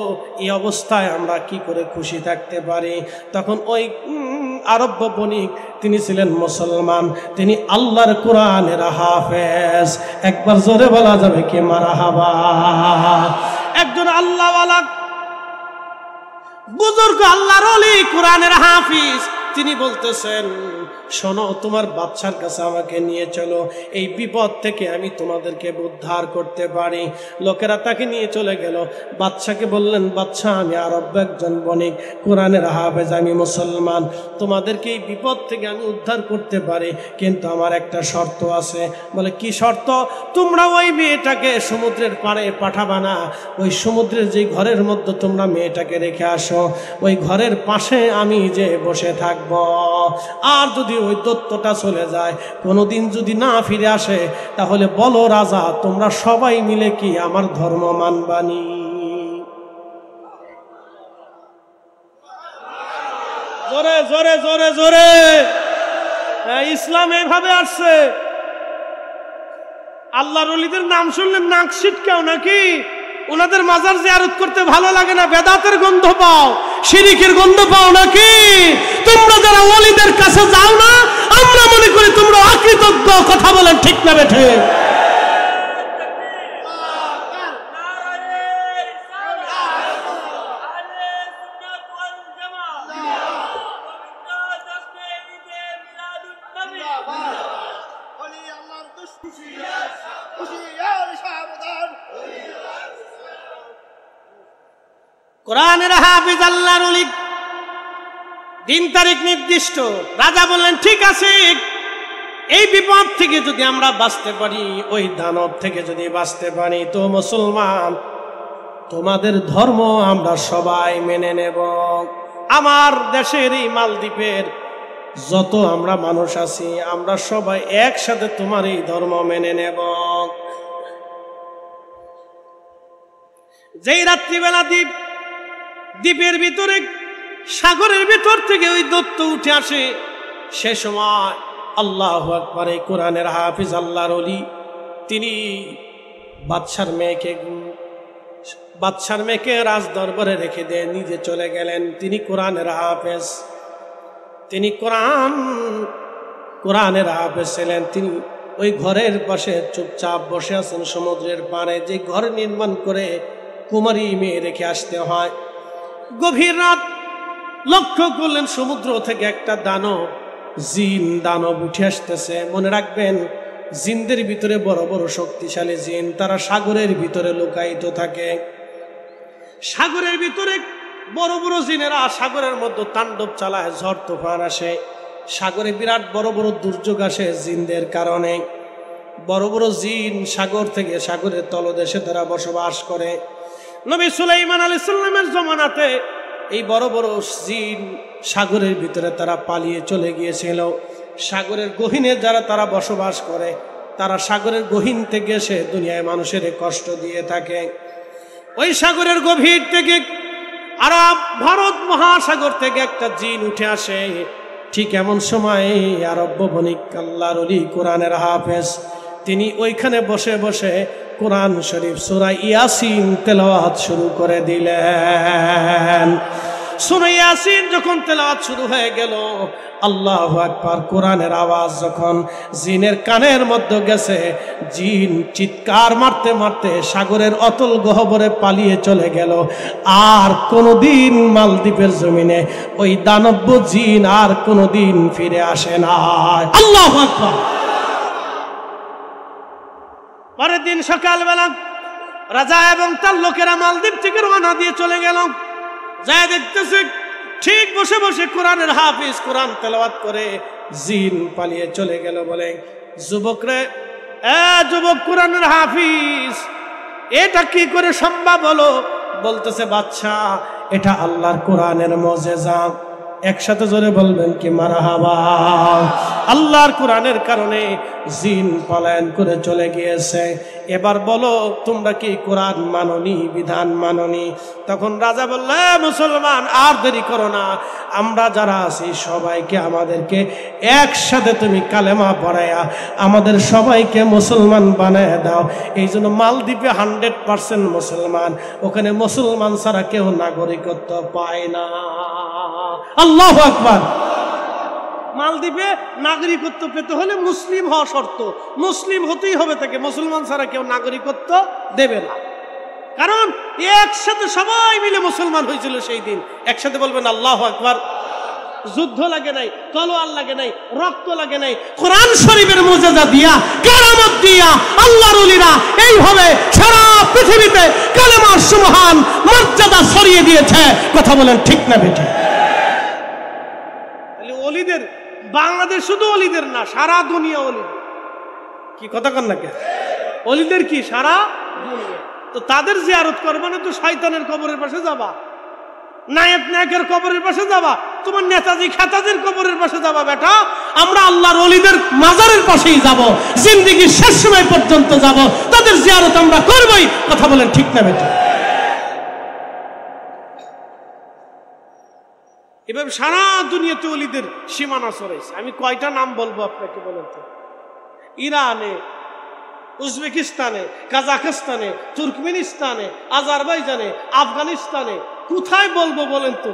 এই অবস্থায় আমরা কি করে খুশি থাকতে পারি? তখন ওই আরব্য বণিক, তিনি ছিলেন মুসলমান, তিনি আল্লাহর কোরআনের হাফেজ। একবার জোরে বলা যাবে কি মারহাবা? একজন আল্লাহওয়ালা বুজুর্গ, আল্লাহর ওলি, কোরআনের হাফিজ, তিনি বলতেছেন, শোনো, তোমার বাচ্চার কাছে আমাকে নিয়ে চলো, এই বিপদ থেকে আমি তোমাদেরকে উদ্ধার করতে পারি। লোকেরা তাকে নিয়ে চলে গেল। বাচ্চাকে বললেন, বাচ্চা, আমি আরব একজন বণিক, কোরআনের হাফেজ, আমি মুসলমান, তোমাদেরকে এই বিপদ থেকে আমি উদ্ধার করতে পারি, কিন্তু আমার একটা শর্ত আছে। বলে, কি শর্ত? তোমরা ওই মেয়েটাকে সমুদ্রের পাড়ে পাঠাবা না, ওই সমুদ্রের যে ঘরের মধ্যে তোমরা মেয়েটাকে রেখে আসো, ওই ঘরের পাশে আমি যে বসে থাকবো। আর যদি ওই দৈত্যটা চলে যায়, কোনোদিন যদি না ফিরে আসে, তাহলে বলো রাজা, তোমরা সবাই মিলে কি আমার ধর্ম মানবানি? জোরে জোরে জোরে জোরে! ইসলাম এভাবে আসছে। আল্লাহর ওলিদের নাম শুনলে নাক ছিটকাও নাকি? ওনাদের মাজার জিয়ারত করতে ভালো লাগে না? বেদাতের গন্ধ পাও, শিরিকের গন্ধ পাও নাকি? তোমরা যারা ওলিদের কাছে যাও না, আমরা মনে করি তোমরা অকৃতজ্ঞ। কথা বলেন ঠিক না বেঠে? কোরআনের হাফিজ, আল্লাহর ওলি, দিন তারিখ নির্দিষ্ট। রাজা বললেন, ঠিক আছে, এই বিপদ থেকে যদি আমরা বাঁচতে পারি, ওই দানব থেকে যদি বাঁচতে পারি, তো মুসলমান, তোমাদের ধর্ম আমরা সবাই মেনে নেব। আমার দেশের এই মালদ্বীপের যত আমরা মানুষ আছি, আমরা সবাই একসাথে তোমার এই ধর্ম মেনে নেব। যেই রাত্রিবেলা দ্বীপের ভিতরে, সাগরের ভিতর থেকে ওই দৈত্য উঠে আসে, সে সময় আল্লাহু আকবার, এই কোরআনের হাফিজ আল্লাহর ওলি, তিনি বাদশার মেয়েকে রাজ দরবারে রেখে দিয়ে নিজে চলে গেলেন। তিনি কোরআনের হাফেজ, তিনি কোরআনের হাফেজ ছিলেন। তিনি ওই ঘরের পাশে চুপচাপ বসে আছেন সমুদ্রের পাড়ে, যে ঘর নির্মাণ করে কুমারী মেয়ে রেখে আসতে হয়। গভীর রাত, লক্ষ্য করলেন সমুদ্র থেকে একটা দানব, জিন দানব উঠে আসতেছে। মনে রাখবেন, জিনদের ভিতরে বড় বড় শক্তিশালী জিন, তারা সাগরের ভিতরে লুকায়িত থাকে। সাগরের ভিতরে বড় বড় জিনেরা সাগরের মধ্যে তাণ্ডব চালায়, ঝড় তুফান আসে, সাগরে বিরাট বড় বড় দুর্যোগ আসে জিনদের কারণে। বড় বড় জিন সাগর থেকে, সাগরের তলদেশে তারা বসবাস করে। নবী সুলাইমান আলাইহিস সালামের জমানাতে এই বড় বড় জিন সাগরের ভিতরে তারা পালিয়ে চলে গিয়েছিল। সাগরের গহীনে যারা তারা বসবাস করে, তারা সাগরের গহীন থেকে এসে দুনিয়ায় মানুষের কষ্ট দিয়ে থাকে। ওই সাগরের গভীর থেকে আরব ভারত মহাসাগর থেকে একটা জিন উঠে আসে। ঠিক এমন সময় আরব বণিক আল্লাহর ওলি কোরআনের হাফেজ, তিনি ওইখানে বসে বসে কোরআন শরীফ সূরা ইয়াসিন তেলাওয়াত শুরু করে দিলেন। সূরা ইয়াসিন যখন তেলাওয়াত শুরু হয়ে গেল, আল্লাহু আকবার, কোরআনের আওয়াজ যখন জিনের কানের মধ্যে গেছে, জিন চিৎকার মারতে মারতে সাগরের অতল গহ্বরে পালিয়ে চলে গেল। আর কোনোদিন মালদ্বীপের জমিনে ওই দানব জিন আর কোনোদিন ফিরে আসে না। আল্লাহু আকবার। পরের দিন সকালবেলা রাজা এবং তার লোকেরা মালদ্বীপ থেকে রওনা দিয়ে চলে গেল। যায় দেখতেছে ঠিক বসে বসে কোরআনের হাফিজ কোরআন তেলাওয়াত করে জিন পালিয়ে চলে গেল। বলে, যুবকরে, যুবক কোরআনের হাফিজ, এটা কি করে সম্ভব হলো? বলতেছে, বাদশা, এটা আল্লাহর কোরআনের মুজিজা। একসাথে জোরে বলবেন কি মারহাবা। আল্লাহর কোরআনের কারণে জিন পলায়ন করে চলে গিয়েছে। এবার বলো, তোমরা কি কোরআন মাননি, বিধান মাননি? তখন রাজা বলল, মুসলমান, আর দেরি করো না, আমরা যারা আছি সবাইকে, আমাদেরকে একসাথে তুমি কালেমা পড়ায়া আমাদের সবাইকে মুসলমান বানায় দাও। এই জন্য মালদ্বীপে 100% মুসলমান, ওখানে মুসলমান ছাড়া কেউ নাগরিকত্ব পায় না। আল্লাহু আকবার। মালদ্বীপে নাগরিকত্ব পেতে হলে মুসলিম হওয়া শর্ত, মুসলিম হতেই হবে তাকে, মুসলমান ছাড়া কেউ নাগরিকত্ব দেবে না। কারণ একসাথে সবাই মিলে মুসলমান হয়েছিল সেই দিন। একসাথে বলবেন আল্লাহু আকবার। যুদ্ধ লাগে নাই, তলোয়ার লাগে নাই, রক্ত লাগে নাই, কোরআন শরীফের মুজিজা দিয়া, কারামত দিয়া আল্লাহর ওলিরা এইভাবে সারা পৃথিবীতে কালেমার সুমহান মর্যাদা ছড়িয়ে দিয়েছে। কথা বলেন ঠিক না বেঠিক? ওলিদের বাংলাদেশ শুধু ওলিদের না, সারা দুনিয়া ওলিদের। কি কথা কন না কে? ওলিদের কি সারা দুনিয়া। তো তাদের জিয়ারত করবা না তো শয়তানের কবরের পাশে যাবা, নায়ক নায়কের কবরের পাশে যাবা, তোমার নেতাজি খাতাজির কবরের পাশে যাবা। বেটা, আমরা আল্লাহর ওলিদের মাজারের পাশেই যাব, জিন্দেগির শেষ সময় পর্যন্ত যাব, তাদের জিয়ারত আমরা করবই। কথা বলেন ঠিক না বেটা? এভাবে সারা দুনিয়াতে ওলিদের সীমানা ছড়াইছে। আমি কয়টা নাম বলবো আপনাকে বলেন তো? ইরানে, উজবেকিস্তানে, কাজাখস্তানে, তুর্কমেনিস্তানে, আজারবাইজানে, আফগানিস্তানে, কোথায় বলবো বলেন তো?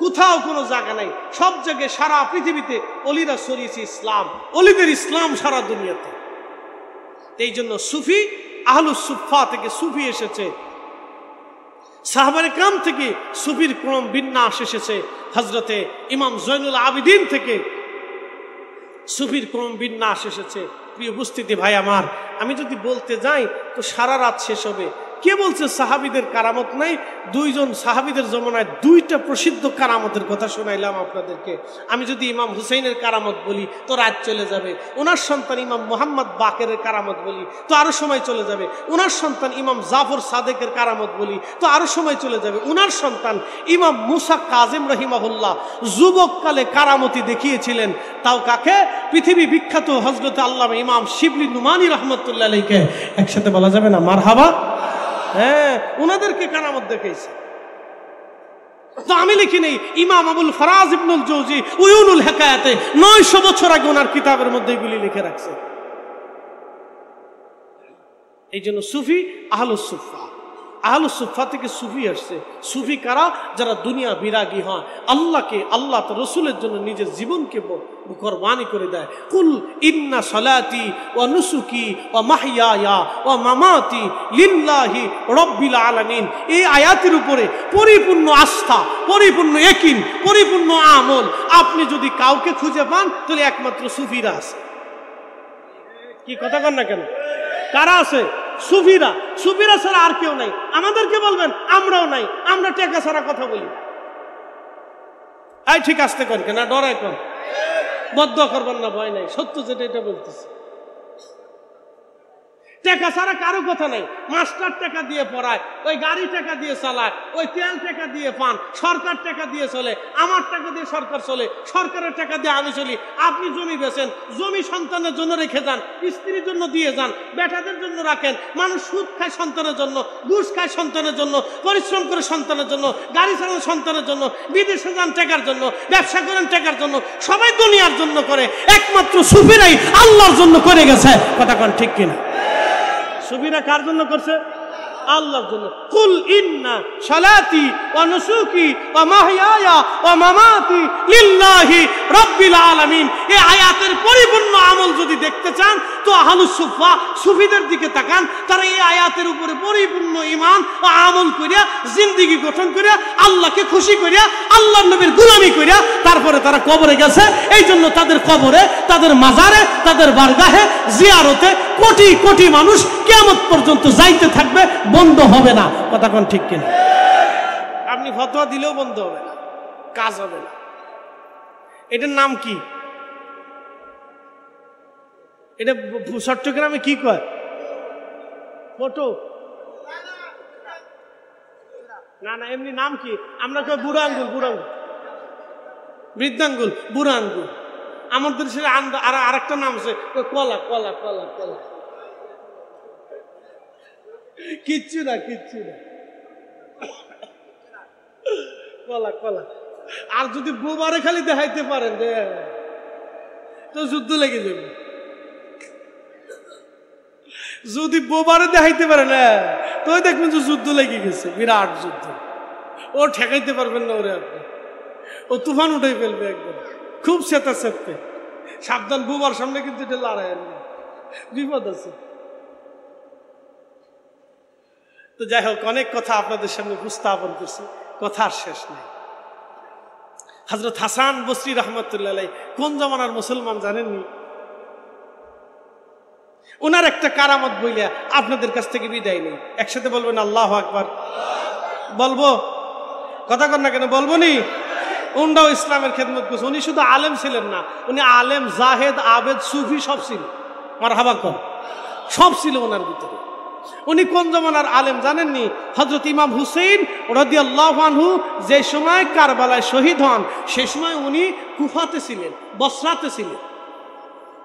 কোথাও কোনো জায়গা নাই। সব জায়গায় সারা পৃথিবীতে অলিরা ছড়িয়েছে ইসলাম, অলিদের ইসলাম সারা দুনিয়াতে। এই জন্য সুফি, আহলুস সুফা থেকে সুফি এসেছে, সাহাবায়ে কেরাম থেকে সুফির ক্রম বিন্যাস এসেছে, হযরতে ইমাম জয়নুল আবিদিন থেকে সুফির ক্রম বিন্যাস এসেছে। প্রিয় উপস্থিতি ভাই আমার, আমি যদি বলতে যাই তো সারা রাত শেষ হবে। কে বলছে সাহাবীদের কারামত নাই? দুইজন সাহাবীদের জমানায় দুইটা প্রসিদ্ধ কারামতের কথা শোনাইলাম আপনাদেরকে। আমি যদি ইমাম হুসাইনের কারামত বলি তো রাত চলে যাবে। ওনার সন্তান ইমাম মুহাম্মদ বাকেরের কারামত বলি তো আরো সময় চলে যাবে। ওনার সন্তান ইমাম জাফর সাদেকের কারামত বলি তো আরো সময় চলে যাবে। ওনার সন্তান ইমাম মুসা কাজিম রহিমাহুল্লাহ যুবককালে কারামতি দেখিয়েছিলেন। তাও কাকে? পৃথিবী বিখ্যাত হযরত আল্লামা ইমাম শিবলি নুমানি রহমতুল্লাহ আলাইহিকে। একসাথে বলা যাবে না মারহাবা? হ্যাঁ, উনাদেরকে কারামত দেখাইছে। তো আমি লিখি নেই, ইমাম আবুল ফারাজ ইবনুল জৌজি উয়ুনুল হিকায়াতে 900 বছর আগে ওনার কিতাবের মধ্যে এগুলি লিখে রাখছে। এই জন্য সুফি আহলুস সুফা, আহলুস সুফা থেকে সুফি আসছে। সুফি কারা? যারা দুনিয়া বিরাগী হয়, আল্লাহকে, আল্লাহ তো রসুলের জন্য নিজের জীবনকে কুরবানি করে দেয়। কুল ইন্না সালাতি ওয়া নুসুকি ওয়া মাহইয়ায়া ওয়া মামাতি লিল্লাহি রাব্বিল আলামিন। এই আয়াতের উপরে পরিপূর্ণ আস্থা, পরিপূর্ণ ইয়াকিন, পরিপূর্ণ আমল আপনি যদি কাউকে খুঁজে পান তাহলে একমাত্র সুফিরা আছে। কি কথা কন না কেন? কারা আছে? সুফিরা। সুফিরা ছাড়া আর কেউ নাই। আমাদেরকে বলবেন আমরাও নাই, আমরা টেকা ছাড়া কথা বলি। আই ঠিক আসতে কর কেন, ডরাই কর, বদ্ধ করবেন না, ভয় নাই, সত্য যেটা এটা বলতেছি। টাকা ছাড়া কারো কথা নাই। মাস্টার টাকা দিয়ে পড়ায়, ওই গাড়ি টাকা দিয়ে চালায়, ওই তেল টাকা দিয়ে পান, সরকার টাকা দিয়ে চলে, আমার টাকা দিয়ে সরকার চলে, সরকারের টাকা দিয়ে আমি চলি। আপনি জমি বেচেন, জমি সন্তানের জন্য রেখে যান, স্ত্রীর জন্য দিয়ে যান, বেটাদের জন্য রাখেন। মানুষ সুদ খায় সন্তানের জন্য, ঘুষ খায় সন্তানের জন্য, পরিশ্রম করে সন্তানের জন্য, গাড়ি চালান সন্তানের জন্য, বিদেশে যান টাকার জন্য, ব্যবসা করেন টাকার জন্য, সবাই দুনিয়ার জন্য করে, একমাত্র সুফিরাই আল্লাহর জন্য করে গেছে। কথা কন ঠিক কিনা? সুফিরা কার জন্য করছে? আল্লাহর জন্য। কুল ইন্না সালাতি ওয়া নুসুকি ওয়া মাহইয়ায়া ওয়া মামাতি লিল্লাহি রাব্বিল আলামিন। এই আয়াতের পরিপূর্ণ আমল যদি দেখতে চান তো আহলুস সুফা সুফিদের দিকে তাকান। তারা এই আয়াতের উপরে পরিপূর্ণ ঈমান ও আমল করিয়া, জিন্দেগি গঠন করিয়া, আল্লাহকে খুশি করিয়া, আল্লাহর নবীর গোলামি করিয়া তারপরে তারা কবরে গেছে। এই জন্য তাদের কবরে, তাদের মাজারে, তাদের বারগাহে, জিয়ারতে কোটি কোটি মানুষ কিয়ামত পর্যন্ত যাইতে থাকবে, বন্ধ হবে না। কথা কোন ঠিক কিনা? আপনি ফতোয়া দিলেও বন্ধ হবে না, কাজ হবে না। এটার নাম কি? এটা চট্টগ্রামে কি কয়? ফটো না, না, এমনি নাম কি? আমরা কই বুড়া আঙ্গুল, বুড়া আঙ্গুল, বৃদ্ধাঙ্গুল, বুড়া আঙ্গুল। আমাদের দেশে আর একটা নাম আছে কলা, কলা, কলা, কলা। কিচ্ছু না, কিচ্ছু না, কলা, কলা। আর যদি বোবারে খালি দেখাইতে পারেন তো যুদ্ধ লেগে যাবে। যদি বোবারে দেখাইতে পারেন তো দেখবেন যে যুদ্ধ লেগে গেছে, বিরাট যুদ্ধ। ও ঠেকাইতে পারবেন না ওরে, আপনি ও তুফান উঠে ফেলবে একদম, খুব চেতা চেতে। সাবধান, বোবার সামনে কিন্তু এটা লড়াই না, বিপদ আছে। তো যাই হোক, অনেক কথা আপনাদের সামনে উপস্থাপন করছি, কথার শেষ নেই। হযরত হাসান বসরি রহমতুল্লাহ আলাইহি কোন জামানার মুসলমান জানেননি? ওনার একটা কারামত বইলা আপনাদের কাছ থেকে বিদায় নেই। একসাথে বলবেন আল্লাহু আকবার। বলবো? কথা কন না কেন? বলবো নি? উনিও ইসলামের খেদমত করছে। উনি শুধু আলেম ছিলেন না, উনি আলেম, জাহেদ, আবেদ, সুফি সব ছিল। মারহাবা কর, সব ছিল ওনার ভিতরে। উনি কোন জামানার আলেম জানেননি? হযরত ইমাম হুসাইন রাদিয়াল্লাহু আনহু যে সময় কারবালায় শহীদ হন, সেই সময় উনি কুফাতে ছিলেন, বসরাতে ছিলেন।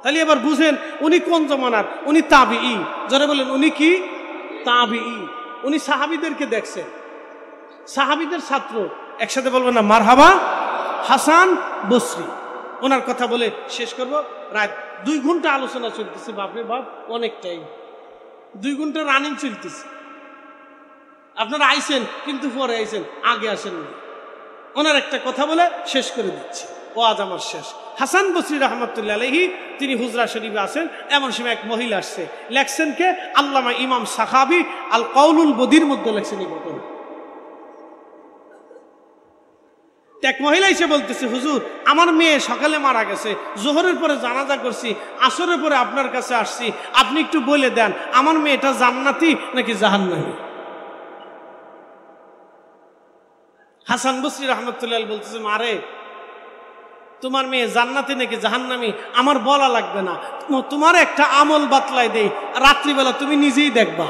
তাহলে এবার বুঝেন উনি কোন জামানার। উনি তাবিঈ। যারা বলেন উনি কি? তাবিঈ। উনি সাহাবীদেরকে দেখছেন, সাহাবীদের ছাত্র। একসাথে বলবেন না মারহাবা? হাসান বসরি। ওনার কথা বলে শেষ করব। রাত 2 ঘন্টা আলোচনা চলতেছে, বাপরে বাপ, অনেক টাইম। 2 ঘন্টা রানিং চলতেছে। আপনারা আইছেন কিন্তু পরে আইছেন, আগে আসেন না। ওনার একটা কথা বলে শেষ করে দিচ্ছি, ও আজ আমার শেষ। হাসান বসরি রহমতুল্লাহ আলাইহি তিনি হুজরা শরীফে আছেন। এমন সময় এক মহিলা আসছে, লেখছেন কে? আল্লামা ইমাম সাখাবী আল কাউলুল বদির মধ্যে লেখছেন এই ঘটনা। এক মহিলা এসে বলতেছে, হুজুর আমার মেয়ে সকালে মারা গেছে, জোহরের পরে জানাজা করছি, আসরের পরে আপনার কাছে আসছি, আপনি একটু বলে দেন আমার মেয়েটা জান্নাতি নাকি জাহান্নামী। হাসান বসরি রহমতুল্লাহ বলতেছে, মারে তোমার মেয়ে জান্নাতি নাকি জাহান্নামী আমার বলা লাগবে না, তোমার একটা আমল বাতলাই দেই, রাত্রিবেলা তুমি নিজেই দেখবা।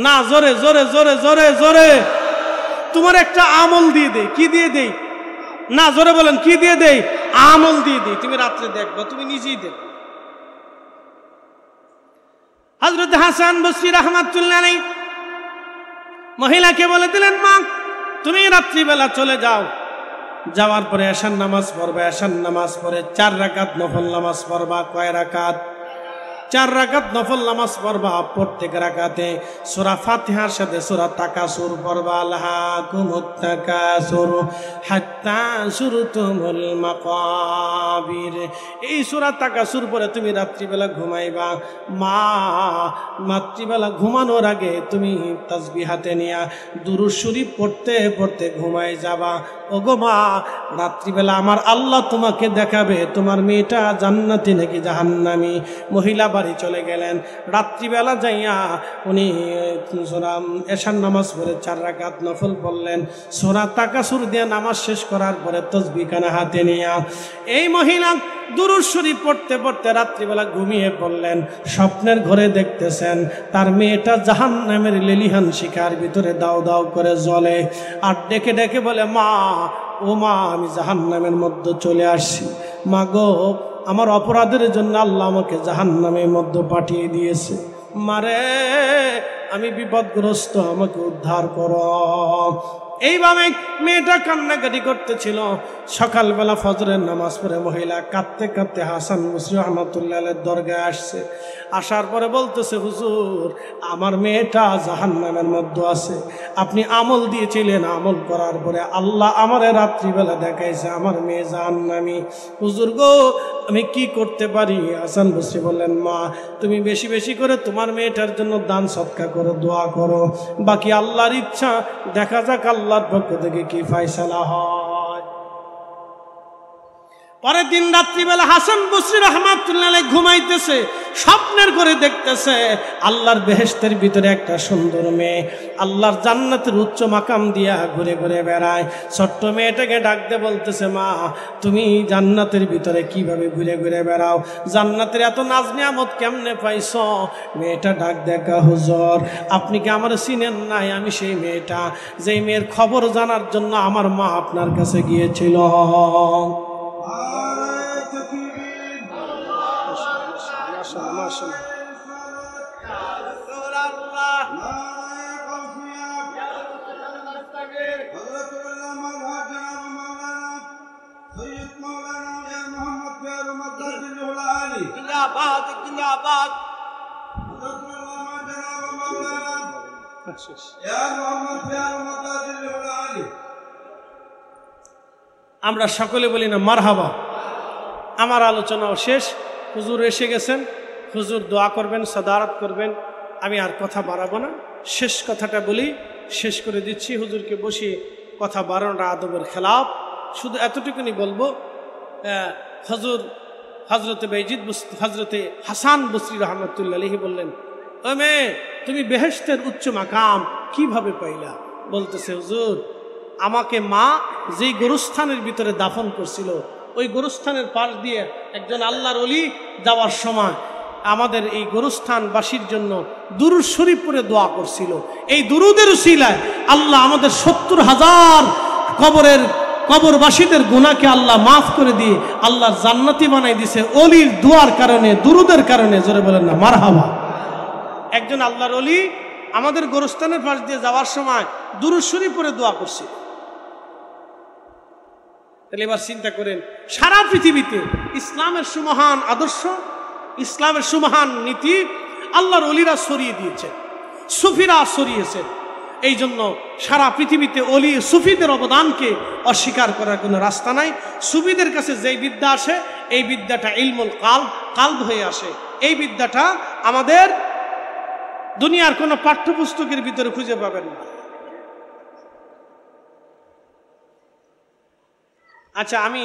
না, জোরে জোরে জোরে জোরে জোরে, তোমার একটা আমল দিয়ে দেই। কি দিয়ে দেই? না, জোরে বলেন, কি দিয়ে দেই? আমল দিয়ে দেই, তুমি রাত্রে দেখবা, তুমি নিজেই দেখবা। হযরত হাসান বসরি রাহমাতুল্লাহ আলাইহি মহিলাকে বলে দিলেন, মা তুমি রাত্রিবেলা চলে যাও, যাওয়ার পরে এশার নামাজ পড়বা, এশার নামাজ পড়ে 4 রাকাত নফল নামাজ পড়বা। কয় রাকাত? 4 রাকাত নফল নামাজ পড়বা। প্রত্যেক রাকাতে সূরা ফাতিহার সাথে সূরা তাকাসুর পড়বা। আলহাকুমুত তাকাসুর হাত্তা যুরতুমুল মাকাবির। এই সূরা তাকাসুর পরে তুমি রাত্রিবেলা ঘুমাইবা। রাত্রিবেলা ঘুমানোর আগে তুমি তাসবিহ হাতে নিয়া দুরূদ শরীফ পড়তে পড়তে ঘুমাই যাবা। ওগো মা, রাত্রিবেলা আমার আল্লাহ তোমাকে দেখাবে তোমার মেয়েটা জান্নাতি নাকি জাহান্নামী। মহিলা বাড়ি চলে গেলেন। রাত্রিবেলা যাইয়া উনি সূরা এশার নামাজ পড়ে 4 রাকাত নফল পড়লেন। সূরা তাকাসুর দিয়ে নামাজ শেষ করার পরে তাসবিহ খানা হাতে নিয়া এই মহিলা দুরূদ শরীফ পড়তে পড়তে রাত্রিবেলা ঘুমিয়ে পড়লেন। স্বপ্নের ঘরে দেখতেছেন তার মেয়েটা জাহান্নামের লেলিহান শিখার ভিতরে দাও দাও করে জ্বলে। আর ডেকে ডেকে বলে, মা, ও মা, আমি জাহান্নামের মধ্যে চলে আসছি। মা গো, আমার অপরাধের জন্য আল্লাহ আমাকে জাহান্নামের মধ্যে পাঠিয়ে দিয়েছে। মারে, আমি বিপদগ্রস্ত, আমাকে উদ্ধার করো। এইভাবে মেয়েটা কান্নাকাটি করতেছিল। সকালবেলা ফজরের নামাজ পড়ে মহিলা কাঁদতে কাঁদতে হাসান বসরি রহমাতুল্লাহ আলাইহির দরগায় আসছে। আসার পরে বলতেছে, হুজুর, আমার মেয়েটা জাহান্নামের মধ্যে আছে। আপনি আমল দিয়েছিলেন, আমল করার পরে আল্লাহ আমারে রাত্রিবেলা দেখাইছে আমার মেয়ে জাহান্নামী। হুজুর গো, আমি কি করতে পারি? হাসান বসরি বললেন, মা, তুমি বেশি বেশি করে তোমার মেয়েটার জন্য দান সদকা করো, দোয়া করো। বাকি আল্লাহর ইচ্ছা, দেখা যাক আল্লাহর পক্ষ থেকে কি ফয়সালা হয়। পরের দিন রাত্রিবেলা হাসান বসরি রহমাতুল্লাহ আলাইহি ঘুমাইতেছে। স্বপ্নের করে দেখতেছে আল্লাহর বেহেশতের ভিতরে একটা সুন্দর মেয়ে আল্লাহর জান্নাতের উচ্চ মাকাম দিয়া ঘুরে ঘুরে বেড়ায়। ছোট্ট মেয়েটাকে ডাক দিয়ে বলতেছে, মা, তুমি জান্নাতের ভিতরে কিভাবে ঘুরে ঘুরে বেড়াও? জান্নাতের এত নাজ নিয়ামত কেমনে পাইছ? মেয়েটা ডাক দেখা, হুজুর, আপনি কি আমার চিনেন নাই? আমি সেই মেয়েটা, যেই মেয়ের খবর জানার জন্য আমার মা আপনার কাছে গিয়েছিল। আমরা সকলে বলি না মারহাবা। আমার আলোচনাও শেষ। হুজুর এসে গেছেন, হুজুর দোয়া করবেন, সাদারত করবেন। আমি আর কথা বাড়াবো না, শেষ কথাটা বলি, শেষ করে দিচ্ছি। হুজুরকে বসিয়ে কথা বাড়ানোটা আদবের খেলাফ। শুধু এতটুকুনি বলবো, হজরতে হাসান বসরি রহমতুল্লাহ আলাইহি বললেন, ও মেয়ে, তুমি বেহেশতের উচ্চ মাকাম কিভাবে পাইলা? বলতেছে, হুজুর, আমাকে মা যেই গোরস্থানের ভিতরে দাফন করছিল, ওই গোরস্থানের পাশ দিয়ে একজন আল্লাহর ওলি যাওয়ার সময় আমাদের এই গোরস্থানবাসীর জন্য দুরূদ শরীফ পড়ে দোয়া করছিল। এই দুরূদের উসিলায় আল্লাহ আমাদের 70,000 কবরবাসীদের গুনাহকে আল্লাহ মাফ করে দিয়ে আল্লাহর জান্নাতি বানাই দিছে ওলির দোয়ার কারণে, দুরূদের কারণে। জোরে বলেন না মারহাবা। একজন আল্লাহর ওলি আমাদের গোরস্থানের পাশ দিয়ে যাওয়ার সময় দুরূদ শরীফ পড়ে দোয়া করছে। তাহলে এবার চিন্তা করেন, সারা পৃথিবীতে ইসলামের সুমহান আদর্শ, ইসলামের সুমহান নীতি আল্লাহর ওলিরা ছড়িয়ে দিয়েছে, সুফিরা ছড়িয়েছে। এই জন্য সারা পৃথিবীতে ওলি সুফিদের অবদানকে অস্বীকার করার কোনো রাস্তা নাই। সুফিদের কাছে যেই বিদ্যা আসে, এই বিদ্যাটা ইলমুল কালব হয়ে আসে। এই বিদ্যাটা আমাদের দুনিয়ার কোনো পাঠ্যপুস্তকের ভিতরে খুঁজে পাবেন না। আচ্ছা, আমি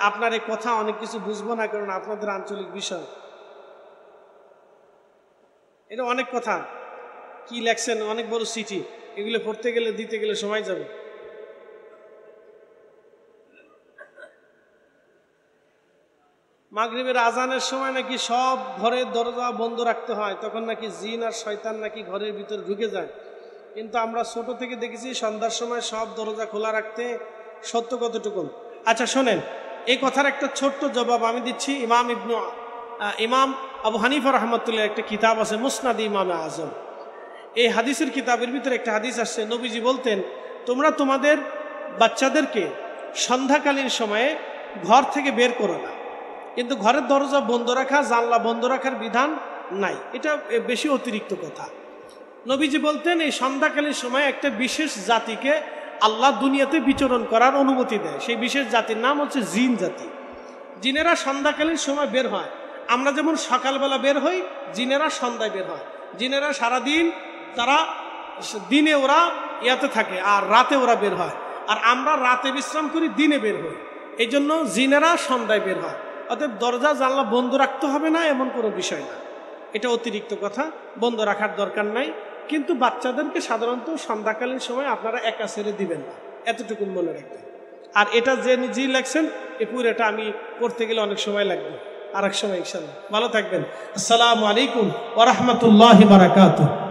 আপনার এই কথা অনেক কিছু বুঝবো না, কারণ আপনাদের আঞ্চলিক বিষয়। এটা অনেক কথা, কি লেখছেন, অনেক বড় চিঠি, এগুলো পড়তে গেলে, দিতে গেলে সময় যাবে। মাগরিবের আজানের সময় নাকি সব ঘরের দরজা বন্ধ রাখতে হয়, তখন নাকি জিন আর শয়তান নাকি ঘরের ভিতরে ঢুকে যায়। কিন্তু আমরা ছোট থেকে দেখেছি সন্ধ্যার সময় সব দরজা খোলা রাখতে। সত্য কতটুকু? আচ্ছা শোনেন, এই কথার একটা ছোট্ট জবাব আমি দিচ্ছি। ইমাম আবু হানিফা রহমতুল্লাহ একটা কিতাব আছে, মুসনাদ ইমামে আজম। এই হাদিসের কিতাবের ভিতরে একটা হাদিস আসছে, নবীজি বলতেন, তোমরা তোমাদের বাচ্চাদেরকে সন্ধ্যাকালীন সময়ে ঘর থেকে বের করো না, কিন্তু ঘরের দরজা বন্ধ রাখা, জানলা বন্ধ রাখার বিধান নাই। এটা বেশি অতিরিক্ত কথা। নবীজি বলতেন, এই সন্ধ্যাকালীন সময় একটা বিশেষ জাতিকে আল্লাহ দুনিয়াতে বিচরণ করার অনুমতি দেয়। সেই বিশেষ জাতির নাম হচ্ছে জিন জাতি। জিনেরা সন্ধ্যাকালীন সময় বের হয়। আমরা যেমন সকালবেলা বের হই, জিনেরা সন্ধ্যায় বের হয়। জিনেরা সারাদিন, তারা দিনে ওরা ইয়াতে থাকে আর রাতে ওরা বের হয়। আর আমরা রাতে বিশ্রাম করি, দিনে বের হই। এই জন্য জিনেরা সন্ধ্যায় বের হয়। অতএব দরজা জানলা বন্ধ রাখতে হবে না এমন কোনো বিষয় না, এটা অতিরিক্ত কথা, বন্ধ রাখার দরকার নাই। কিন্তু বাচ্চাদেরকে সাধারণত সন্ধ্যাকালীন সময় আপনারা একা ছেড়ে দিবেন না, এতটুকু মনে রাখবেন। আর এটা যে নিজেই লাগছেন এ পুরোটা আমি করতে গেলে অনেক সময় লাগবে, আর এক সময় ইনশাআল্লাহ। ভালো থাকবেন। আসসালামু আলাইকুম ওয়া রাহমাতুল্লাহি ওয়া বারাকাতুহু।